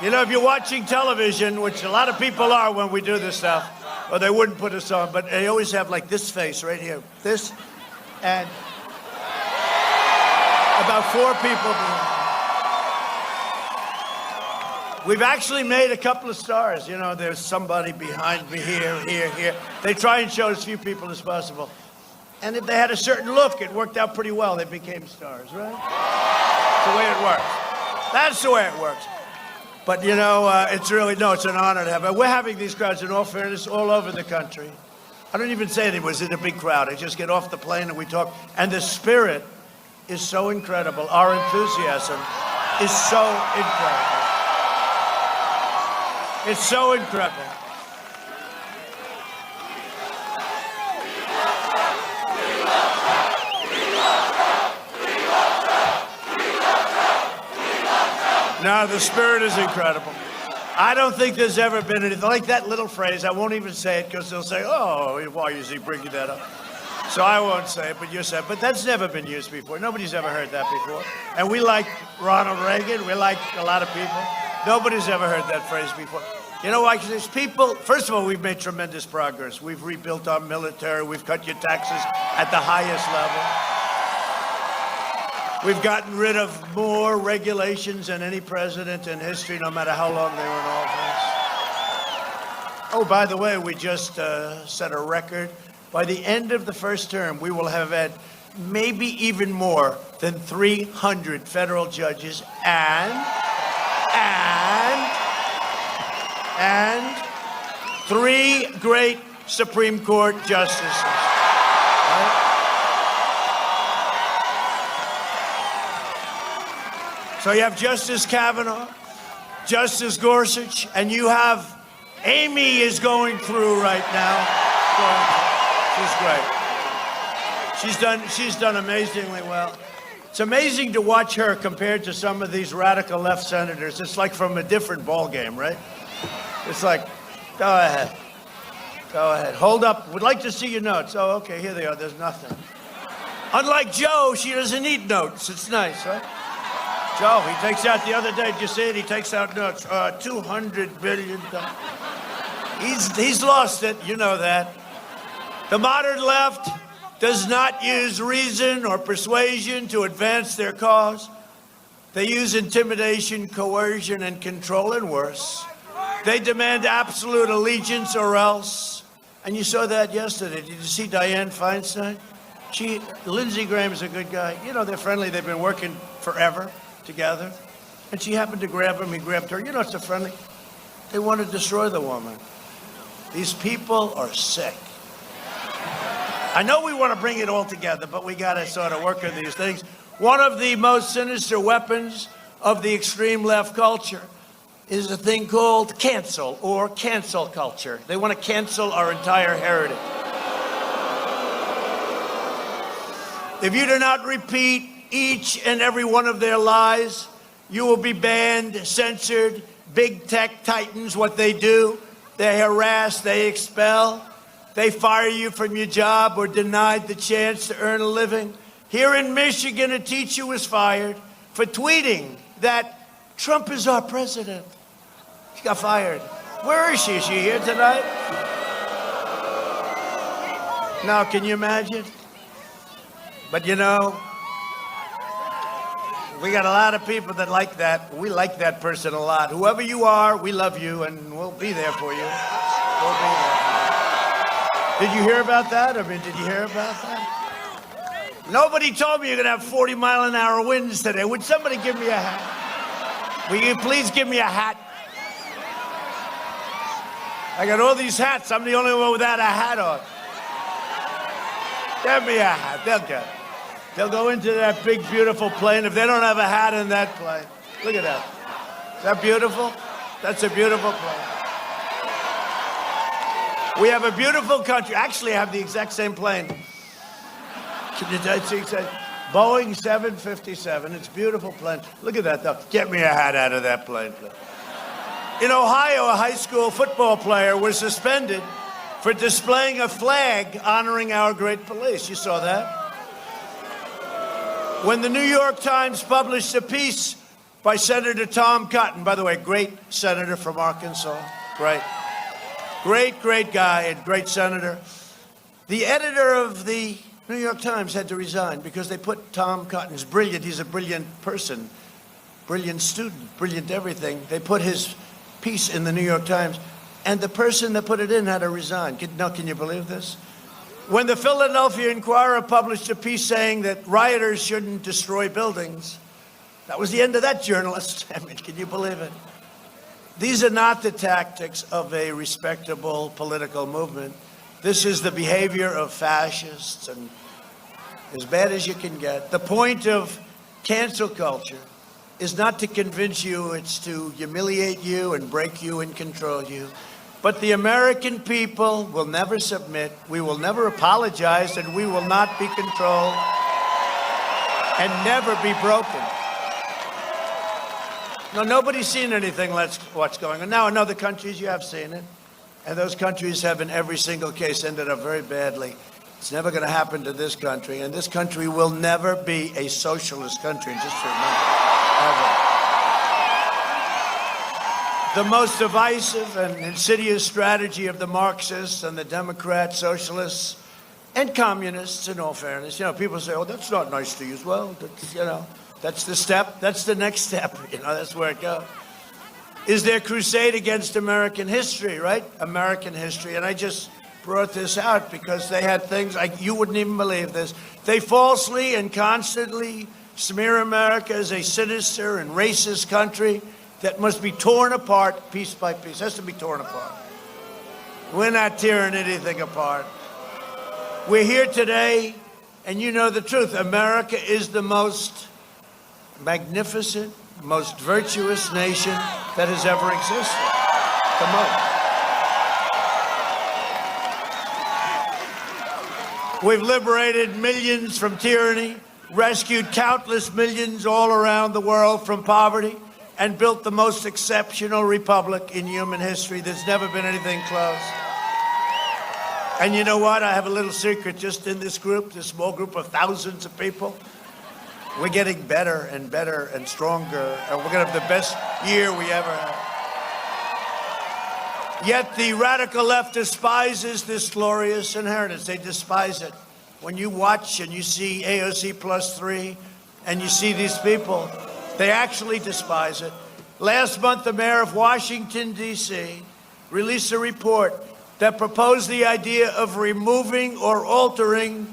You know, if you're watching television, which a lot of people are when we do this stuff, or they wouldn't put us on, but they always have like this face right here. This, and about 4 people behind. We've actually made a couple of stars. You know, there's somebody behind me here. They try and show as few people as possible. And if they had a certain look, it worked out pretty well. They became stars, right? That's the way it works. That's the way it works. But, you know, it's an honor to have it. We're having these crowds, in all fairness, all over the country. I don't even say it was in a big crowd. I just get off the plane and we talk. And the spirit is so incredible. Our enthusiasm is so incredible. It's so incredible. No, the spirit is incredible. I don't think there's ever been anything like that little phrase. I won't even say it because they'll say, oh, why is he bringing that up? So I won't say it, but you said, but that's never been used before. Nobody's ever heard that before. And we like Ronald Reagan. We like a lot of people. Nobody's ever heard that phrase before. You know why? Because there's people, first of all, we've made tremendous progress. We've rebuilt our military. We've cut your taxes at the highest level. We've gotten rid of more regulations than any president in history, no matter how long they were in office. Oh, by the way, we just set a record. By the end of the first term, we will have had maybe even more than 300 federal judges and 3 great Supreme Court justices. Right? So you have Justice Kavanaugh, Justice Gorsuch, and you have Amy is going through right now. She's great. She's done amazingly well. It's amazing to watch her compared to some of these radical left senators. It's like from a different ballgame, right? It's like, go ahead. Go ahead. Hold up. Would like to see your notes. Oh, okay, here they are. There's nothing. Unlike Joe, she doesn't need notes. It's nice, right? Joe, he takes out the other day, did you see it? He takes out notes. $200 billion. He's lost it, you know that. The modern left does not use reason or persuasion to advance their cause. They use intimidation, coercion, and control, and worse. They demand absolute allegiance or else. And you saw that yesterday. Did you see Dianne Feinstein? Lindsey Graham is a good guy. You know, they're friendly. They've been working forever together. And she happened to grab him. He grabbed her. You know, it's a friendly. They want to destroy the woman. These people are sick. I know we want to bring it all together, but we got to sort of work on these things. One of the most sinister weapons of the extreme left culture is a thing called cancel or cancel culture. They want to cancel our entire heritage. If you do not repeat each and every one of their lies, you will be banned, censored. Big tech titans, what they do, they harass, they expel. They fire you from your job or denied the chance to earn a living. Here in Michigan, a teacher was fired for tweeting that Trump is our president. She got fired. Where is she? Is she here tonight? Now, can you imagine? But you know, we got a lot of people that like that. We like that person a lot. Whoever you are, we love you, and we'll be there for you. We'll be there. Did you hear about that? I mean, did you hear about that? Nobody told me you're going to have 40-mile-an-hour winds today. Would somebody give me a hat? Will you please give me a hat? I got all these hats. I'm the only one without a hat on. Give me a hat. They'll get it. They'll go into that big, beautiful plane if they don't have a hat in that plane. Look at that. Is that beautiful? That's a beautiful plane. We have a beautiful country. Actually, I have the exact same plane. Can you see? Boeing 757. It's a beautiful plane. Look at that, though. Get me a hat out of that plane, please. In Ohio, a high school football player was suspended for displaying a flag honoring our great police. You saw that? When the New York Times published a piece by Senator Tom Cotton, by the way, great senator from Arkansas, great. Great guy and great senator. The editor of the New York Times had to resign because they put Tom Cotton's brilliant, he's a brilliant person, brilliant student, brilliant everything. They put his piece in the New York Times, and the person that put it in had to resign. Can you believe this? When the Philadelphia Inquirer published a piece saying that rioters shouldn't destroy buildings, that was the end of that journalist. I mean, can you believe it? These are not the tactics of a respectable political movement. This is the behavior of fascists, and as bad as you can get. The point of cancel culture is not to convince you, it's to humiliate you and break you and control you. But the American people will never submit, we will never apologize, and we will not be controlled and never be broken. No, nobody's seen anything like what's going on. Now, in other countries, you have seen it. And those countries have, in every single case, ended up very badly. It's never going to happen to this country. And this country will never be a socialist country. Just remember, ever. The most divisive and insidious strategy of the Marxists and the Democrats, socialists, and communists, in all fairness. You know, people say, oh, that's not nice to use. Well, that's, you know. That's the step. That's the next step. You know, that's where it goes. Is their crusade against American history, right? American history. And I just brought this out because they had things like, you wouldn't even believe this. They falsely and constantly smear America as a sinister and racist country that must be torn apart piece by piece. It has to be torn apart. We're not tearing anything apart. We're here today, and you know the truth. America is the most magnificent, most virtuous nation that has ever existed. The most. We've liberated millions from tyranny, rescued countless millions all around the world from poverty, and built the most exceptional republic in human history. There's never been anything close. And you know what? I have a little secret just in this group, this small group of thousands of people. We're getting better and better and stronger, and we're going to have the best year we ever had. Yet the radical left despises this glorious inheritance. They despise it. When you watch and you see AOC +3 and you see these people, they actually despise it. Last month, the mayor of Washington, D.C. released a report that proposed the idea of removing or altering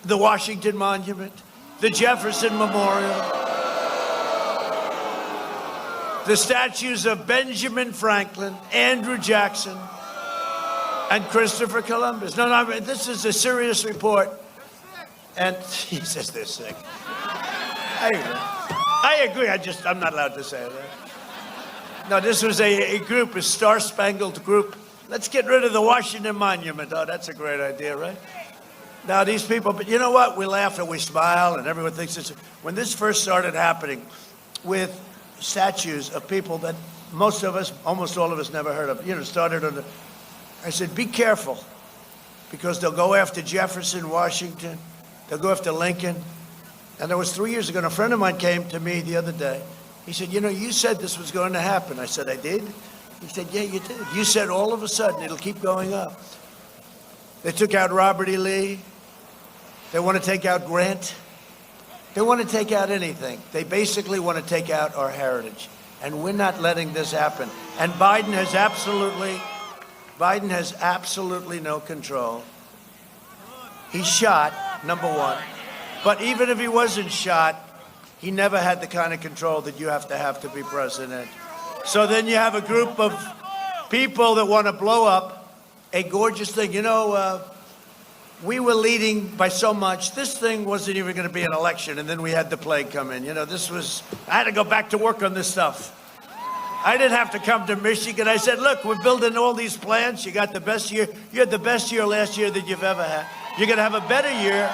the Washington Monument, the Jefferson Memorial, the statues of Benjamin Franklin, Andrew Jackson, and Christopher Columbus. No, I mean, this is a serious report. And he says they're sick. I agree. I'm not allowed to say that. No, this was a group, a star-spangled group. Let's get rid of the Washington Monument. Oh, that's a great idea, right? Now, these people, but you know what? We laugh and we smile, and everyone thinks it's... When this first started happening with statues of people that most of us, almost all of us, never heard of, started on the... I said, be careful, because they'll go after Jefferson, Washington. They'll go after Lincoln. And that was 3 years ago, and a friend of mine came to me the other day. He said, you said this was going to happen. I said, I did? He said, yeah, you did. You said all of a sudden it'll keep going up. They took out Robert E. Lee. They want to take out Grant. They want to take out anything. They basically want to take out our heritage. And we're not letting this happen. And Biden has absolutely no control. He's shot, number one. But even if he wasn't shot, he never had the kind of control that you have to be president. So then you have a group of people that want to blow up a gorgeous thing. We were leading by so much. This thing wasn't even going to be an election, and then we had the plague come in. I had to go back to work on this stuff. I didn't have to come to Michigan. I said, look, we're building all these plants. You got the best year. You had the best year last year that you've ever had. You're going to have a better year.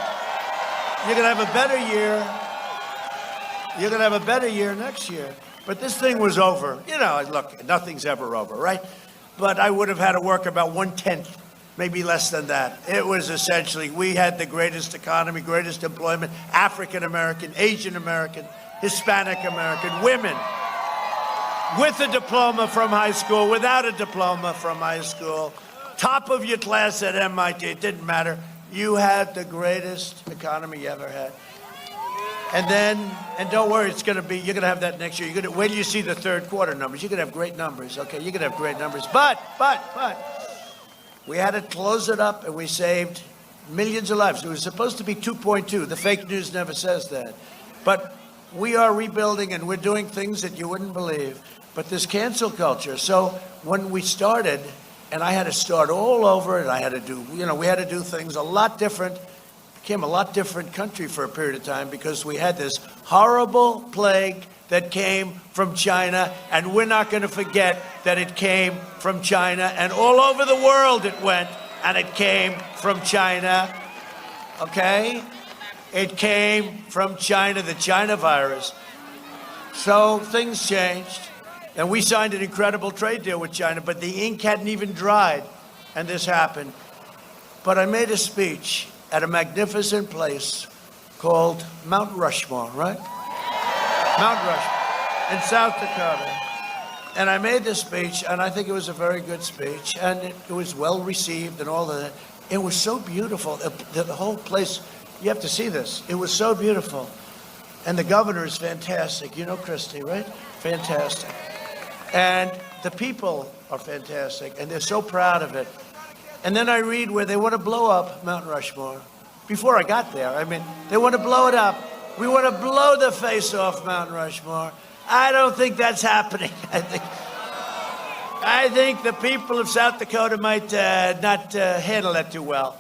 You're going to have a better year. You're going to have a better year next year. But this thing was over. Look, nothing's ever over, right? But I would have had to work about 1/10, maybe less than that. It was essentially, we had the greatest economy, greatest employment, African American, Asian American, Hispanic American, women, with a diploma from high school, without a diploma from high school, top of your class at MIT, it didn't matter. You had the greatest economy you ever had. And don't worry, you're going to have that next year. When you see the third quarter numbers, you're going to have great numbers, okay? You're going to have great numbers. But, we had to close it up, and we saved millions of lives. It was supposed to be 2.2. The fake news never says that. But we are rebuilding, and we're doing things that you wouldn't believe. But this cancel culture. So when we started, and I had to start all over, and I had to do, we had to do things a lot different. Became a lot different country for a period of time because we had this horrible plague that came from China, and we're not going to forget that it came from China, and all over the world it went, and it came from China, okay? It came from China, the China virus. So things changed, and we signed an incredible trade deal with China, but the ink hadn't even dried, and this happened. But I made a speech at a magnificent place called Mount Rushmore, right? Mount Rushmore in South Dakota. And I made this speech, and I think it was a very good speech, and it was well received and all of that. It was so beautiful. The whole place, you have to see this. It was so beautiful. And the governor is fantastic. You know Christie, right? Fantastic. And the people are fantastic, and they're so proud of it. And then I read where they want to blow up Mount Rushmore. Before I got there, they want to blow it up. We want to blow the face off Mount Rushmore. I don't think that's happening. I think the people of South Dakota might not handle that too well.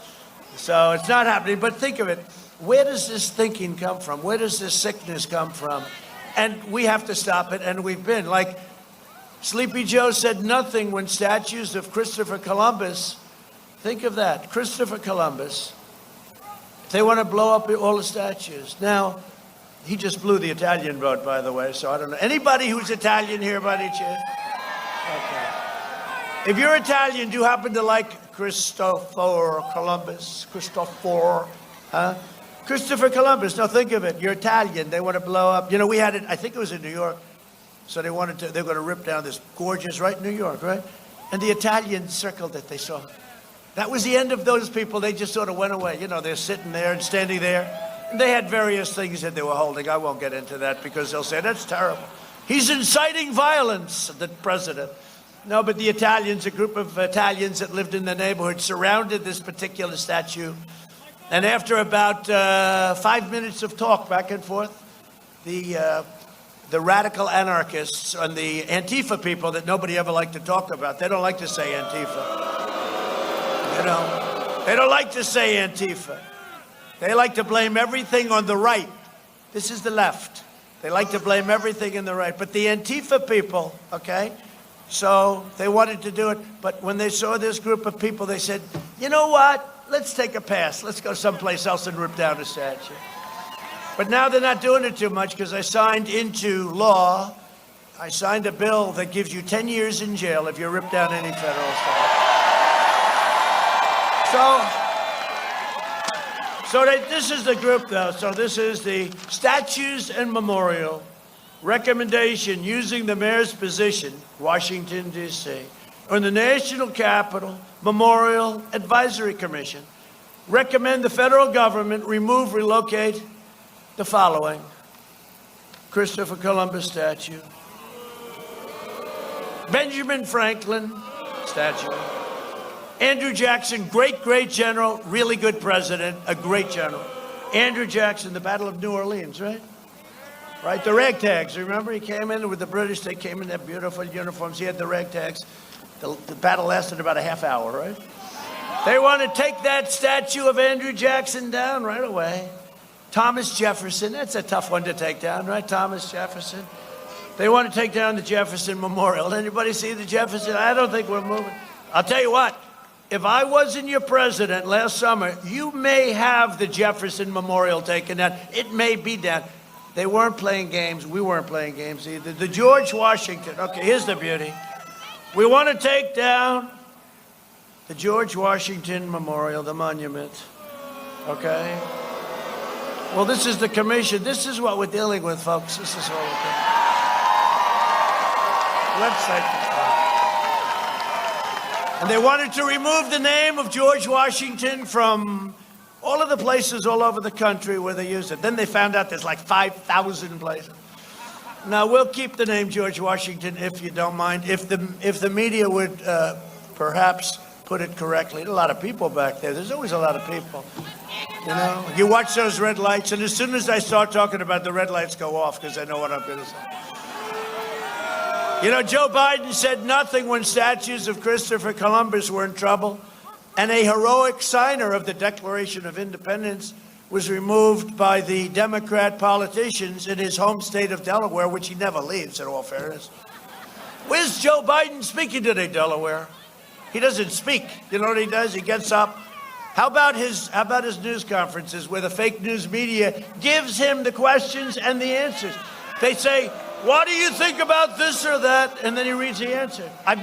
So it's not happening. But think of it. Where does this thinking come from? Where does this sickness come from? And we have to stop it, and we've been. Like Sleepy Joe said nothing when statues of Christopher Columbus. Think of that, Christopher Columbus. They want to blow up all the statues. Now, he just blew the Italian vote, by the way, so I don't know. Anybody who's Italian here by any chance? Okay. If you're Italian, do you happen to like Christopher Columbus? Christopher Columbus. Now think of it. You're Italian. They want to blow up. You know, we had it, I think it was in New York. So they were going to rip down this gorgeous, right, New York, right? And the Italians circled it. They saw. That was the end of those people. They just sort of went away. You know, they're sitting there and standing there. And they had various things that they were holding. I won't get into that because they'll say, that's terrible. He's inciting violence, the president. No, but the Italians, a group of Italians that lived in the neighborhood, surrounded this particular statue. And after about 5 minutes of talk back and forth, the radical anarchists and the Antifa people that nobody ever liked to talk about, they don't like to say Antifa. You know, they don't like to say Antifa. They like to blame everything on the right. This is the left. They like to blame everything on the right. But the Antifa people, okay, so they wanted to do it. But when they saw this group of people, they said, you know what? Let's take a pass. Let's go someplace else and rip down the statue. But now they're not doing it too much because I signed into law, I signed a bill that gives you 10 years in jail if you rip down any federal statue. So this is the group, though. So this is the Statues and Memorial Recommendation using the mayor's position, Washington, D.C., on the National Capital Memorial Advisory Commission. Recommend the federal government remove, relocate the following: Christopher Columbus statue, Benjamin Franklin statue, Andrew Jackson, great general, really good president, a great general. Andrew Jackson, the Battle of New Orleans, right? Right, the ragtags, remember? He came in with the British, they came in their beautiful uniforms. He had the ragtags. The battle lasted about a half hour, right? They want to take that statue of Andrew Jackson down right away. Thomas Jefferson, that's a tough one to take down, right? Thomas Jefferson. They want to take down the Jefferson Memorial. Anybody see the Jefferson? I don't think we're moving. I'll tell you what. If I wasn't your president last summer, you may have the Jefferson Memorial taken down. It may be down. They weren't playing games. We weren't playing games either. The George Washington. Okay, here's the beauty. We want to take down the George Washington Memorial, the monument. Okay? Well, this is the commission. This is what we're dealing with, folks. This is what we're doing. Let's take it. And they wanted to remove the name of George Washington from all of the places all over the country where they use it. Then they found out there's like 5,000 places. Now, we'll keep the name George Washington if you don't mind. If the media would perhaps put it correctly. A lot of people back there. There's always a lot of people. You know, you watch those red lights, and as soon as I start talking about the red lights go off because I know what I'm going to say. You know, Joe Biden said nothing when statues of Christopher Columbus were in trouble, and a heroic signer of the Declaration of Independence was removed by the Democrat politicians in his home state of Delaware, which he never leaves, in all fairness. Where's Joe Biden speaking today, Delaware? He doesn't speak. You know what he does? He gets up. How about his news conferences where the fake news media gives him the questions and the answers? They say, what do you think about this or that? And then he reads the answer. I've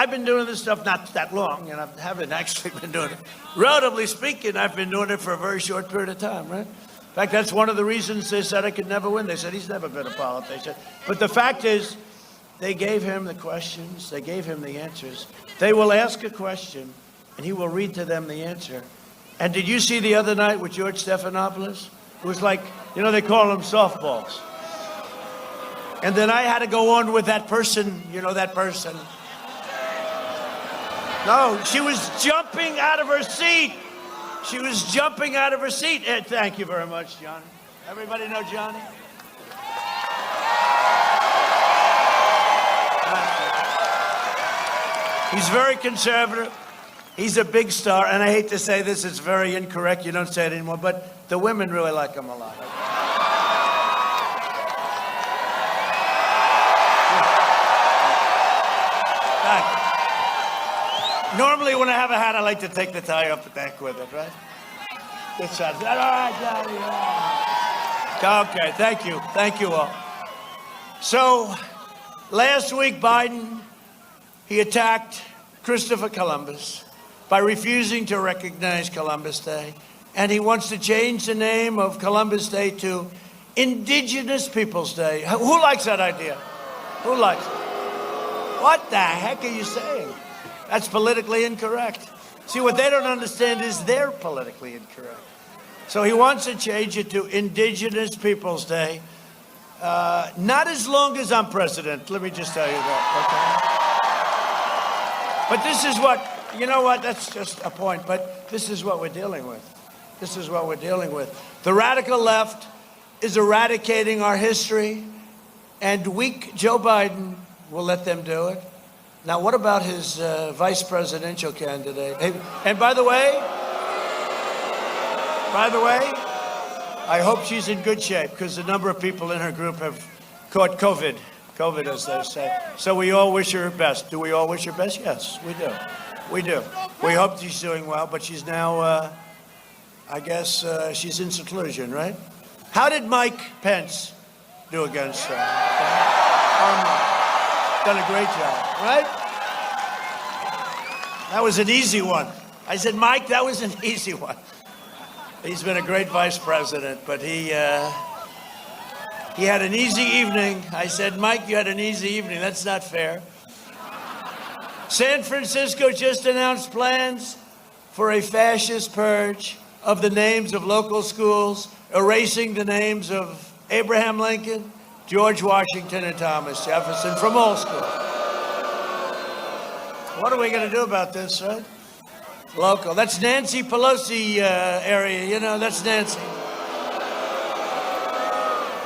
been doing this stuff not that long, and I haven't actually been doing it. Relatively speaking, I've been doing it for a very short period of time, right? In fact, that's one of the reasons they said I could never win. They said he's never been a politician. But the fact is, they gave him the questions. They gave him the answers. They will ask a question, and he will read to them the answer. And did you see the other night with George Stephanopoulos? It was like, you know, they call them softballs. And then I had to go on with that person, you know, that person. No, she was jumping out of her seat. She was jumping out of her seat. Thank you very much, Johnny. Everybody know Johnny? He's very conservative. He's a big star. And I hate to say this, it's very incorrect. You don't say it anymore. But the women really like him a lot. Normally, when I have a hat, I like to take the tie up the back with it, right? Good shot. All right, Johnny. Okay, thank you. Thank you all. So, last week, Biden, he attacked Christopher Columbus by refusing to recognize Columbus Day. And he wants to change the name of Columbus Day to Indigenous Peoples Day. Who likes that idea? Who likes it? What the heck are you saying? That's politically incorrect. See, what they don't understand is they're politically incorrect. So he wants to change it to Indigenous Peoples Day. Not as long as I'm president, let me just tell you that, okay? But this is what, you know what, that's just a point, but this is what we're dealing with. This is what we're dealing with. The radical left is eradicating our history, and weak Joe Biden will let them do it. Now, what about his vice presidential candidate? Hey, and by the way, I hope she's in good shape, because a number of people in her group have caught COVID, as they say. So we all wish her best. Do we all wish her best? Yes, we do. We do. We hope she's doing well, but she's now, I guess, she's in seclusion, right? How did Mike Pence do against her? Done a great job, right? That was an easy one. I said, Mike, that was an easy one. He's been a great vice president, but he had an easy evening. I said, Mike, you had an easy evening. That's not fair. San Francisco just announced plans for a fascist purge of the names of local schools, erasing the names of Abraham Lincoln, George Washington, and Thomas Jefferson from all schools. What are we going to do about this, right? Local. That's Nancy Pelosi area, you know, that's Nancy.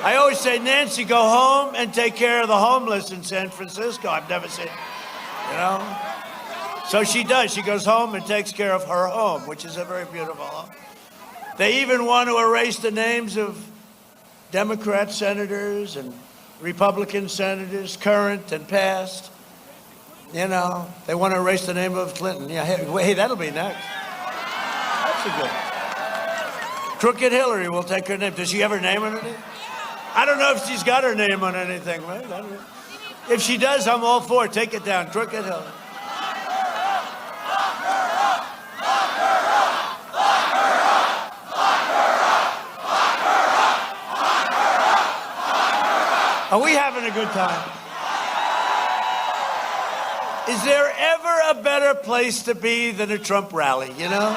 I always say, Nancy, go home and take care of the homeless in San Francisco. I've never seen, you know. So she does. She goes home and takes care of her home, which is a very beautiful home. They even want to erase the names of Democrat senators and Republican senators, current and past. You know, they want to erase the name of Clinton. Yeah, hey, that'll be next. That's a good one. Crooked Hillary will take her name. Does she have her name on anything? I don't know if she's got her name on anything, right? I don't know. If she does, I'm all for it. Take it down. Crooked Hillary. Are we having a good time? Is there ever a better place to be than a Trump rally, you know?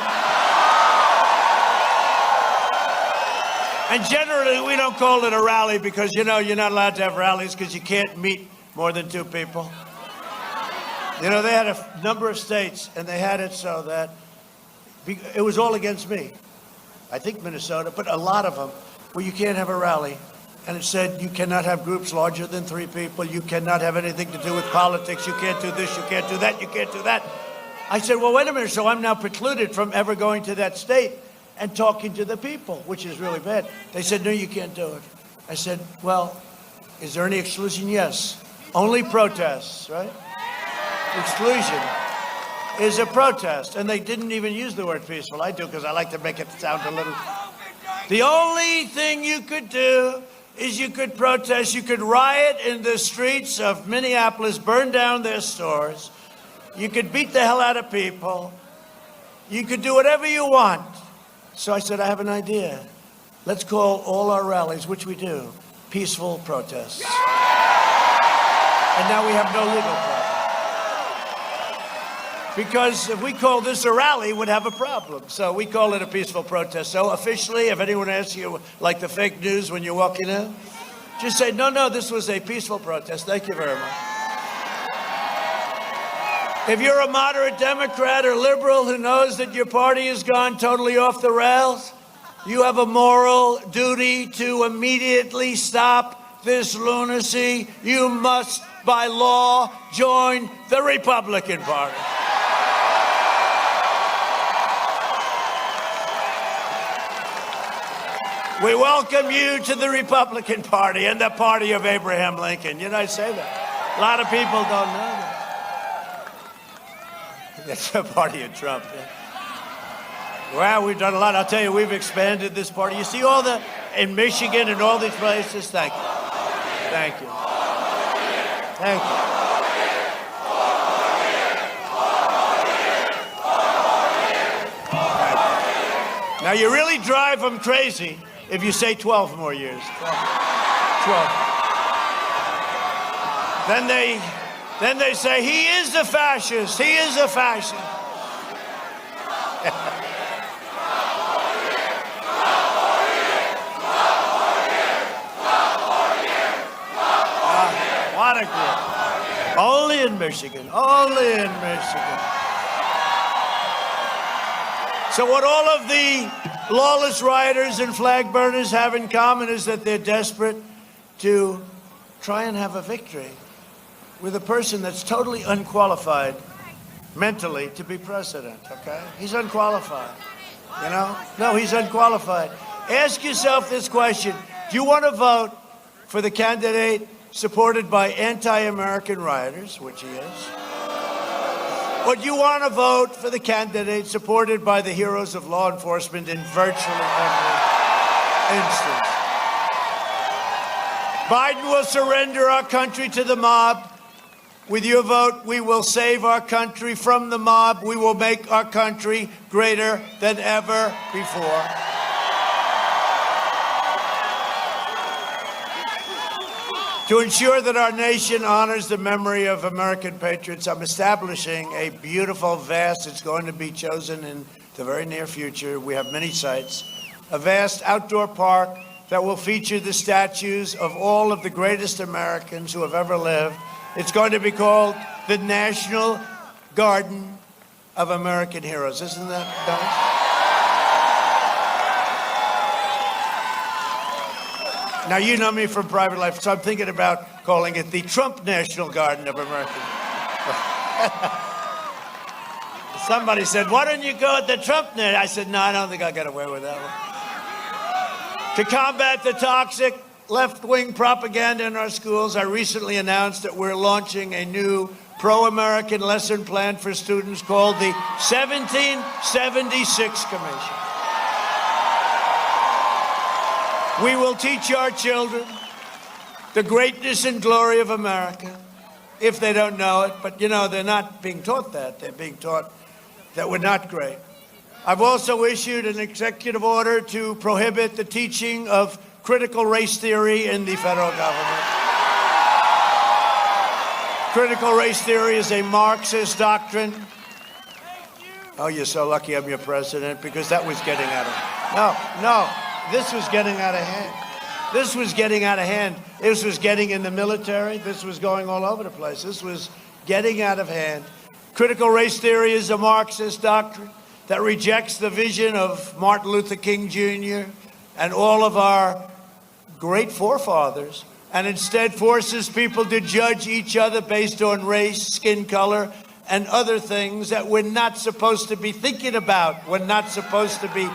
And generally, we don't call it a rally because, you know, you're not allowed to have rallies because you can't meet more than 2 people. You know, they had a number of states, and they had it so that it was all against me. I think Minnesota, but a lot of them, where you can't have a rally. And it said you cannot have groups larger than 3 people. You cannot have anything to do with politics. You can't do this. You can't do that. You can't do that. I said, well, wait a minute. So I'm now precluded from ever going to that state and talking to the people, which is really bad. They said, no, you can't do it. I said, well, is there any exclusion? Yes. Only protests, right? Exclusion is a protest. And they didn't even use the word peaceful. I do because I like to make it sound a little. The only thing you could do is you could protest, you could riot in the streets of Minneapolis, burn down their stores, you could beat the hell out of people, you could do whatever you want. So I said, I have an idea. Let's call all our rallies, which we do, peaceful protests. And now we have no legal problem. Because if we call this a rally, we'd have a problem. So we call it a peaceful protest. So officially, if anyone asks you, like the fake news when you're walking in, just say, no, this was a peaceful protest. Thank you very much. If you're a moderate Democrat or liberal who knows that your party has gone totally off the rails, you have a moral duty to immediately stop this lunacy. You must, by law, join the Republican Party. We welcome you to the Republican Party and the party of Abraham Lincoln. You know, I say that. A lot of people don't know that. That's the party of Trump. Yeah. Well, we've done a lot. I'll tell you, we've expanded this party. You see all the, in Michigan and all these places? Thank you. Thank you. Thank you. Now, you really drive them crazy if you say 12 more years. 12. Then they say, he is a fascist. He is a fascist. What a group. Only in Michigan. Only in Michigan. So what all of the lawless rioters and flag burners have in common is that they're desperate to try and have a victory with a person that's totally unqualified mentally to be president, okay? He's unqualified, you know? No, he's unqualified. Ask yourself this question. Do you want to vote for the candidate supported by anti-American rioters, which he is? Or do you want to vote for the candidate supported by the heroes of law enforcement in virtually every instance? Biden will surrender our country to the mob. With your vote, we will save our country from the mob. We will make our country greater than ever before. To ensure that our nation honors the memory of American patriots, I'm establishing a beautiful, vast, it's going to be chosen in the very near future. We have many sites. A vast outdoor park that will feature the statues of all of the greatest Americans who have ever lived. It's going to be called the National Garden of American Heroes. Isn't that nice? Now, you know me from private life, so I'm thinking about calling it the Trump National Garden of American. Somebody said, why don't you go at the Trump net? I said, no, I don't think I'll get away with that one. To combat the toxic left-wing propaganda in our schools, I recently announced that we're launching a new pro-American lesson plan for students called the 1776 Commission. We will teach our children the greatness and glory of America, if they don't know it. But, you know, they're not being taught that. They're being taught that we're not great. I've also issued an executive order to prohibit the teaching of critical race theory in the federal government. Critical race theory is a Marxist doctrine. Oh, you're so lucky I'm your president, because that was getting out of... This was getting out of hand. This was getting out of hand. This was getting in the military. This was going all over the place. This was getting out of hand. Critical race theory is a Marxist doctrine that rejects the vision of Martin Luther King Jr. and all of our great forefathers, and instead forces people to judge each other based on race, skin color, and other things that we're not supposed to be thinking about. We're not supposed to be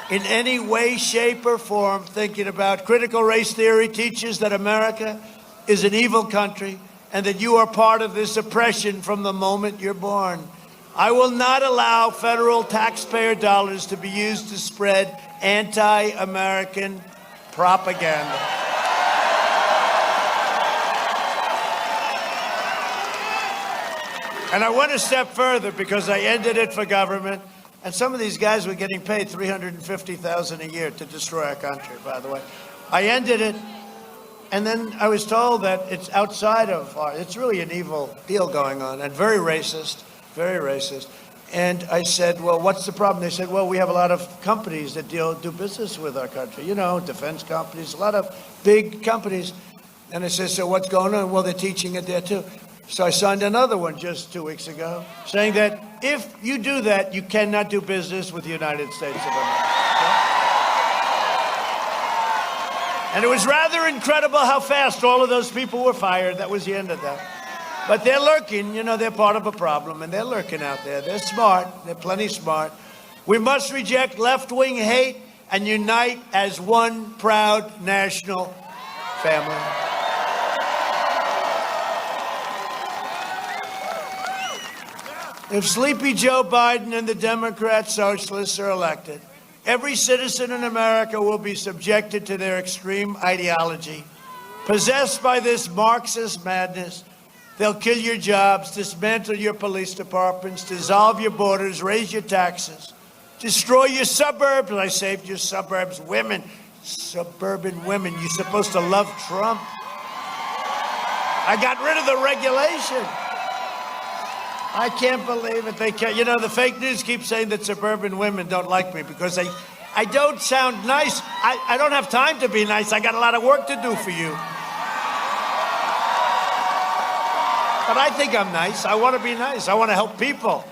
in any way, shape, or form thinking about. Critical race theory teaches that America is an evil country and that you are part of this oppression from the moment you're born. I will not allow federal taxpayer dollars to be used to spread anti-American propaganda. And I went a step further because I ended it for government. And some of these guys were getting paid $350,000 a year to destroy our country, by the way. I ended it, and then I was told that it's outside of it's really an evil deal going on, and very racist, very racist. And I said, well, what's the problem? They said, well, we have a lot of companies that do business with our country, you know, defense companies, a lot of big companies. And I said, so what's going on? Well, they're teaching it there too. So I signed another one just 2 weeks ago, saying that if you do that, you cannot do business with the United States of America. And it was rather incredible how fast all of those people were fired. That was the end of that. But they're lurking, you know, they're part of a problem, and they're lurking out there. They're smart, they're plenty smart. We must reject left-wing hate and unite as one proud national family. If Sleepy Joe Biden and the Democrat socialists are elected, every citizen in America will be subjected to their extreme ideology. Possessed by this Marxist madness, they'll kill your jobs, dismantle your police departments, dissolve your borders, raise your taxes. Destroy your suburbs. I saved your suburbs. Women, suburban women, you're supposed to love Trump. I got rid of the regulation. I can't believe it. They can't. You know, the fake news keeps saying that suburban women don't like me because I don't sound nice. I don't have time to be nice. I got a lot of work to do for you. But I think I'm nice. I want to be nice. I want to help people.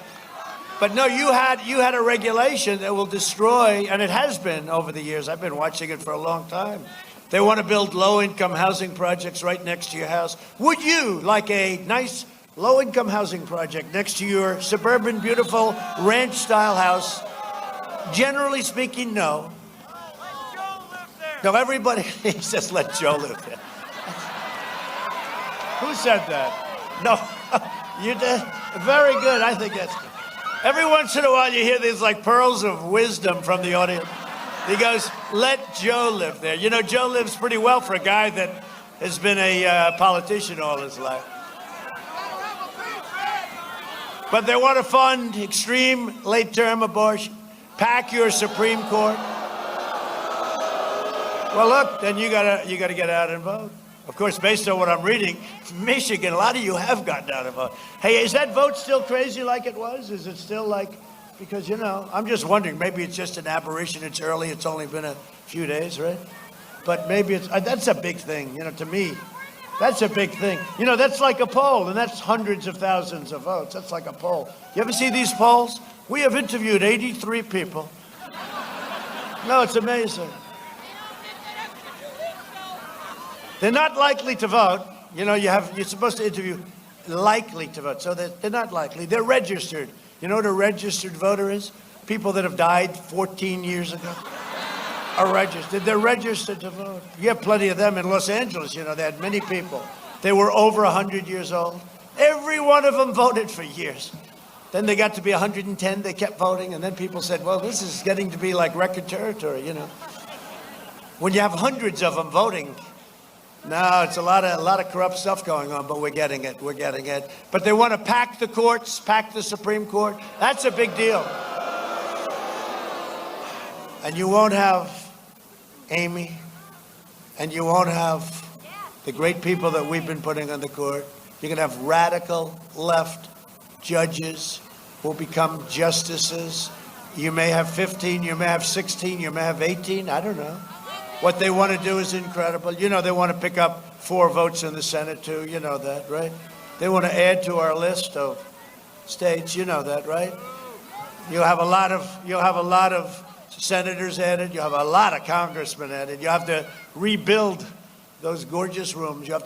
But no, you had a regulation that will destroy, and it has been over the years. I've been watching it for a long time. They want to build low-income housing projects right next to your house. Would you like a nice low-income housing project next to your suburban, beautiful ranch-style house? Generally speaking, no. No, everybody, he says, let Joe live there. Who said that? No, you did. Very good. I think that's good. Every once in a while you hear these like pearls of wisdom from the audience. He goes, let Joe live there. You know, Joe lives pretty well for a guy that has been a politician all his life. But they want to fund extreme late-term abortion, pack your Supreme Court. Well, look, then you gotta get out and vote. Of course, based on what I'm reading, Michigan, a lot of you have gotten out and vote. Hey, is that vote still crazy like it was? Is it still like, because, you know, I'm just wondering, maybe it's just an aberration. It's early. It's only been a few days, right? But maybe it's, that's a big thing, you know, to me. That's a big thing. You know, that's like a poll, and that's hundreds of thousands of votes. That's like a poll. You ever see these polls? We have interviewed 83 people. No, it's amazing. They're not likely to vote. You know, you're supposed to interview likely to vote. So they're not likely. They're registered. You know what a registered voter is? People that have died 14 years ago are registered. They're registered to vote. You have plenty of them in Los Angeles. You know, they had many people. They were over 100 years old. Every one of them voted for years. Then they got to be 110. They kept voting. And then people said, well, this is getting to be like record territory, you know. When you have hundreds of them voting, no, it's a lot of corrupt stuff going on, but we're getting it. We're getting it. But they want to pack the courts, pack the Supreme Court. That's a big deal. And you won't have Amy, and you won't have the great people that we've been putting on the court. You're going to have radical left judges who will become justices. You may have 15, you may have 16, you may have 18. I don't know. What they want to do is incredible. You know, they want to pick up 4 votes in the Senate, too. You know that, right? They want to add to our list of states. You know that, right? You'll have a lot of senators added. You'll have a lot of congressmen added. You have to rebuild those gorgeous rooms. You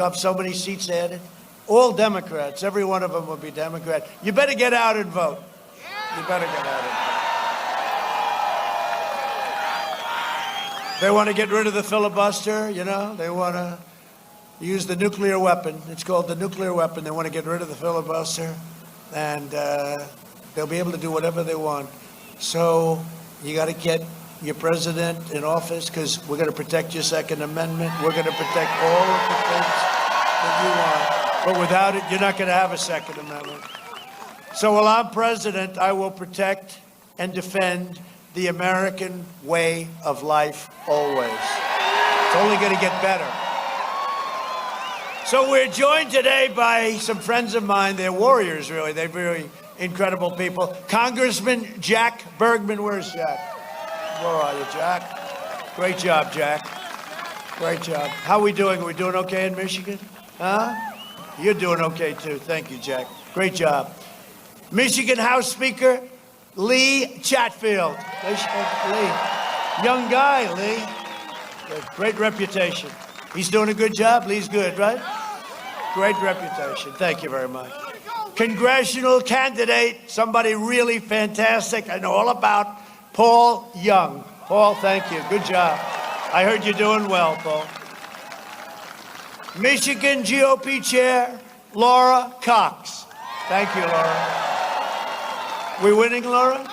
have so many seats added. All Democrats. Every one of them will be Democrat. You better get out and vote. You better get out and vote. They want to get rid of the filibuster, you know. They want to use the nuclear weapon. It's called the nuclear weapon. They want to get rid of the filibuster, and they'll be able to do whatever they want. So you got to get your president in office because we're going to protect your Second Amendment. We're going to protect all of the things that you want. But without it, you're not going to have a Second Amendment. So while I'm president, I will protect and defend the American way of life always. It's only going to get better. So we're joined today by some friends of mine. They're warriors, really. They're very incredible people. Congressman Jack Bergman. Where's Jack? Where are you, Jack? Great job, Jack. Great job. How are we doing? Are we doing okay in Michigan? Huh? You're doing okay, too. Thank you, Jack. Great job. Michigan House Speaker Lee Chatfield. Lee. Young guy, Lee. Great reputation. He's doing a good job. Lee's good, right? Great reputation. Thank you very much. Congressional candidate, somebody really fantastic. I know all about Paul Young. Paul, thank you. Good job. I heard you're doing well, Paul. Michigan GOP Chair Laura Cox. Thank you, Laura. We winning, Laura?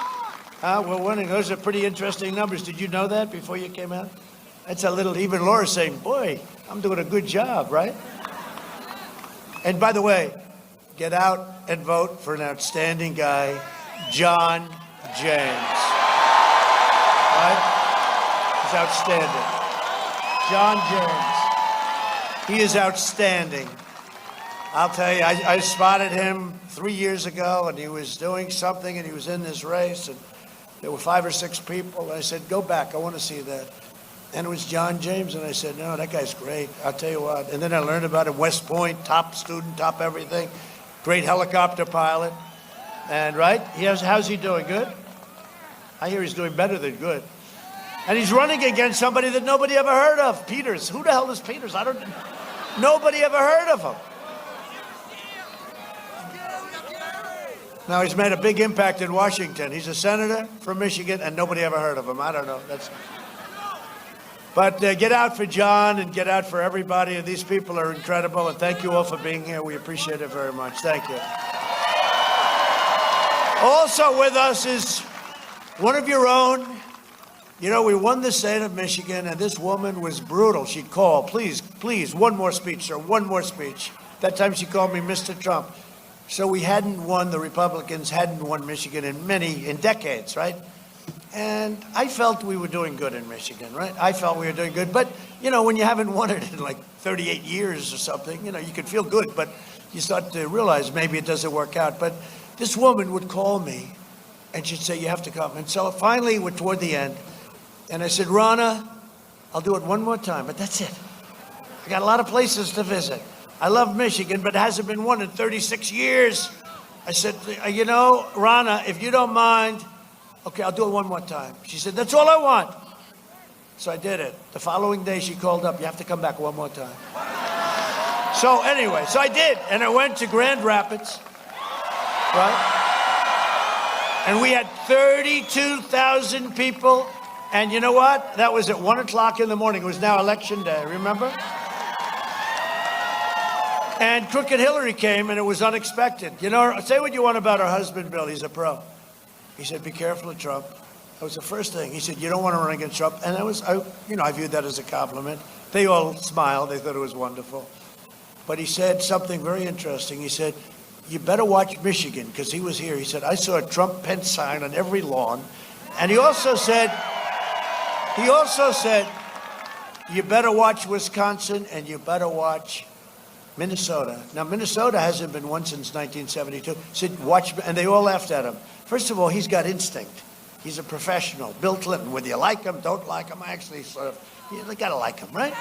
We're winning. Those are pretty interesting numbers. Did you know that before you came out? That's a little, even Laura's saying, boy, I'm doing a good job, right? And by the way, get out and vote for an outstanding guy, John James. Right? He's outstanding. John James. He is outstanding. I'll tell you, I spotted him 3 years ago, and he was doing something, and he was in this race, and there were 5 or 6 people. And I said, go back, I want to see that. And it was John James, and I said, no, that guy's great. I'll tell you what. And then I learned about him, West Point, top student, top everything, great helicopter pilot. And right, how's he doing? Good? I hear he's doing better than good. And he's running against somebody that nobody ever heard of, Peters. Who the hell is Peters? Nobody ever heard of him. Now, he's made a big impact in Washington. He's a senator from Michigan, and nobody ever heard of him. I don't know. But get out for John and get out for everybody. And these people are incredible. And thank you all for being here. We appreciate it very much. Thank you. Also with us is one of your own. You know, we won the state of Michigan, and this woman was brutal. She'd call, please, please, one more speech, sir, one more speech. That time she called me Mr. Trump. So we hadn't won, the Republicans hadn't won Michigan in decades, right? And I felt we were doing good in Michigan, right? I felt we were doing good. But, you know, when you haven't won it in like 38 years or something, you know, you can feel good, but you start to realize maybe it doesn't work out. But this woman would call me, and she'd say, you have to come. And so finally, we're toward the end, and I said, Ronna, I'll do it one more time, but that's it. I got a lot of places to visit. I love Michigan, but it hasn't been won in 36 years. I said, you know, Ronna, if you don't mind, okay, I'll do it one more time. She said, that's all I want. So I did it. The following day, she called up, you have to come back one more time. So anyway, so I did. And I went to Grand Rapids, right? And we had 32,000 people. And you know what? That was at 1 o'clock in the morning. It was now election day, remember? And Crooked Hillary came, and it was unexpected. You know, say what you want about her husband, Bill. He's a pro. He said, be careful of Trump. That was the first thing. He said, you don't want to run against Trump. And I viewed that as a compliment. They all smiled. They thought it was wonderful. But he said something very interesting. He said, you better watch Michigan, because he was here. He said, I saw a Trump-Pence sign on every lawn. And he also said, you better watch Wisconsin, and you better watch Minnesota. Now, Minnesota hasn't been won since 1972. He said, watch, and they all laughed at him. First of all, he's got instinct. He's a professional. Bill Clinton, whether you like him, don't like him, I actually sort of, you gotta like him, right?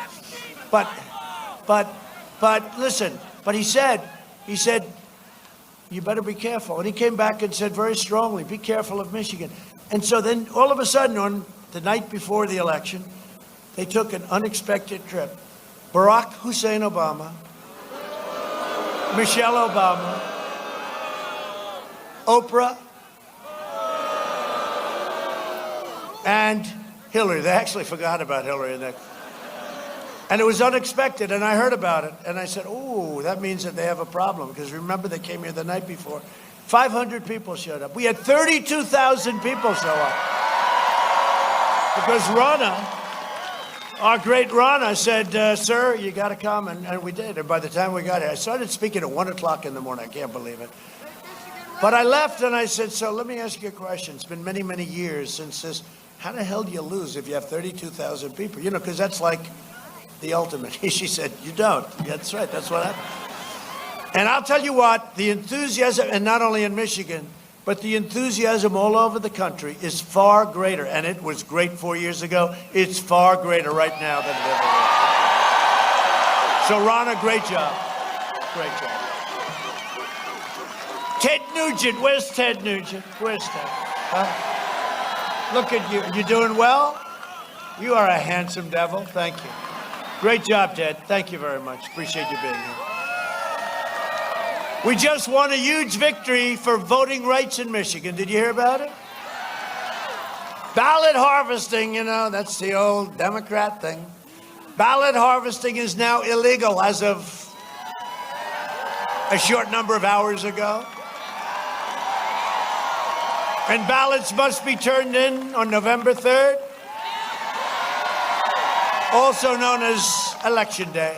But listen, but he said, you better be careful. And he came back and said very strongly, be careful of Michigan. And so then all of a sudden, on the night before the election, they took an unexpected trip. Barack Hussein Obama, Michelle Obama, Oprah, and Hillary. They actually forgot about Hillary. And it was unexpected, and I heard about it. And I said, oh, that means that they have a problem. Because remember, they came here the night before. 500 people showed up. We had 32,000 people show up. Because Ronna, our great Ronna, said, sir, you got to come. And we did. And by the time we got here, I started speaking at 1 o'clock in the morning. I can't believe it. But I left, and I said, so let me ask you a question. It's been many, many years since this. How the hell do you lose if you have 32,000 people? You know, because that's like the ultimate. She said, you don't. Yeah, that's right. That's what happened. And I'll tell you what, the enthusiasm, and not only in Michigan, but the enthusiasm all over the country is far greater. And it was great 4 years ago. It's far greater right now than it ever was. So, Ronna, great job. Great job. Ted Nugent. Where's Ted Nugent? Where's Ted? Huh? Look at you. You doing well? You are a handsome devil. Thank you. Great job, Ted. Thank you very much. Appreciate you being here. We just won a huge victory for voting rights in Michigan. Did you hear about it? Ballot harvesting, you know, that's the old Democrat thing. Ballot harvesting is now illegal as of a short number of hours ago. And ballots must be turned in on November 3rd, also known as Election Day.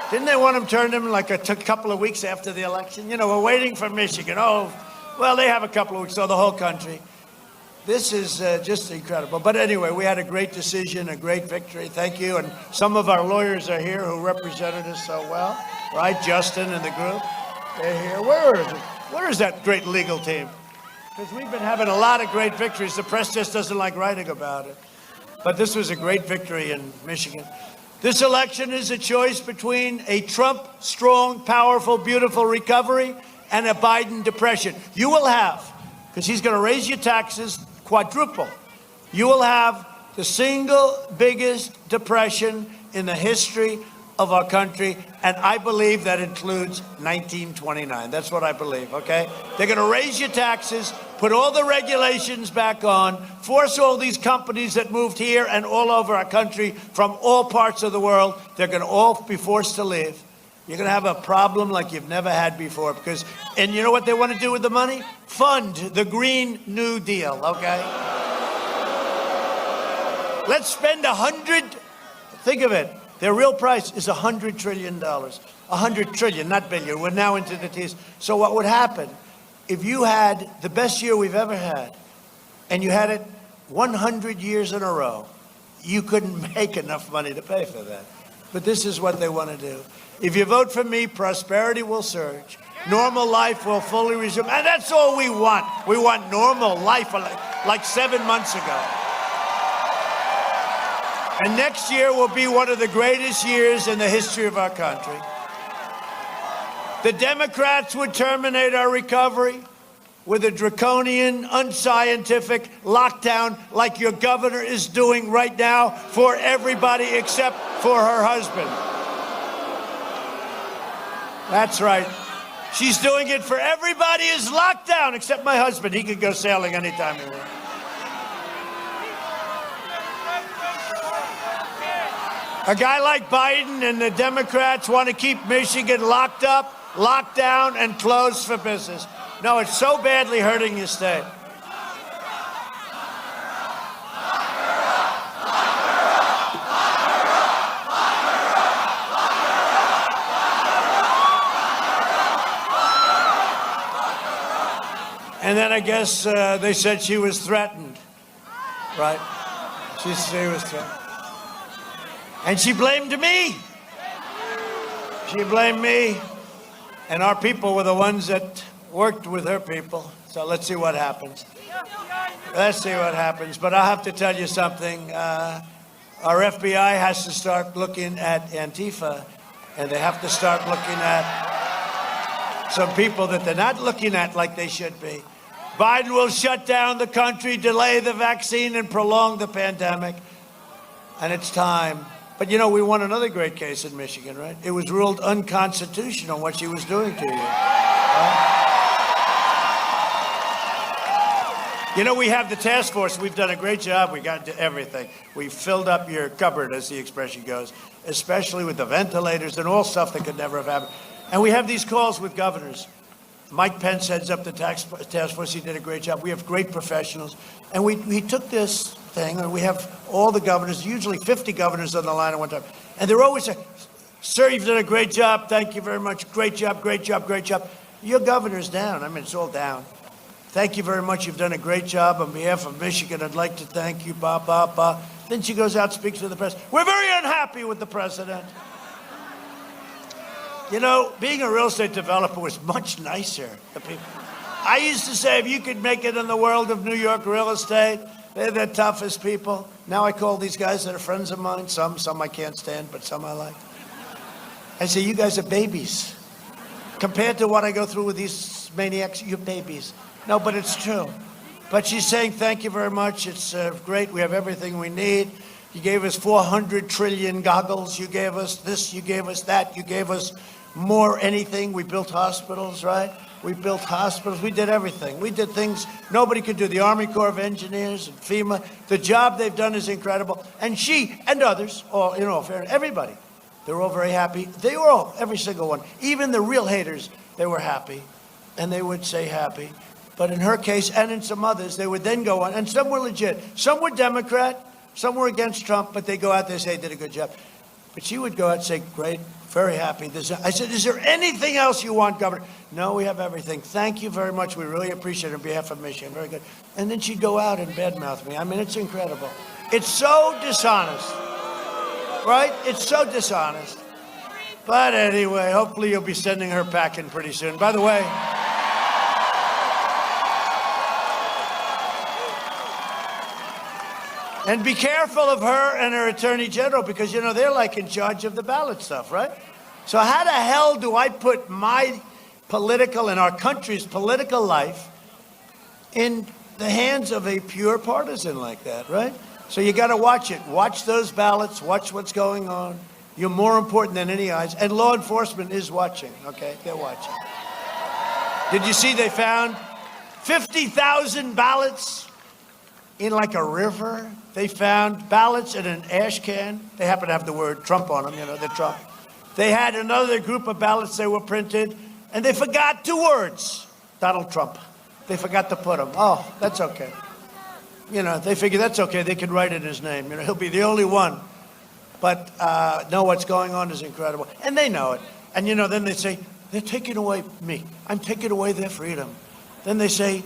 Didn't they want them turned in like a couple of weeks after the election? You know, we're waiting for Michigan. Oh, Well, they have a couple of weeks, so the whole country. This is just incredible. But anyway, we had a great decision, a great victory. Thank you. And some of our lawyers are here who represented us so well, right? Justin and the group, they're here. Where is that great legal team? Because we've been having a lot of great victories. The press just doesn't like writing about it. But this was a great victory in Michigan. This election is a choice between a Trump strong, powerful, beautiful recovery and a Biden depression. You will have, because he's going to raise your taxes quadruple, you will have the single biggest depression in the history of our country, and I believe that includes 1929. That's what I believe, okay? They're going to raise your taxes, put all the regulations back on, force all these companies that moved here and all over our country from all parts of the world, they're going to all be forced to leave. You're going to have a problem like you've never had before because, and you know what they want to do with the money? Fund the Green New Deal, okay? Let's spend think of it, their real price is $100 trillion. 100 trillion, not billion. We're now into the T's. So what would happen if you had the best year we've ever had and you had it 100 years in a row? You couldn't make enough money to pay for that. But this is what they want to do. If you vote for me, prosperity will surge. Normal life will fully resume. And that's all we want. We want normal life like 7 months ago. And next year will be one of the greatest years in the history of our country. The Democrats would terminate our recovery with a draconian, unscientific lockdown like your governor is doing right now for everybody except for her husband. That's right. She's doing it for everybody is locked down except my husband. He could go sailing anytime he wants. A guy like Biden and the Democrats want to keep Michigan locked up, locked down, and closed for business. No, it's so badly hurting your state. And then I guess they said she was threatened, right? She was threatened. And she blamed me. She blamed me. And our people were the ones that worked with her people. So let's see what happens. Let's see what happens. But I have to tell you something. Our FBI has to start looking at Antifa. And they have to start looking at some people that they're not looking at like they should be. Biden will shut down the country, delay the vaccine, and prolong the pandemic. And it's time. But, you know, we won another great case in Michigan, right? It was ruled unconstitutional what she was doing to you. Right? You know, we have the task force. We've done a great job. We got to everything. We filled up your cupboard, as the expression goes, especially with the ventilators and all stuff that could never have happened. And we have these calls with governors. Mike Pence heads up the task force. He did a great job. We have great professionals. And we took this thing, and we have all the governors, usually 50 governors on the line at one time. And they're always saying, sir, you've done a great job. Thank you very much. Great job, great job, great job. Your governor's down. I mean, it's all down. Thank you very much. You've done a great job. On behalf of Michigan, I'd like to thank you, blah, blah, blah. Then she goes out, speaks to the press. We're very unhappy with the president. You know, being a real estate developer was much nicer. I used to say, if you could make it in the world of New York real estate, they're the toughest people. Now I call these guys that are friends of mine. Some I can't stand, but some I like. I say, you guys are babies. Compared to what I go through with these maniacs, you're babies. No, but it's true. But she's saying, thank you very much. It's great. We have everything we need. You gave us 400 trillion goggles. You gave us this. You gave us that. You gave us more anything. We built hospitals, right? We built hospitals. We did everything. We did things nobody could do. The Army Corps of Engineers and FEMA. The job they've done is incredible. And she and others, all, you know, everybody, they were all very happy. They were all, every single one. Even the real haters, they were happy. And they would say happy. But in her case, and in some others, they would then go on. And some were legit. Some were Democrat. Some were against Trump. But they go out there and say, did a good job. But she would go out and say, great, Very happy. I said, is there anything else you want, Governor? No, we have everything. Thank you very much. We really appreciate it on behalf of Michigan. Very good. And then she'd go out and badmouth me. I mean, it's incredible. It's so dishonest, right? It's so dishonest. But anyway, hopefully you'll be sending her packing pretty soon. By the way, and be careful of her and her attorney general because, you know, they're like in charge of the ballot stuff, right? So how the hell do I put my political and our country's political life in the hands of a pure partisan like that, right? So you got to watch it. Watch those ballots. Watch what's going on. You're more important than any eyes. And law enforcement is watching, okay? They're watching. Did you see they found 50,000 ballots in like a river? They found ballots in an ash can. They happen to have the word Trump on them, you know, they're Trump. They had another group of ballots they were printed, and they forgot 2 words. Donald Trump. They forgot to put them. Oh, that's okay. You know, they figure that's okay. They can write in his name. You know, he'll be the only one. But no, what's going on is incredible. And they know it. And, you know, then they say, they're taking away me. I'm taking away their freedom. Then they say,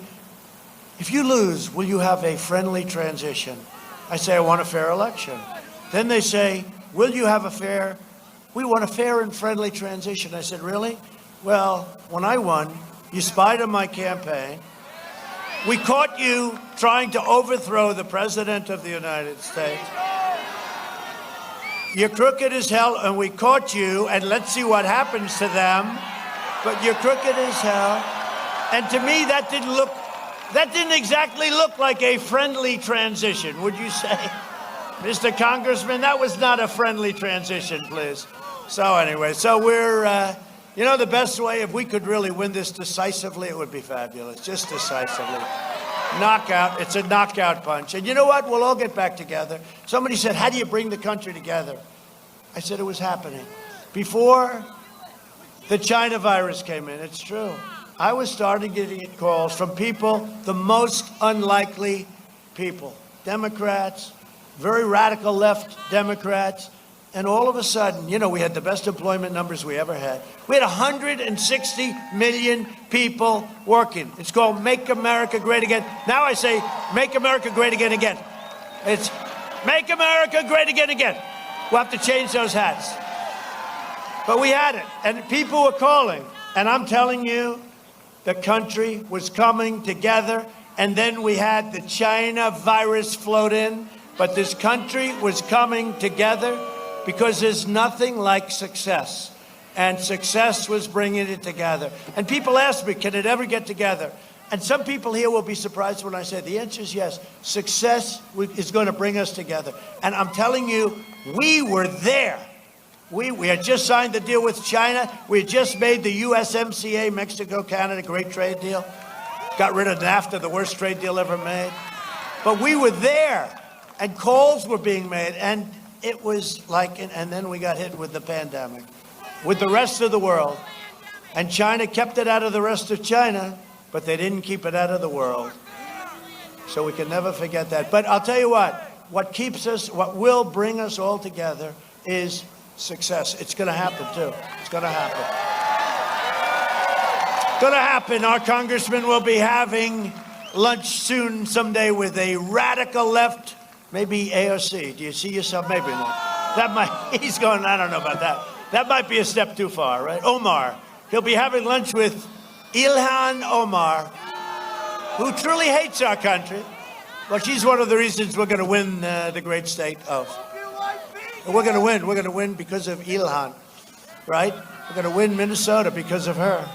if you lose, will you have a friendly transition? I say, I want a fair election. Then they say, will you have we want a fair and friendly transition. I said, really? Well, when I won, you spied on my campaign. We caught you trying to overthrow the President of the United States. You're crooked as hell, and we caught you, and let's see what happens to them. But you're crooked as hell. And to me, that didn't exactly look like a friendly transition, would you say? Mr. Congressman, that was not a friendly transition, please. So anyway, we're, you know, the best way, if we could really win this decisively, it would be fabulous, just decisively. Knockout, it's a knockout punch. And you know what? We'll all get back together. Somebody said, how do you bring the country together? I said it was happening. Before the China virus came in, it's true. I was starting getting calls from people, the most unlikely people, Democrats, very radical left Democrats, and all of a sudden, you know, we had the best employment numbers we ever had. We had 160 million people working. It's called Make America Great Again. Now I say, Make America Great Again again. It's Make America Great Again again. We'll have to change those hats. But we had it, and people were calling, and I'm telling you, the country was coming together, and then we had the China virus float in, but this country was coming together because there's nothing like success, and success was bringing it together. And people ask me, can it ever get together? And some people here will be surprised when I say the answer is yes. Success is going to bring us together. And I'm telling you, we were there. We had just signed the deal with China. We had just made the USMCA, Mexico, Canada, great trade deal. Got rid of NAFTA, the worst trade deal ever made. But we were there, and calls were being made, and it was like, and then we got hit with the pandemic, with the rest of the world. And China kept it out of the rest of China, but they didn't keep it out of the world. So we can never forget that. But I'll tell you what keeps us, what will bring us all together is success. It's going to happen, too. It's going to happen. It's going to happen. Our congressman will be having lunch soon, someday, with a radical left, maybe AOC. Do you see yourself? Maybe not. That might, he's going, I don't know about that. That might be a step too far, right? Omar. He'll be having lunch with Ilhan Omar, who truly hates our country. Well, she's one of the reasons we're going to win the great state of. We're going to win. We're going to win because of Ilhan, right? We're going to win Minnesota because of her.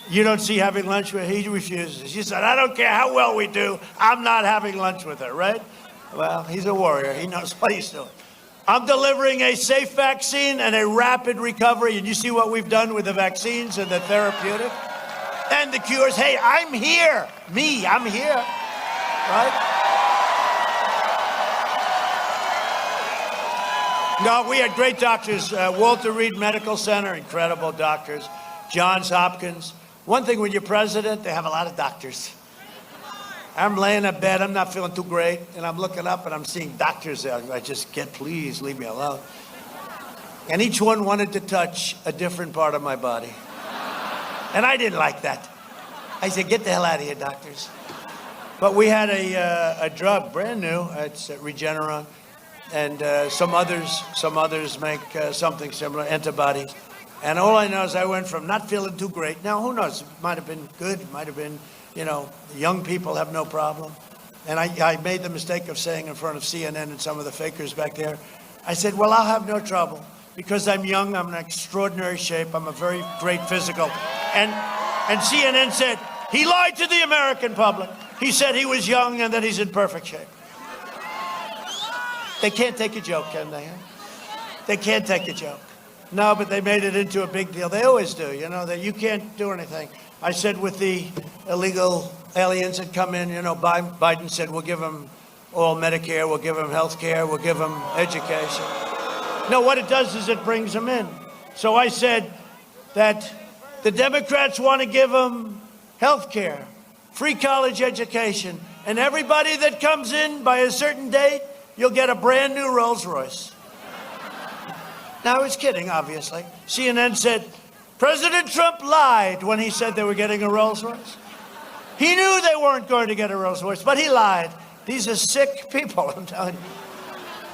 You don't see having lunch with her. He refuses. She said, I don't care how well we do. I'm not having lunch with her, right? Well, he's a warrior. He knows what he's doing. I'm delivering a safe vaccine and a rapid recovery. And you see what we've done with the vaccines and the therapeutic and the cures. Hey, I'm here. I'm here, right? No, we had great doctors. Walter Reed Medical Center, incredible doctors. Johns Hopkins. One thing when you're president, they have a lot of doctors. I'm laying in bed, I'm not feeling too great, and I'm looking up and I'm seeing doctors there. I just please leave me alone. And each one wanted to touch a different part of my body. And I didn't like that. I said, get the hell out of here, doctors. But we had a drug, brand new, it's Regeneron, and some others make something similar, antibodies. And all I know is I went from not feeling too great. Now, who knows? It might have been good, might have been, young people have no problem. And I made the mistake of saying in front of CNN and some of the fakers back there, I said, well, I'll have no trouble because I'm young, I'm in extraordinary shape, I'm a very great physical. And CNN said, he lied to the American public. He said he was young and that he's in perfect shape. They can't take a joke, can they? They can't take a joke. No, but they made it into a big deal. They always do, that you can't do anything. I said with the illegal aliens that come in, Biden said we'll give them all Medicare, we'll give them health care, we'll give them education. No, what it does is it brings them in. So I said that the Democrats want to give them health care, free college education, and everybody that comes in by a certain date, you'll get a brand new Rolls Royce. Now, I was kidding, obviously. CNN said, President Trump lied when he said they were getting a Rolls Royce. He knew they weren't going to get a Rolls Royce, but he lied. These are sick people, I'm telling you.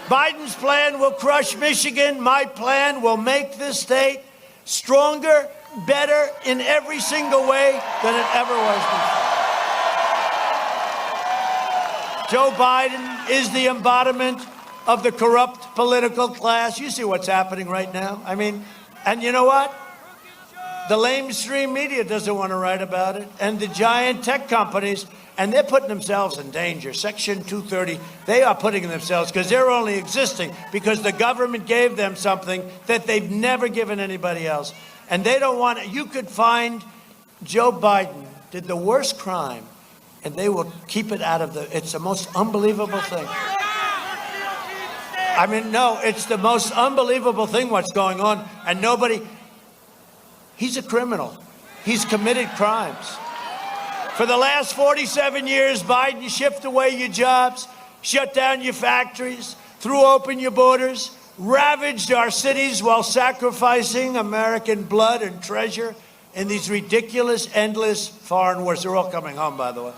Biden's plan will crush Michigan. My plan will make this state stronger, better in every single way than it ever was before. Joe Biden is the embodiment of the corrupt political class. You see what's happening right now. And you know what? The lamestream media doesn't want to write about it. And the giant tech companies, and they're putting themselves in danger. Section 230, they are putting themselves, because they're only existing because the government gave them something that they've never given anybody else. And they don't want it. You could find Joe Biden did the worst crime, and they will keep it out of it's the most unbelievable thing. No, it's the most unbelievable thing what's going on, and he's a criminal. He's committed crimes. For the last 47 years, Biden shipped away your jobs, shut down your factories, threw open your borders, ravaged our cities while sacrificing American blood and treasure in these ridiculous, endless foreign wars. They're all coming home, by the way.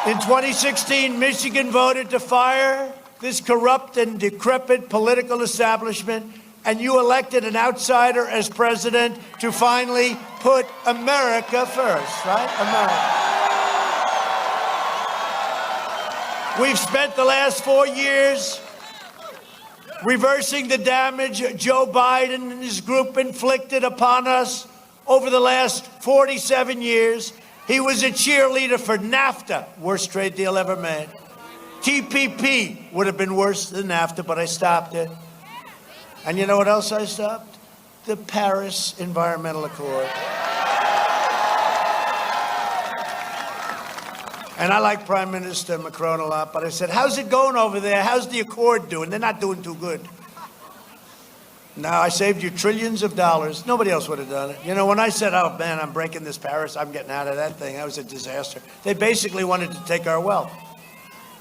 In 2016, Michigan voted to fire this corrupt and decrepit political establishment, and you elected an outsider as president to finally put America first, right? America. We've spent the last 4 years reversing the damage Joe Biden and his group inflicted upon us over the last 47 years. He was a cheerleader for NAFTA, worst trade deal ever made. TPP would have been worse than NAFTA, but I stopped it. And you know what else I stopped? The Paris Environmental Accord. And I like Prime Minister Macron a lot, but I said, how's it going over there? How's the Accord doing? They're not doing too good. Now, I saved you trillions of dollars. Nobody else would have done it. When I said, oh, man, I'm breaking this Paris, I'm getting out of that thing, that was a disaster. They basically wanted to take our wealth.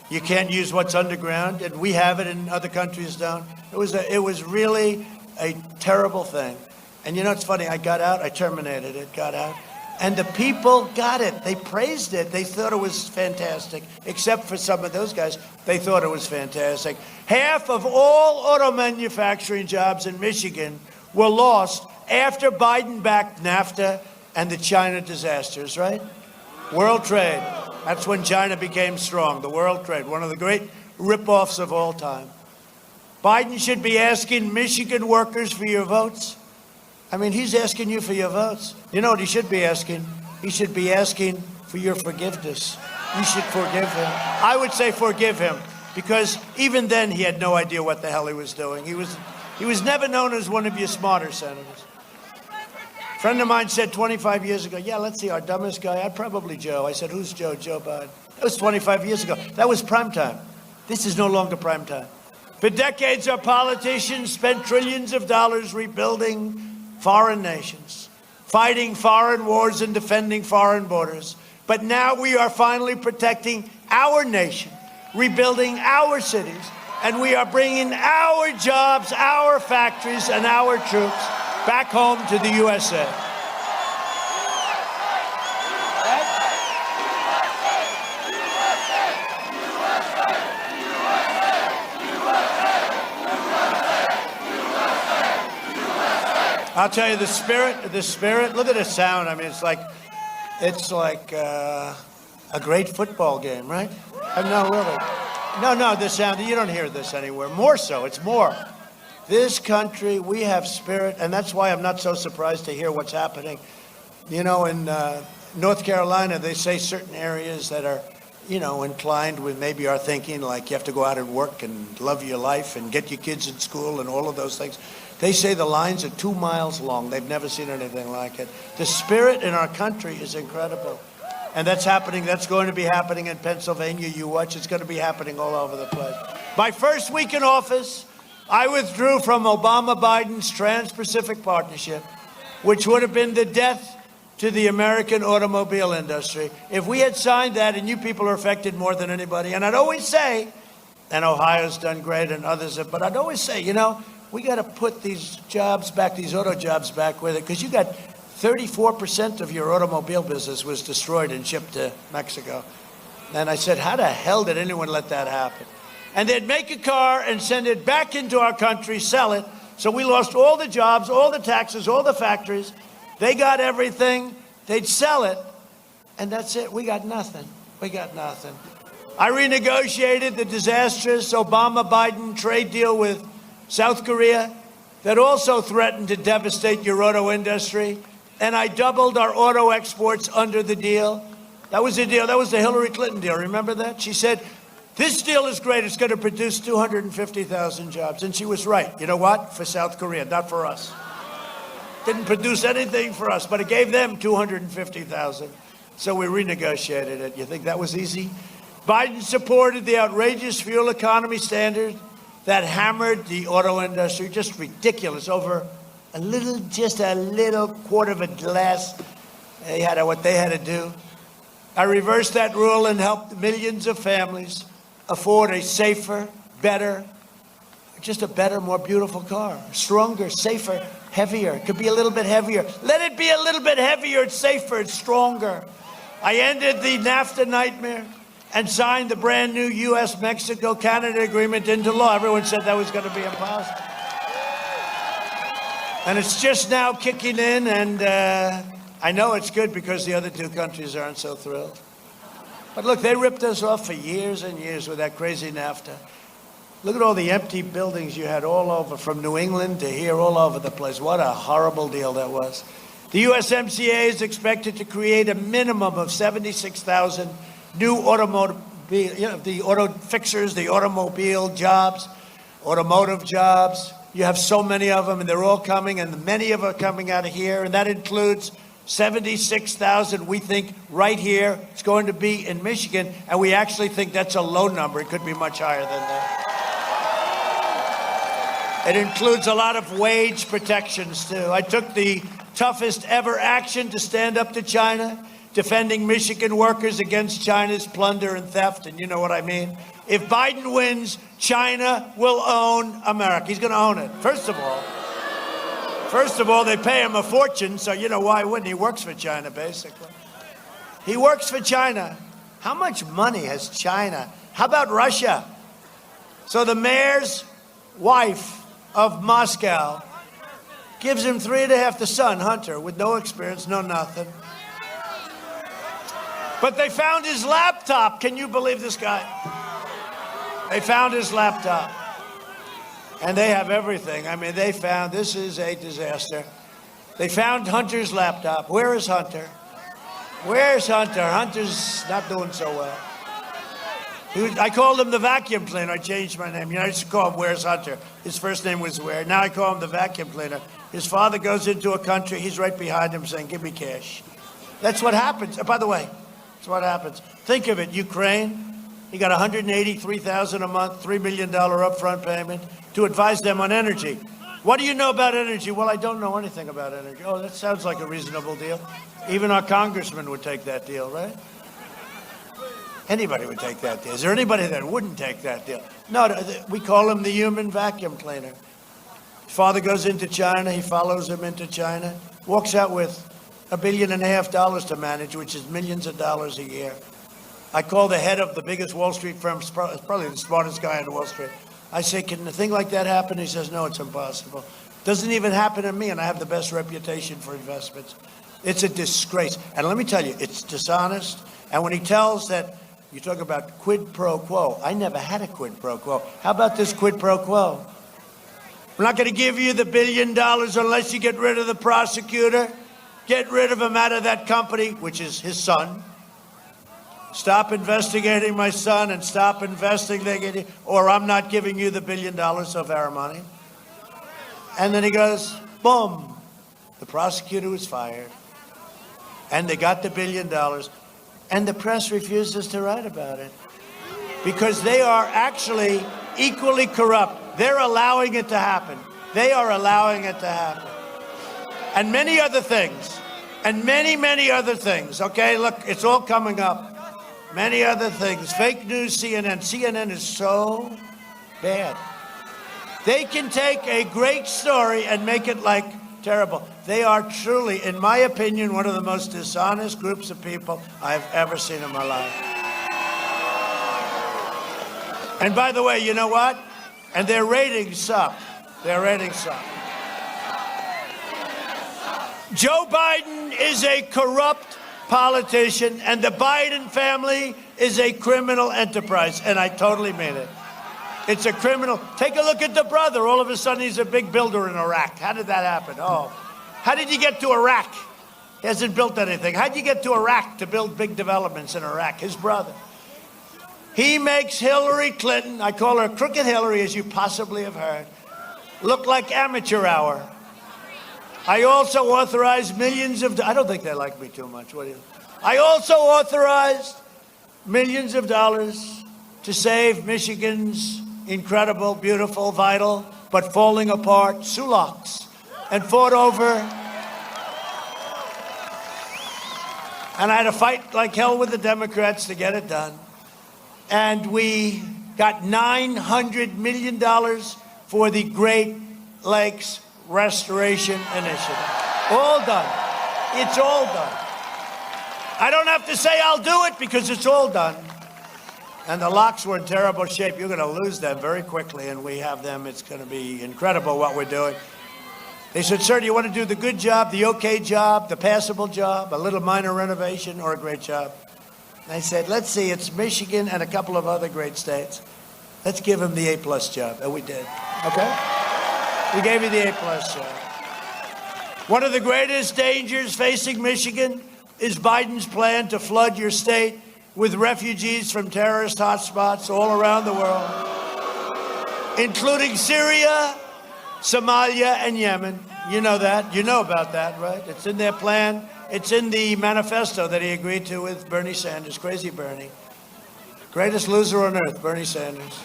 You can't use what's underground, and we have it and other countries don't. It was really a terrible thing. And it's funny, I got out, I terminated it, got out. And the people got it. They praised it. They thought it was fantastic. Except for some of those guys, they thought it was fantastic. Half of all auto manufacturing jobs in Michigan were lost after Biden backed NAFTA and the China disasters, right? World trade. That's when China became strong, the world trade, one of the great rip-offs of all time. Biden should be asking Michigan workers for your votes. He's asking you for your votes. You know what he should be asking? He should be asking for your forgiveness. You should forgive him. I would say forgive him, because even then he had no idea what the hell he was doing. He was never known as one of your smarter senators. A friend of mine said 25 years ago, yeah, let's see, our dumbest guy, I'd probably Joe. I said, who's Joe? Joe Biden. That was 25 years ago. That was prime time. This is no longer prime time. For decades, our politicians spent trillions of dollars rebuilding foreign nations, fighting foreign wars and defending foreign borders. But now we are finally protecting our nation, rebuilding our cities, And we are bringing our jobs, our factories, and our troops back home to the USA. I'll tell you, the spirit, look at the sound. I mean, it's like a great football game, right? No, really. No, the sound, you don't hear this anywhere. More so, it's more. This country, we have spirit, and that's why I'm not so surprised to hear what's happening. You know, in North Carolina, they say certain areas that are, inclined with maybe our thinking, like you have to go out and work and love your life and get your kids in school and all of those things. They say the lines are 2 miles long. They've never seen anything like it. The spirit in our country is incredible. And that's happening. That's going to be happening in Pennsylvania. You watch. It's going to be happening all over the place. My first week in office, I withdrew from Obama-Biden's Trans-Pacific Partnership, which would have been the death to the American automobile industry. If we had signed that, and you people are affected more than anybody, and I'd always say, and Ohio's done great and others have, but I'd always say, we got to put these jobs back, these auto jobs back with it, because you got 34% of your automobile business was destroyed and shipped to Mexico. And I said, how the hell did anyone let that happen? And they'd make a car and send it back into our country, sell it. So we lost all the jobs, all the taxes, all the factories. They got everything. They'd sell it. And that's it. We got nothing. We got nothing. I renegotiated the disastrous Obama-Biden trade deal with South Korea that also threatened to devastate your auto industry. And I doubled our auto exports under the deal. That was the deal. That was the Hillary Clinton deal. Remember that? She said, this deal is great. It's going to produce 250,000 jobs. And she was right. You know what? For South Korea, not for us. Didn't produce anything for us, but it gave them 250,000. So we renegotiated it. You think that was easy? Biden supported the outrageous fuel economy standard that hammered the auto industry. Just ridiculous. Over just a little quarter of a glass. What they had to do. I reversed that rule and helped millions of families afford a safer, better, just a better, more beautiful car. Stronger, safer, heavier. It could be a little bit heavier. Let it be a little bit heavier. It's safer. It's stronger. I ended the NAFTA nightmare and signed the brand new U.S.-Mexico-Canada agreement into law. Everyone said that was going to be impossible. And it's just now kicking in, and I know it's good because the other two countries aren't so thrilled. But look, they ripped us off for years and years with that crazy NAFTA. Look at all the empty buildings you had all over, from New England to here, all over the place. What a horrible deal that was. The USMCA is expected to create a minimum of 76,000 new the auto fixers, the automobile jobs, automotive jobs. You have so many of them, and they're all coming, and many of them are coming out of here, and that includes 76,000, we think, right here. It's going to be in Michigan, and we actually think that's a low number. It could be much higher than that. It includes a lot of wage protections, too. I took the toughest ever action to stand up to China, defending Michigan workers against China's plunder and theft, and you know what I mean. If Biden wins, China will own America. He's going to own it. First of all, they pay him a fortune, so you know why wouldn't he? Works for China, basically. He works for China. How much money has China? How about Russia? So the mayor's wife of Moscow gives him 3.5, the son, Hunter, with no experience, no nothing. But they found his laptop. Can you believe this guy? They found his laptop. And they have everything. I mean, this is a disaster. They found Hunter's laptop. Where is Hunter? Where's Hunter? Hunter's not doing so well. I called him the vacuum cleaner. I changed my name. I used to call him Where's Hunter. His first name was Where. Now I call him the vacuum cleaner. His father goes into a country. He's right behind him saying, give me cash. That's what happens. By the way, that's what happens. Think of it. Ukraine, he got $183,000 a month, $3 million upfront payment to advise them on energy. What do you know about energy? Well, I don't know anything about energy. Oh, that sounds like a reasonable deal. Even our congressman would take that deal, right? Anybody would take that deal. Is there anybody that wouldn't take that deal? No, we call him the human vacuum cleaner. His father goes into China, he follows him into China, walks out with $1.5 billion to manage, which is millions of dollars a year. I call the head of the biggest Wall Street firm, probably the smartest guy on Wall Street. I say, can a thing like that happen? He says, no, it's impossible. Doesn't even happen to me, and I have the best reputation for investments. It's a disgrace. And let me tell you, it's dishonest. And when he tells that, you talk about quid pro quo. I never had a quid pro quo. How about this quid pro quo? I'm not going to give you the $1 billion unless you get rid of the prosecutor. Get rid of him out of that company, which is his son. Stop investigating my son and stop investigating, or I'm not giving you the $1 billion of our money. And then he goes, boom. The prosecutor was fired. And they got the $1 billion. And the press refuses to write about it. Because they are actually equally corrupt. They're allowing it to happen. They are allowing it to happen. And many other things. And many, many other things. Okay, look, it's all coming up. Many other things. Fake news, CNN. CNN is so bad. They can take a great story and make it like terrible. They are truly, in my opinion, one of the most dishonest groups of people I've ever seen in my life. And by the way, you know what? And their ratings suck. Their ratings suck. Joe Biden is a corrupt politician, and the Biden family is a criminal enterprise, and I totally mean it. It's a criminal. Take a look at the brother. All of a sudden, he's a big builder in Iraq. How did that happen? Oh, how did you get to Iraq? He hasn't built anything. How did you get to Iraq to build big developments in Iraq? His brother. He makes Hillary Clinton, I call her Crooked Hillary, as you possibly have heard, look like amateur hour. I also authorized millions of, I don't think they like me too much. What do you? I also authorized millions of dollars to save Michigan's incredible, beautiful, vital, but falling apart Sulaks, and fought over. And I had to fight like hell with the Democrats to get it done. And we got $900 million for the Great Lakes Restoration Initiative. All done. It's all done. I don't have to say I'll do it because it's all done. And the locks were in terrible shape. You're going to lose them very quickly, and we have them. It's going to be incredible what we're doing. They said, sir, do you want to do the good job, the okay job, the passable job, a little minor renovation, or a great job? And I said, let's see, it's Michigan and a couple of other great states. Let's give him the A-plus job. And we did. Okay? We gave you the A-plus job. One of the greatest dangers facing Michigan is Biden's plan to flood your state with refugees from terrorist hotspots all around the world, including Syria, Somalia, and Yemen. You know that. You know about that, right? It's in their plan. It's in the manifesto that he agreed to with Bernie Sanders. Crazy Bernie. Greatest loser on earth, Bernie Sanders.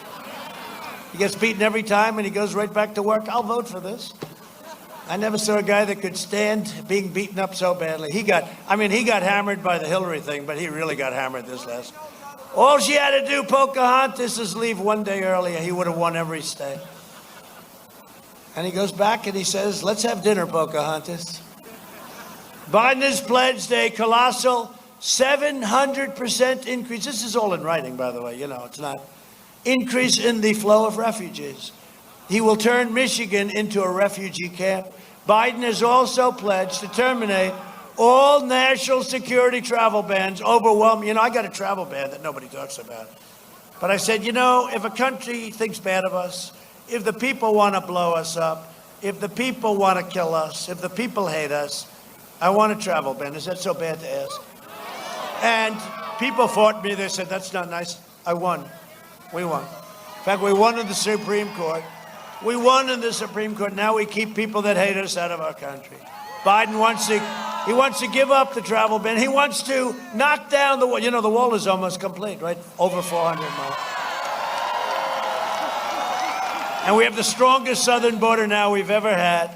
He gets beaten every time and he goes right back to work. I'll vote for this. I never saw a guy that could stand being beaten up so badly. He got hammered by the Hillary thing, but he really got hammered this last. All she had to do, Pocahontas, is leave one day earlier. He would have won every state. And he goes back and he says, let's have dinner, Pocahontas. Biden has pledged a colossal 700% increase. This is all in writing, by the way. You know, it's not. Increase in the flow of refugees. He will turn Michigan into a refugee camp. Biden has also pledged to terminate all national security travel bans. Overwhelming. You know, I got a travel ban that nobody talks about. But I said, you know, if a country thinks bad of us, if the people want to blow us up, if the people want to kill us, if the people hate us, I want a travel ban. Is that so bad to ask? And people fought me. They said, that's not nice. I won. We won. In fact, we won in the Supreme Court. We won in the Supreme Court. Now we keep people that hate us out of our country. Biden wants to give up the travel ban. He wants to knock down the wall. You know, the wall is almost complete, right? Over 400 miles. And we have the strongest southern border now we've ever had.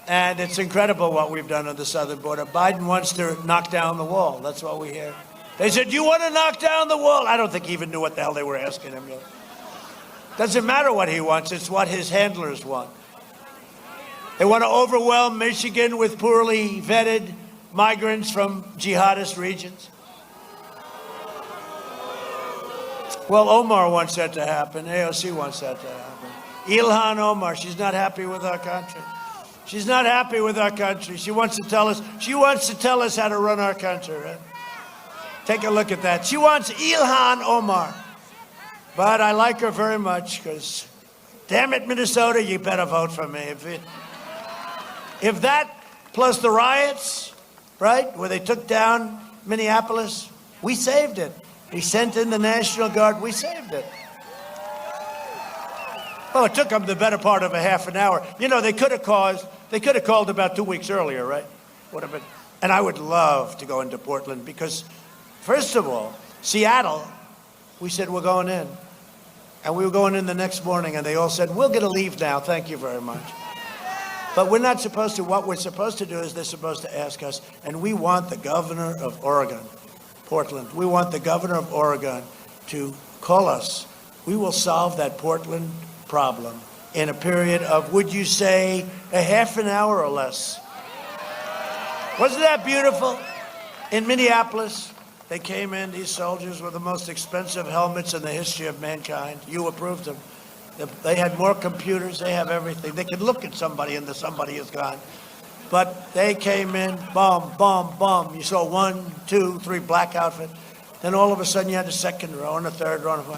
And it's incredible what we've done on the southern border. Biden wants to knock down the wall. That's what we hear. They said, you want to knock down the wall? I don't think he even knew what the hell they were asking him. Doesn't matter what he wants. It's what his handlers want. They want to overwhelm Michigan with poorly vetted migrants from jihadist regions. Well, Omar wants that to happen. AOC wants that to happen. Ilhan Omar, she's not happy with our country. She's not happy with our country. She wants to tell us how to run our country, right? Take a look at that. She wants Ilhan Omar. But I like her very much because, damn it, Minnesota, you better vote for me. If that plus the riots, right, where they took down Minneapolis, we saved it. We sent in the National Guard. We saved it. Oh, it took them the better part of a half an hour. You know, they could have called about 2 weeks earlier, right? Would have been. And I would love to go into Portland because, first of all, Seattle, we said we're going in. And we were going in the next morning, and they all said, we're going to leave now. Thank you very much. But we're not supposed to. What we're supposed to do is they're supposed to ask us, and we want the governor of Oregon, Portland, we want the governor of Oregon to call us. We will solve that Portland problem in a period of, would you say, a half an hour or less. Wasn't that beautiful? In Minneapolis, they came in, these soldiers with the most expensive helmets in the history of mankind. You approved them. They had more computers, they have everything. They could look at somebody and the somebody is gone. But they came in, bomb, bomb, bomb. You saw 1, 2, 3 black outfit. Then all of a sudden you had a second row and a third row.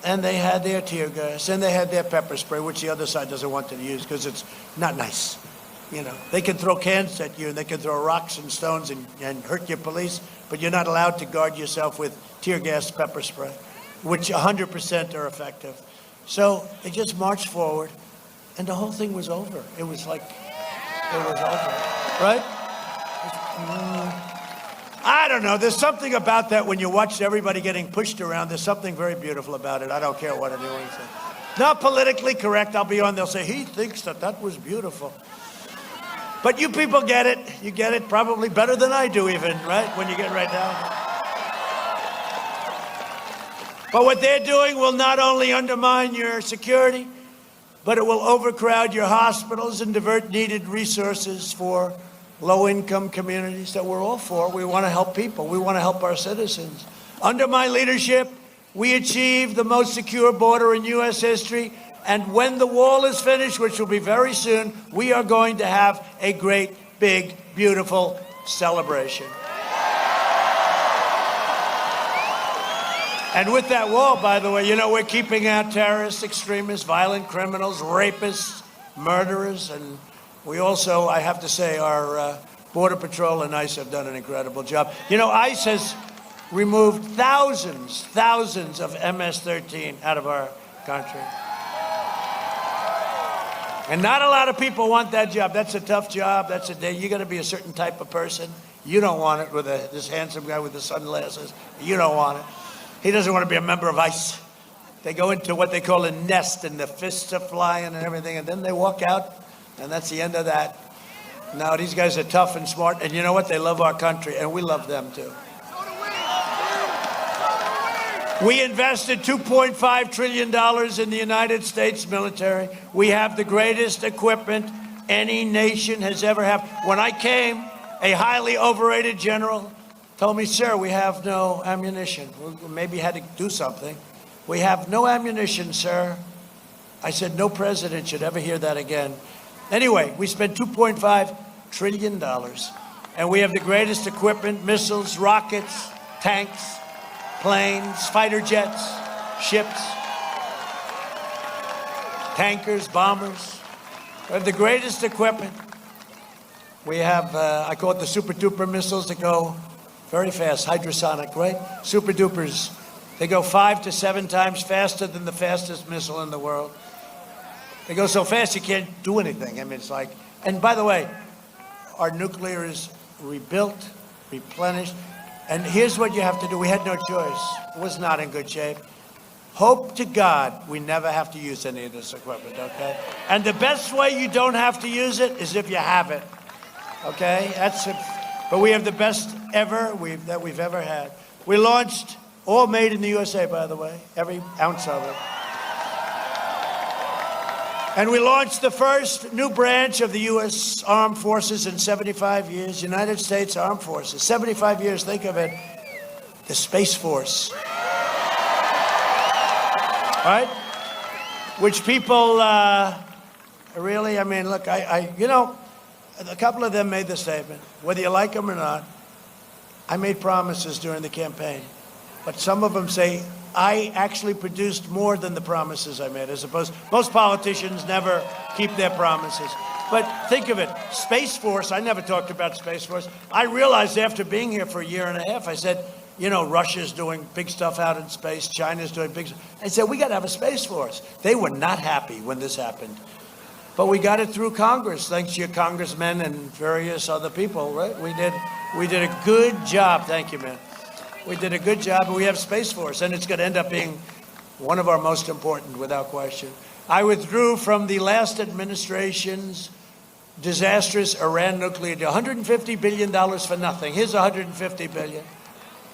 And they had their tear gas and they had their pepper spray, which the other side doesn't want to use because it's not nice. You know, they can throw cans at you and they can throw rocks and stones and hurt your police, but you're not allowed to guard yourself with tear gas pepper spray, which 100% are effective. So they just marched forward and the whole thing was over. It was like, it was over, right? I don't know. There's something about that when you watch everybody getting pushed around. There's something very beautiful about it. I don't care what anyone says. Not politically correct. I'll be on. They'll say, he thinks that was beautiful. But you people get it. You get it probably better than I do even, right? When you get right down. But what they're doing will not only undermine your security, but it will overcrowd your hospitals and divert needed resources for low-income communities that we're all for. We want to help people. We want to help our citizens. Under my leadership, we achieved the most secure border in U.S. history. And when the wall is finished, which will be very soon, we are going to have a great, big, beautiful celebration. And with that wall, by the way, you know, we're keeping out terrorists, extremists, violent criminals, rapists, murderers, and we also, I have to say, our Border Patrol and ICE have done an incredible job. You know, ICE has removed thousands of MS-13 out of our country. And not a lot of people want that job. That's a tough job. You got to be a certain type of person. You don't want it with this handsome guy with the sunglasses. You don't want it. He doesn't want to be a member of ICE. They go into what they call a nest, and the fists are flying and everything, and then they walk out, and that's the end of that. Now, these guys are tough and smart, and you know what? They love our country, and we love them too. We invested $2.5 trillion in the United States military. We have the greatest equipment any nation has ever had. When I came, a highly overrated general told me, sir, we have no ammunition. We maybe had to do something. We have no ammunition, sir. I said, no president should ever hear that again. Anyway, we spent $2.5 trillion, and we have the greatest equipment, missiles, rockets, tanks, planes, fighter jets, ships, tankers, bombers. We have the greatest equipment. We have, I call it the super duper missiles that go very fast, hydrosonic, right? Super dupers. They go 5 to 7 times faster than the fastest missile in the world. They go so fast you can't do anything. I mean, it's like, and by the way, our nuclear is rebuilt, replenished. And here's what you have to do. We had no choice. It was not in good shape. Hope to God we never have to use any of this equipment, okay? And the best way you don't have to use it is if you have it, okay? That's it. But we have the best ever that we've ever had. We launched, all made in the USA, by the way, every ounce of it. And we launched the first new branch of the U.S. Armed Forces in 75 years, United States Armed Forces. 75 years, think of it, the Space Force. Right? Which people really, I mean, look, you know, a couple of them made the statement, whether you like them or not, I made promises during the campaign. But some of them say, I actually produced more than the promises I made, as opposed, most politicians never keep their promises. But think of it, Space Force, I never talked about Space Force. I realized after being here for a year and a half, I said, you know, Russia's doing big stuff out in space, China's doing big stuff. I said, we got to have a Space Force. They were not happy when this happened. But we got it through Congress, thanks to your congressmen and various other people, right? We did a good job. Thank you, man. We did a good job, and we have Space Force, and it's going to end up being one of our most important, without question. I withdrew from the last administration's disastrous Iran nuclear deal. $150 billion for nothing. Here's $150 billion.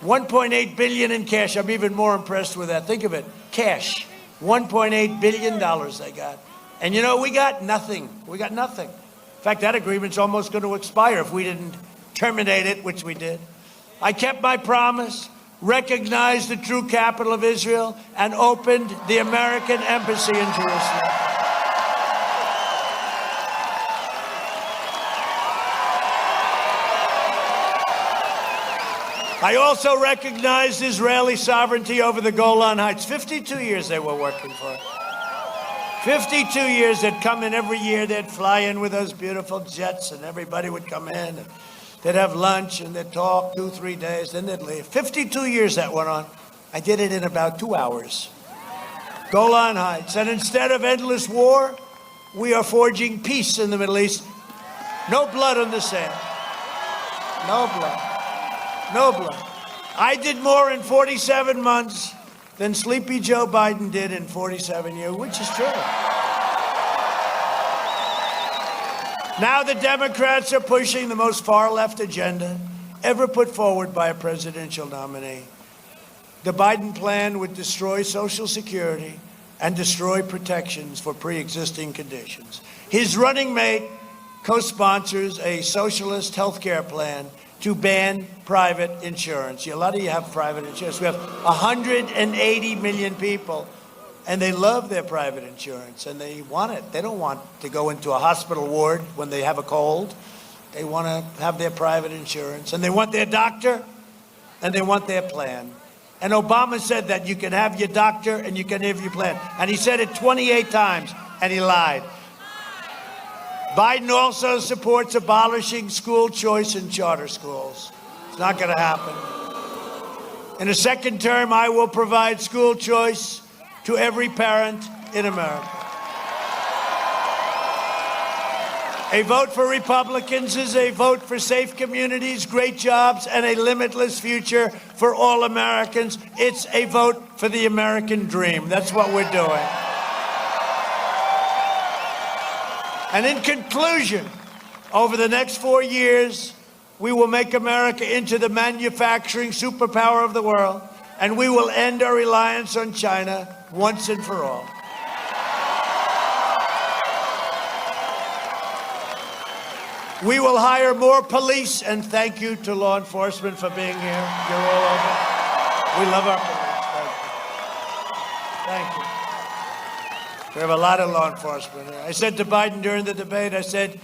$1.8 billion in cash. I'm even more impressed with that. Think of it. Cash. $1.8 billion they got. And you know, we got nothing. We got nothing. In fact, that agreement's almost going to expire if we didn't terminate it, which we did. I kept my promise, recognized the true capital of Israel, and opened the American embassy in Jerusalem. I also recognized Israeli sovereignty over the Golan Heights. 52 years they were working for it. 52 years. They'd come in every year. They'd fly in with those beautiful jets, and everybody would come in. And they'd have lunch, and they'd talk 2-3 days. Then they'd leave. 52 years that went on. I did it in about 2 hours. Golan Heights. And instead of endless war, we are forging peace in the Middle East. No blood on the sand. No blood. No blood. I did more in 47 months than Sleepy Joe Biden did in 47 years, which is true. Now the Democrats are pushing the most far-left agenda ever put forward by a presidential nominee. The Biden plan would destroy Social Security and destroy protections for pre-existing conditions. His running mate co-sponsors a socialist health care plan to ban private insurance. A lot of you have private insurance. We have 180 million people, and they love their private insurance, and they want it. They don't want to go into a hospital ward when they have a cold. They want to have their private insurance, and they want their doctor, and they want their plan. And Obama said that you can have your doctor and you can have your plan. And he said it 28 times, and he lied. Biden also supports abolishing school choice in charter schools. It's not going to happen. In a second term, I will provide school choice to every parent in America. A vote for Republicans is a vote for safe communities, great jobs, and a limitless future for all Americans. It's a vote for the American dream. That's what we're doing. And in conclusion, over the next 4 years, we will make America into the manufacturing superpower of the world, and we will end our reliance on China once and for all. We will hire more police, and thank you to law enforcement for being here. You're all over. We love our police. Thank you. We have a lot of law enforcement here. I said to Biden during the debate, I said,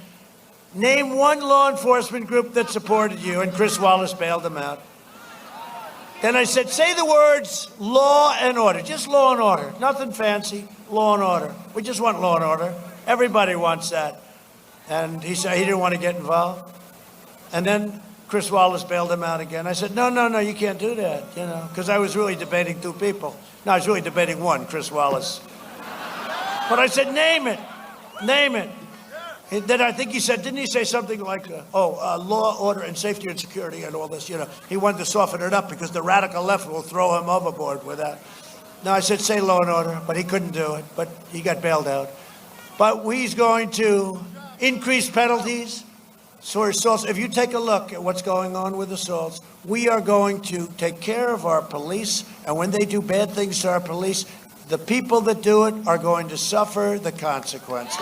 name one law enforcement group that supported you, and Chris Wallace bailed him out. Then I said, say the words law and order, just law and order, nothing fancy, law and order. We just want law and order. Everybody wants that. And he said he didn't want to get involved. And then Chris Wallace bailed him out again. I said, no, you can't do that, you know, because I was really debating two people. No, I was really debating one, Chris Wallace. But I said, name it. And then I think he said, didn't he say something like, law, order, and safety and security and all this, you know. He wanted to soften it up because the radical left will throw him overboard with that. No, I said, say law and order, but he couldn't do it. But he got bailed out. But he's going to increase penalties for assaults. If you take a look at what's going on with assaults, we are going to take care of our police, and when they do bad things to our police, the people that do it are going to suffer the consequences.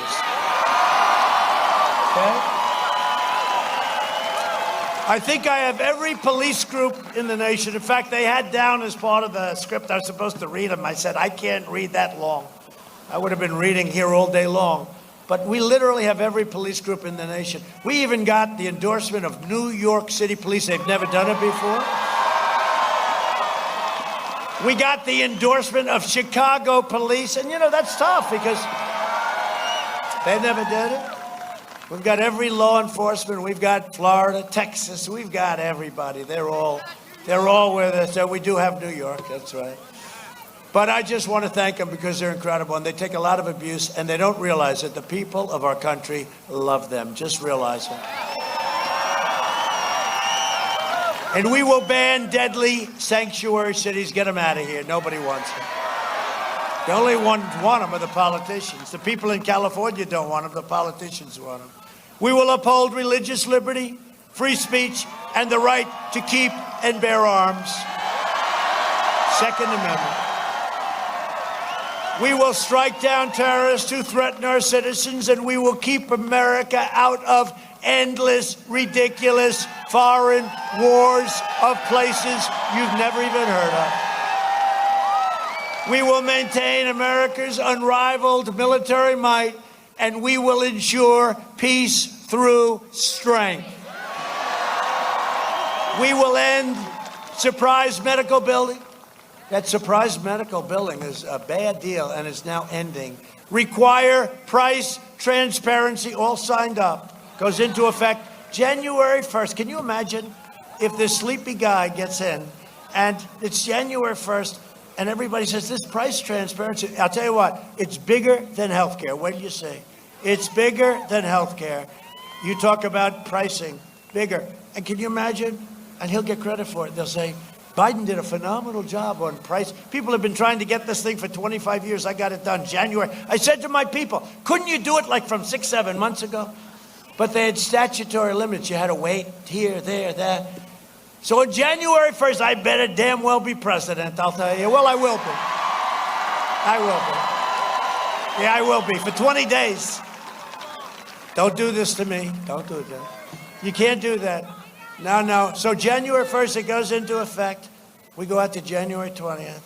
Okay? I think I have every police group in the nation. In fact, they had down as part of the script, I was supposed to read them. I said, I can't read that long. I would have been reading here all day long. But we literally have every police group in the nation. We even got the endorsement of New York City Police. They've never done it before. We got the endorsement of Chicago Police. And, you know, that's tough because they never did it. We've got every law enforcement. We've got Florida, Texas. We've got everybody. They're all with us. So we do have New York. That's right. But I just want to thank them because they're incredible, and they take a lot of abuse, and they don't realize that the people of our country love them. Just realize it. And we will ban deadly sanctuary cities. Get them out of here. Nobody wants them. The only ones want them are the politicians. The people in California don't want them. The politicians want them. We will uphold religious liberty, free speech, and the right to keep and bear arms. Second Amendment. We will strike down terrorists who threaten our citizens, and we will keep America out of endless, ridiculous foreign wars of places you've never even heard of. We will maintain America's unrivaled military might, and we will ensure peace through strength. We will end surprise medical billing. That surprise medical billing is a bad deal and is now ending. Require price transparency, all signed up, goes into effect January 1st. Can you imagine if this sleepy guy gets in and it's January 1st and everybody says this price transparency, I'll tell you what, it's bigger than healthcare. What do you say? It's bigger than healthcare. You talk about pricing, bigger. And can you imagine? And he'll get credit for it. They'll say, Biden did a phenomenal job on price. People have been trying to get this thing for 25 years. I got it done January. I said to my people, couldn't you do it like from 6-7 months ago? But they had statutory limits. You had to wait here, there, there. So on January 1st, I better damn well be president, I'll tell you. Well, I will be. I will be. Yeah, I will be. For 20 days. Don't do this to me. Don't do that. You can't do that. No. So January 1st, it goes into effect. We go out to January 20th.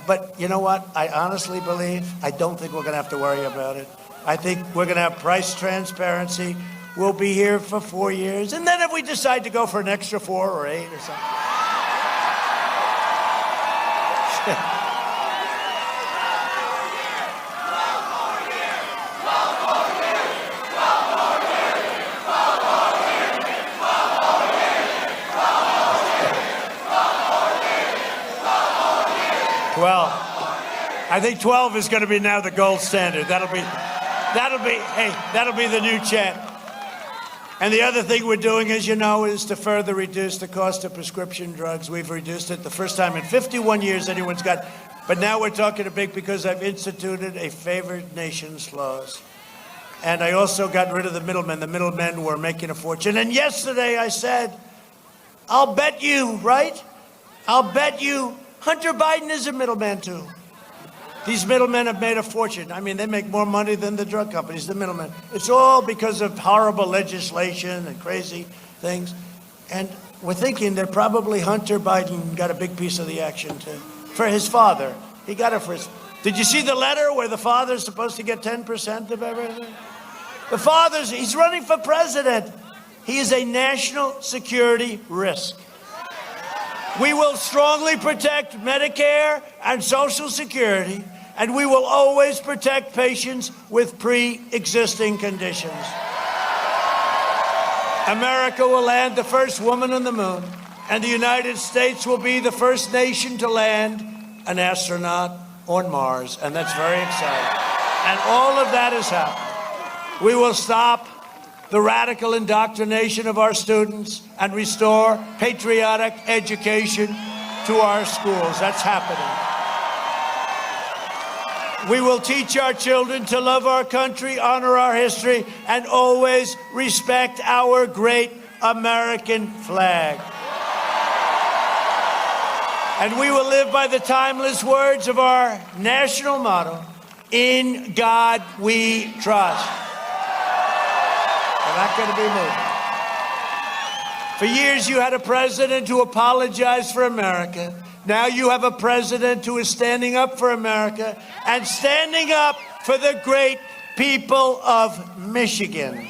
But you know what? I honestly believe, I don't think we're going to have to worry about it. I think we're going to have price transparency. We'll be here for 4 years. And then if we decide to go for an extra 4 or 8 or something. I think 12 is going to be now the gold standard. That'll be the new chant. And the other thing we're doing, as you know, is to further reduce the cost of prescription drugs. We've reduced it the first time in 51 years anyone's got. But now we're talking a big because I've instituted a favored nations clause. And I also got rid of the middlemen. The middlemen were making a fortune. And yesterday I said, I'll bet you, right? I'll bet you Hunter Biden is a middleman too. These middlemen have made a fortune. I mean, they make more money than the drug companies, the middlemen. It's all because of horrible legislation and crazy things. And we're thinking that probably Hunter Biden got a big piece of the action too. For his father. He got it for his... Did you see the letter where the father's supposed to get 10% of everything? The father's... He's running for president. He is a national security risk. We will strongly protect Medicare and Social Security, and we will always protect patients with pre-existing conditions. America will land the first woman on the moon, and the United States will be the first nation to land an astronaut on Mars, and that's very exciting. And all of that is happening. We will stop the radical indoctrination of our students and restore patriotic education to our schools. That's happening. We will teach our children to love our country, honor our history, and always respect our great American flag. And we will live by the timeless words of our national motto, "In God we trust." We're not going to be moved. For years, you had a president who apologized for America. Now you have a president who is standing up for America and standing up for the great people of Michigan.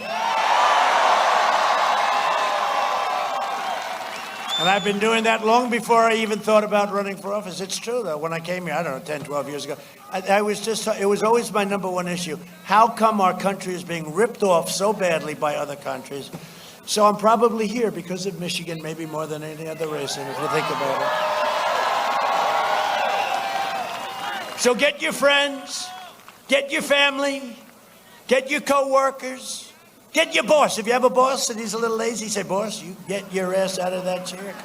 And I've been doing that long before I even thought about running for office. It's true, though. When I came here, I don't know, 10, 12 years ago, it was always my number one issue. How come our country is being ripped off so badly by other countries? So I'm probably here because of Michigan, maybe more than any other reason, if you think about it. So get your friends, get your family, get your co-workers, get your boss. If you have a boss and he's a little lazy, say, "Boss, you get your ass out of that chair.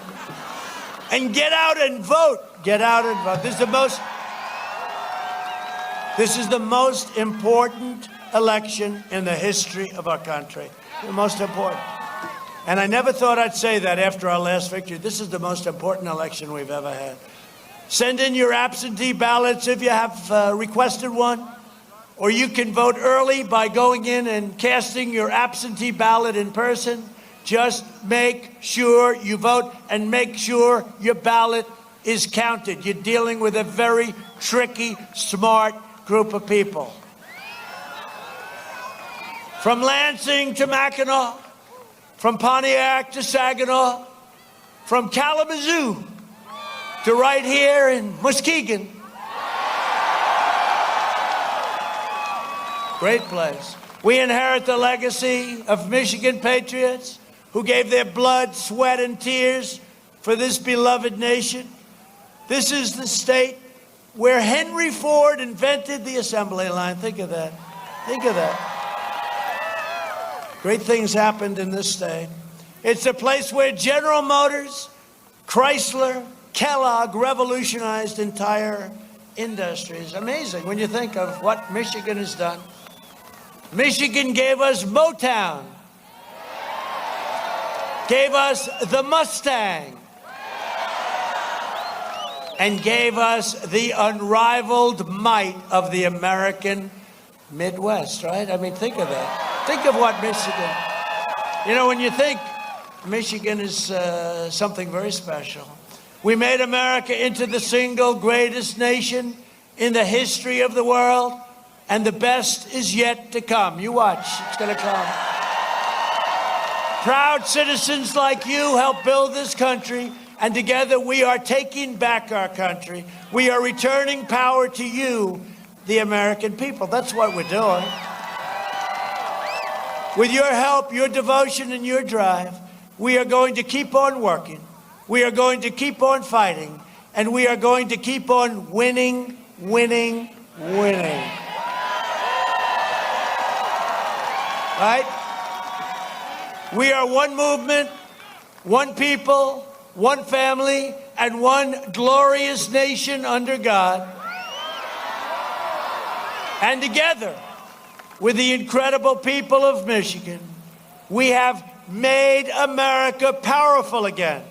And get out and vote. Get out and vote." This is the most important election in the history of our country. The most important. And I never thought I'd say that after our last victory. This is the most important election we've ever had. Send in your absentee ballots if you have requested one. Or you can vote early by going in and casting your absentee ballot in person. Just make sure you vote and make sure your ballot is counted. You're dealing with a very tricky, smart group of people. From Lansing to Mackinac, from Pontiac to Saginaw, from Kalamazoo to right here in Muskegon. Great place. We inherit the legacy of Michigan patriots who gave their blood, sweat, and tears for this beloved nation. This is the state where Henry Ford invented the assembly line. Think of that. Think of that. Great things happened in this state. It's a place where General Motors, Chrysler, Kellogg revolutionized entire industries. Amazing when you think of what Michigan has done. Michigan gave us Motown, gave us the Mustang, and gave us the unrivaled might of the American Midwest, right? I mean, think of that. Think of what Michigan, you know, when you think Michigan is something very special. We made America into the single greatest nation in the history of the world, and the best is yet to come. You watch, it's going to come. Proud citizens like you help build this country, and together we are taking back our country. We are returning power to you, the American people. That's what we're doing. With your help, your devotion, and your drive, we are going to keep on working. We are going to keep on fighting. And we are going to keep on winning, winning, winning. Right? We are one movement, one people, one family, and one glorious nation under God. And together, with the incredible people of Michigan, we have made America powerful again.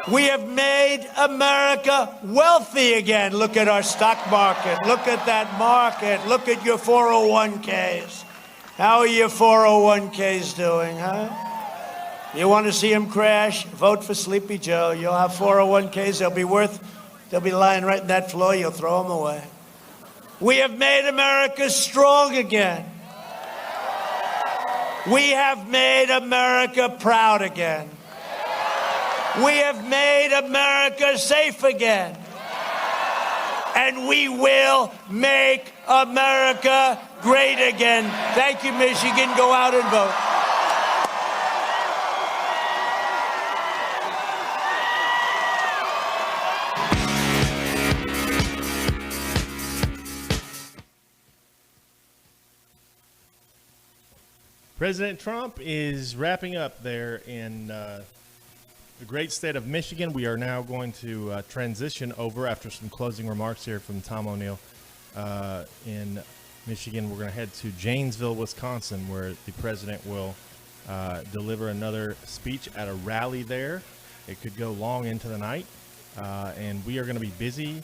We have made America wealthy again. Look at our stock market. Look at that market. Look at your 401ks. How are your 401ks doing, huh? You want to see them crash? Vote for Sleepy Joe. You'll have 401ks. They'll be lying right in that floor. You'll throw them away. We have made America strong again. We have made America proud again. We have made America safe again. And we will make America great again. Thank you, Michigan. Go out and vote. President Trump is wrapping up there in the great state of Michigan. We are now going to transition over after some closing remarks here from Tom O'Neill in Michigan. We're going to head to Janesville, Wisconsin, where the president will deliver another speech at a rally there. It could go long into the night, and we are going to be busy.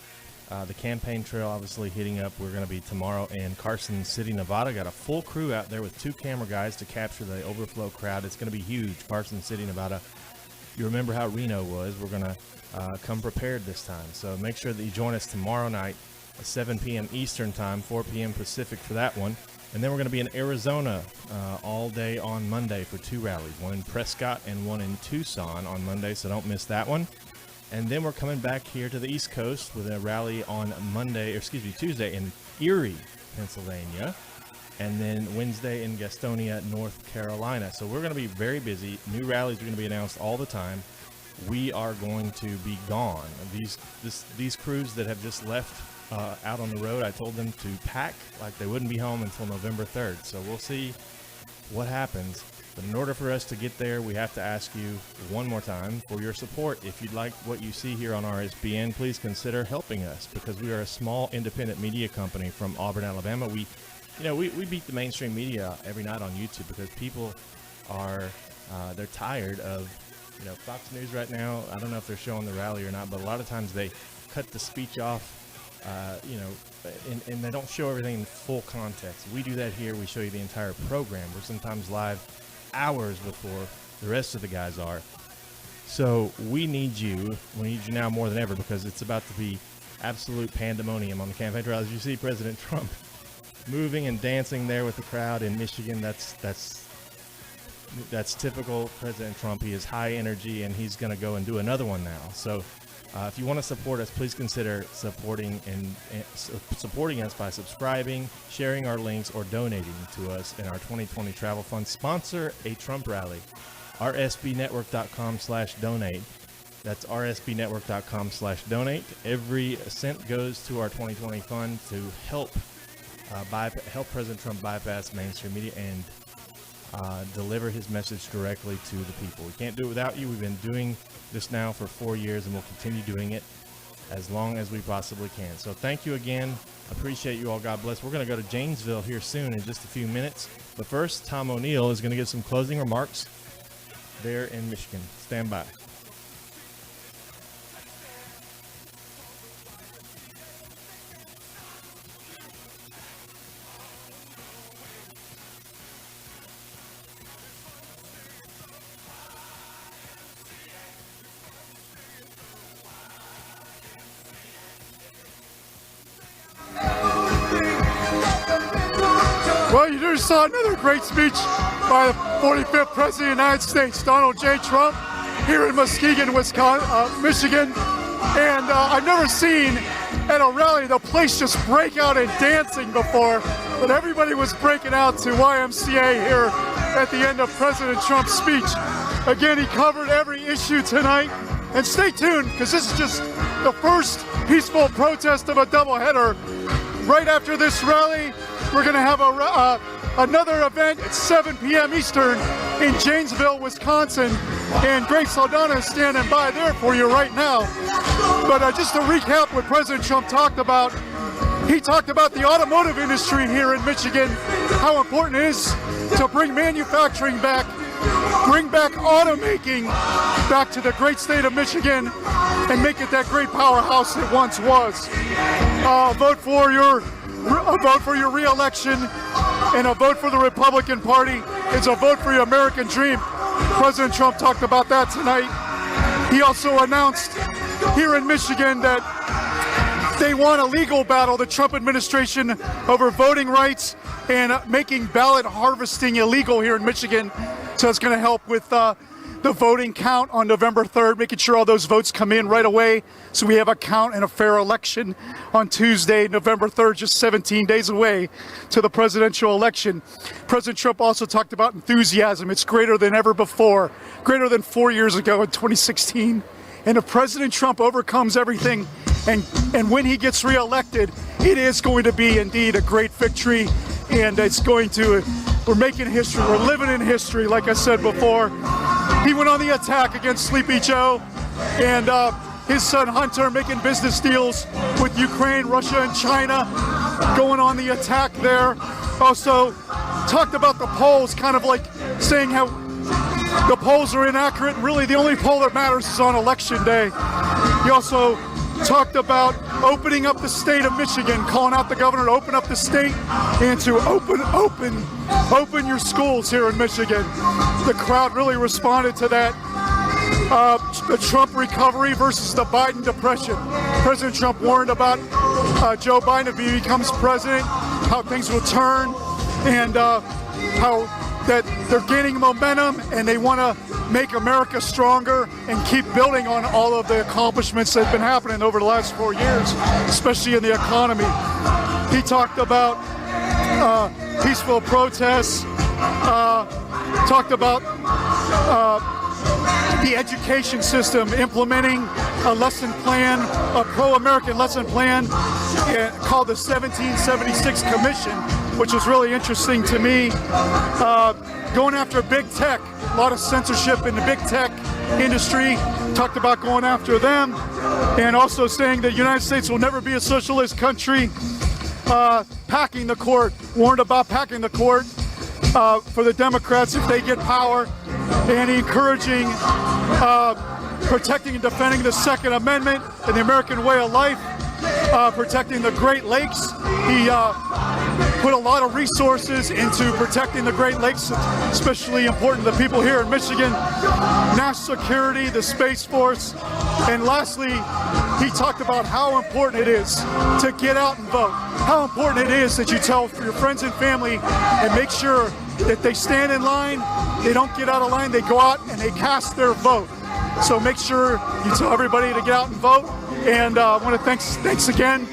The campaign trail obviously heating up. We're going to be tomorrow in Carson City, Nevada. Got a full crew out there with 2 camera guys to capture the overflow crowd. It's going to be huge. Carson City, Nevada. You remember how Reno was. We're going to come prepared this time. So make sure that you join us tomorrow night at 7 p.m. Eastern Time, 4 p.m. Pacific for that one. And then we're going to be in Arizona all day on Monday for 2 rallies, one in Prescott and one in Tucson on Monday, so don't miss that one. And then we're coming back here to the East Coast with a rally on Tuesday in Erie, Pennsylvania, and then Wednesday in Gastonia, North Carolina. So we're going to be very busy. New rallies are going to be announced all the time. We are going to be gone. These crews that have just left out on the road, I told them to pack like they wouldn't be home until November 3rd. So we'll see what happens. But in order for us to get there, we have to ask you one more time for your support. If you'd like what you see here on RSBN, please consider helping us, because we are a small independent media company from Auburn, Alabama. We beat the mainstream media every night on YouTube because people are they're tired of Fox News right now. I don't know if they're showing the rally or not, but a lot of times they cut the speech off, and they don't show everything in full context. We do that here. We show you the entire program. We're sometimes live hours before the rest of the guys are. So we need you. We need you now more than ever, because it's about to be absolute pandemonium on the campaign trail. As you see President Trump moving and dancing there with the crowd in Michigan, that's typical President Trump. He is high energy, and he's going to go and do another one now. So if you want to support us, please consider supporting us by subscribing, sharing our links, or donating to us in our 2020 travel fund. Sponsor a Trump rally. RSBnetwork.com/donate. That's RSBnetwork.com/donate. Every cent goes to our 2020 fund to help President Trump bypass mainstream media and deliver his message directly to the people. We can't do it without you. We've been doing this now for 4 years, and we'll continue doing it as long as we possibly can. So thank you again. Appreciate you all. God bless. We're going to go to Janesville here soon in just a few minutes. But first, Tom O'Neill is going to give some closing remarks there in Michigan. Stand by. Well, you just saw another great speech by the 45th President of the United States, Donald J. Trump, here in Muskegon, Michigan. And I've never seen at a rally the place just break out in dancing before, but everybody was breaking out to YMCA here at the end of President Trump's speech. Again, he covered every issue tonight. And stay tuned, because this is just the first peaceful protest of a doubleheader. Right after this rally, we're going to have another event at 7 p.m. Eastern in Janesville, Wisconsin. And Grace Saldana is standing by there for you right now. But just to recap what President Trump talked about, he talked about the automotive industry here in Michigan, how important it is to bring manufacturing back, bring back automaking back to the great state of Michigan, and make it that great powerhouse it once was. A vote for your re-election and a vote for the Republican Party is a vote for your American dream. President Trump talked about that tonight. He also announced here in Michigan that they want a legal battle, the Trump administration, over voting rights and making ballot harvesting illegal here in Michigan. So it's going to help with the voting count on November 3rd, making sure all those votes come in right away so we have a count and a fair election on Tuesday, November 3rd, just 17 days away to the presidential election. President Trump also talked about enthusiasm. It's greater than ever before, greater than 4 years ago in 2016. And if President Trump overcomes everything and when he gets reelected, it is going to be indeed a great victory. And we're making history. We're living in history, like I said before. He went on the attack against Sleepy Joe and his son Hunter, making business deals with Ukraine, Russia, and China, going on the attack there. Also talked about the polls, kind of like saying how the polls are inaccurate, and really the only poll that matters is on election day. He also talked about opening up the state of Michigan, calling out the governor to open up the state and to open your schools here in Michigan. The crowd really responded to that. The Trump recovery versus the Biden depression. President Trump warned about Joe Biden if he becomes president, how things will turn, and how that they're gaining momentum and they want to make America stronger and keep building on all of the accomplishments that have been happening over the last 4 years, especially in the economy. He talked about peaceful protests, talked about the education system, implementing a lesson plan, a pro-American lesson plan called the 1776 Commission, which was really interesting to me. Going after big tech, a lot of censorship in the big tech industry, talked about going after them, and also saying that the United States will never be a socialist country. Packing the court, warned about packing the court for the Democrats if they get power, and encouraging protecting and defending the Second Amendment and the American way of life, protecting the Great Lakes. He put a lot of resources into protecting the Great Lakes, especially important to the people here in Michigan, national security, the Space Force, and lastly, he talked about how important it is to get out and vote, how important it is that you tell your friends and family and make sure that they stand in line, they don't get out of line, they go out and they cast their vote. So make sure you tell everybody to get out and vote. And I want to thanks again.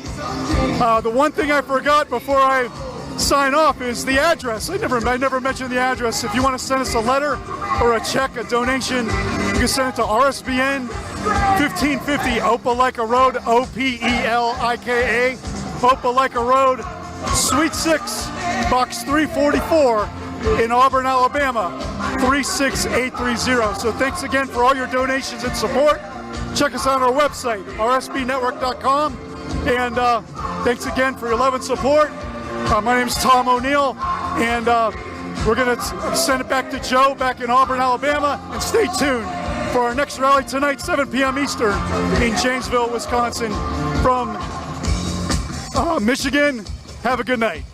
The one thing I forgot before I sign off is the address. I never mentioned the address. If you want to send us a letter or a check, a donation, you can send it to RSBN 1550 Opelika Road, Opelika, Opelika Road, Suite 6, Box 344 in Auburn, Alabama, 36830. So thanks again for all your donations and support. Check us out on our website, rsbnetwork.com. And thanks again for your love and support. My name is Tom O'Neill, and we're going to send it back to Joe back in Auburn, Alabama. And stay tuned for our next rally tonight, 7 p.m. Eastern, in Janesville, Wisconsin. From Michigan, have a good night.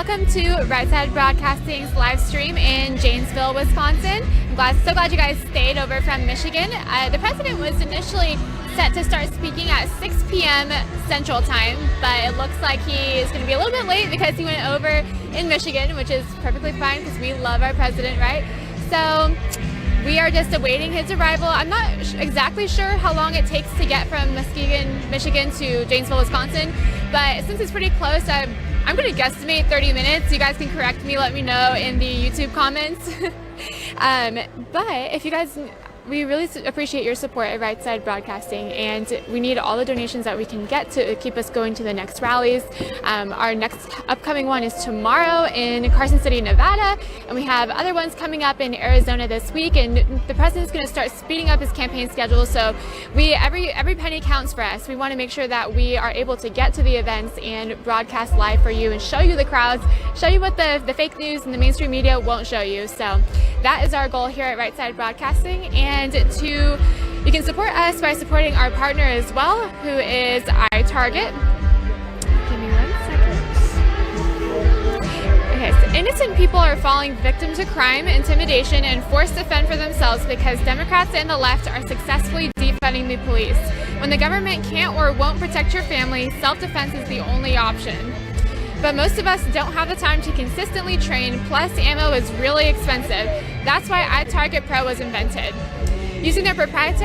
welcome to Right Side Broadcasting's live stream in Janesville, Wisconsin. So glad you guys stayed over from Michigan. The president was initially set to start speaking at 6 p.m. Central Time, but it looks like he is going to be a little bit late because he went over in Michigan, which is perfectly fine because we love our president, right? So we are just awaiting his arrival. I'm not exactly sure how long it takes to get from Muskegon, Michigan to Janesville, Wisconsin, but since it's pretty close, I'm going to guesstimate 30 minutes. You guys can correct me, let me know in the YouTube comments. But if you guys, we really appreciate your support at Right Side Broadcasting, and we need all the donations that we can get to keep us going to the next rallies. Our next upcoming one is tomorrow in Carson City, Nevada, and we have other ones coming up in Arizona this week, and the president's going to start speeding up his campaign schedule, so every penny counts for us. We want to make sure that we are able to get to the events and broadcast live for you and show you the crowds, show you what the fake news and the mainstream media won't show you. So that is our goal here at Right Side Broadcasting, and you can support us by supporting our partner as well, who is iTarget. Give me 1 second. Okay, so innocent people are falling victim to crime, intimidation, and forced to fend for themselves because Democrats and the left are successfully defunding the police. When the government can't or won't protect your family, self-defense is the only option. But most of us don't have the time to consistently train, plus ammo is really expensive. That's why iTarget Pro was invented. Using their proprietary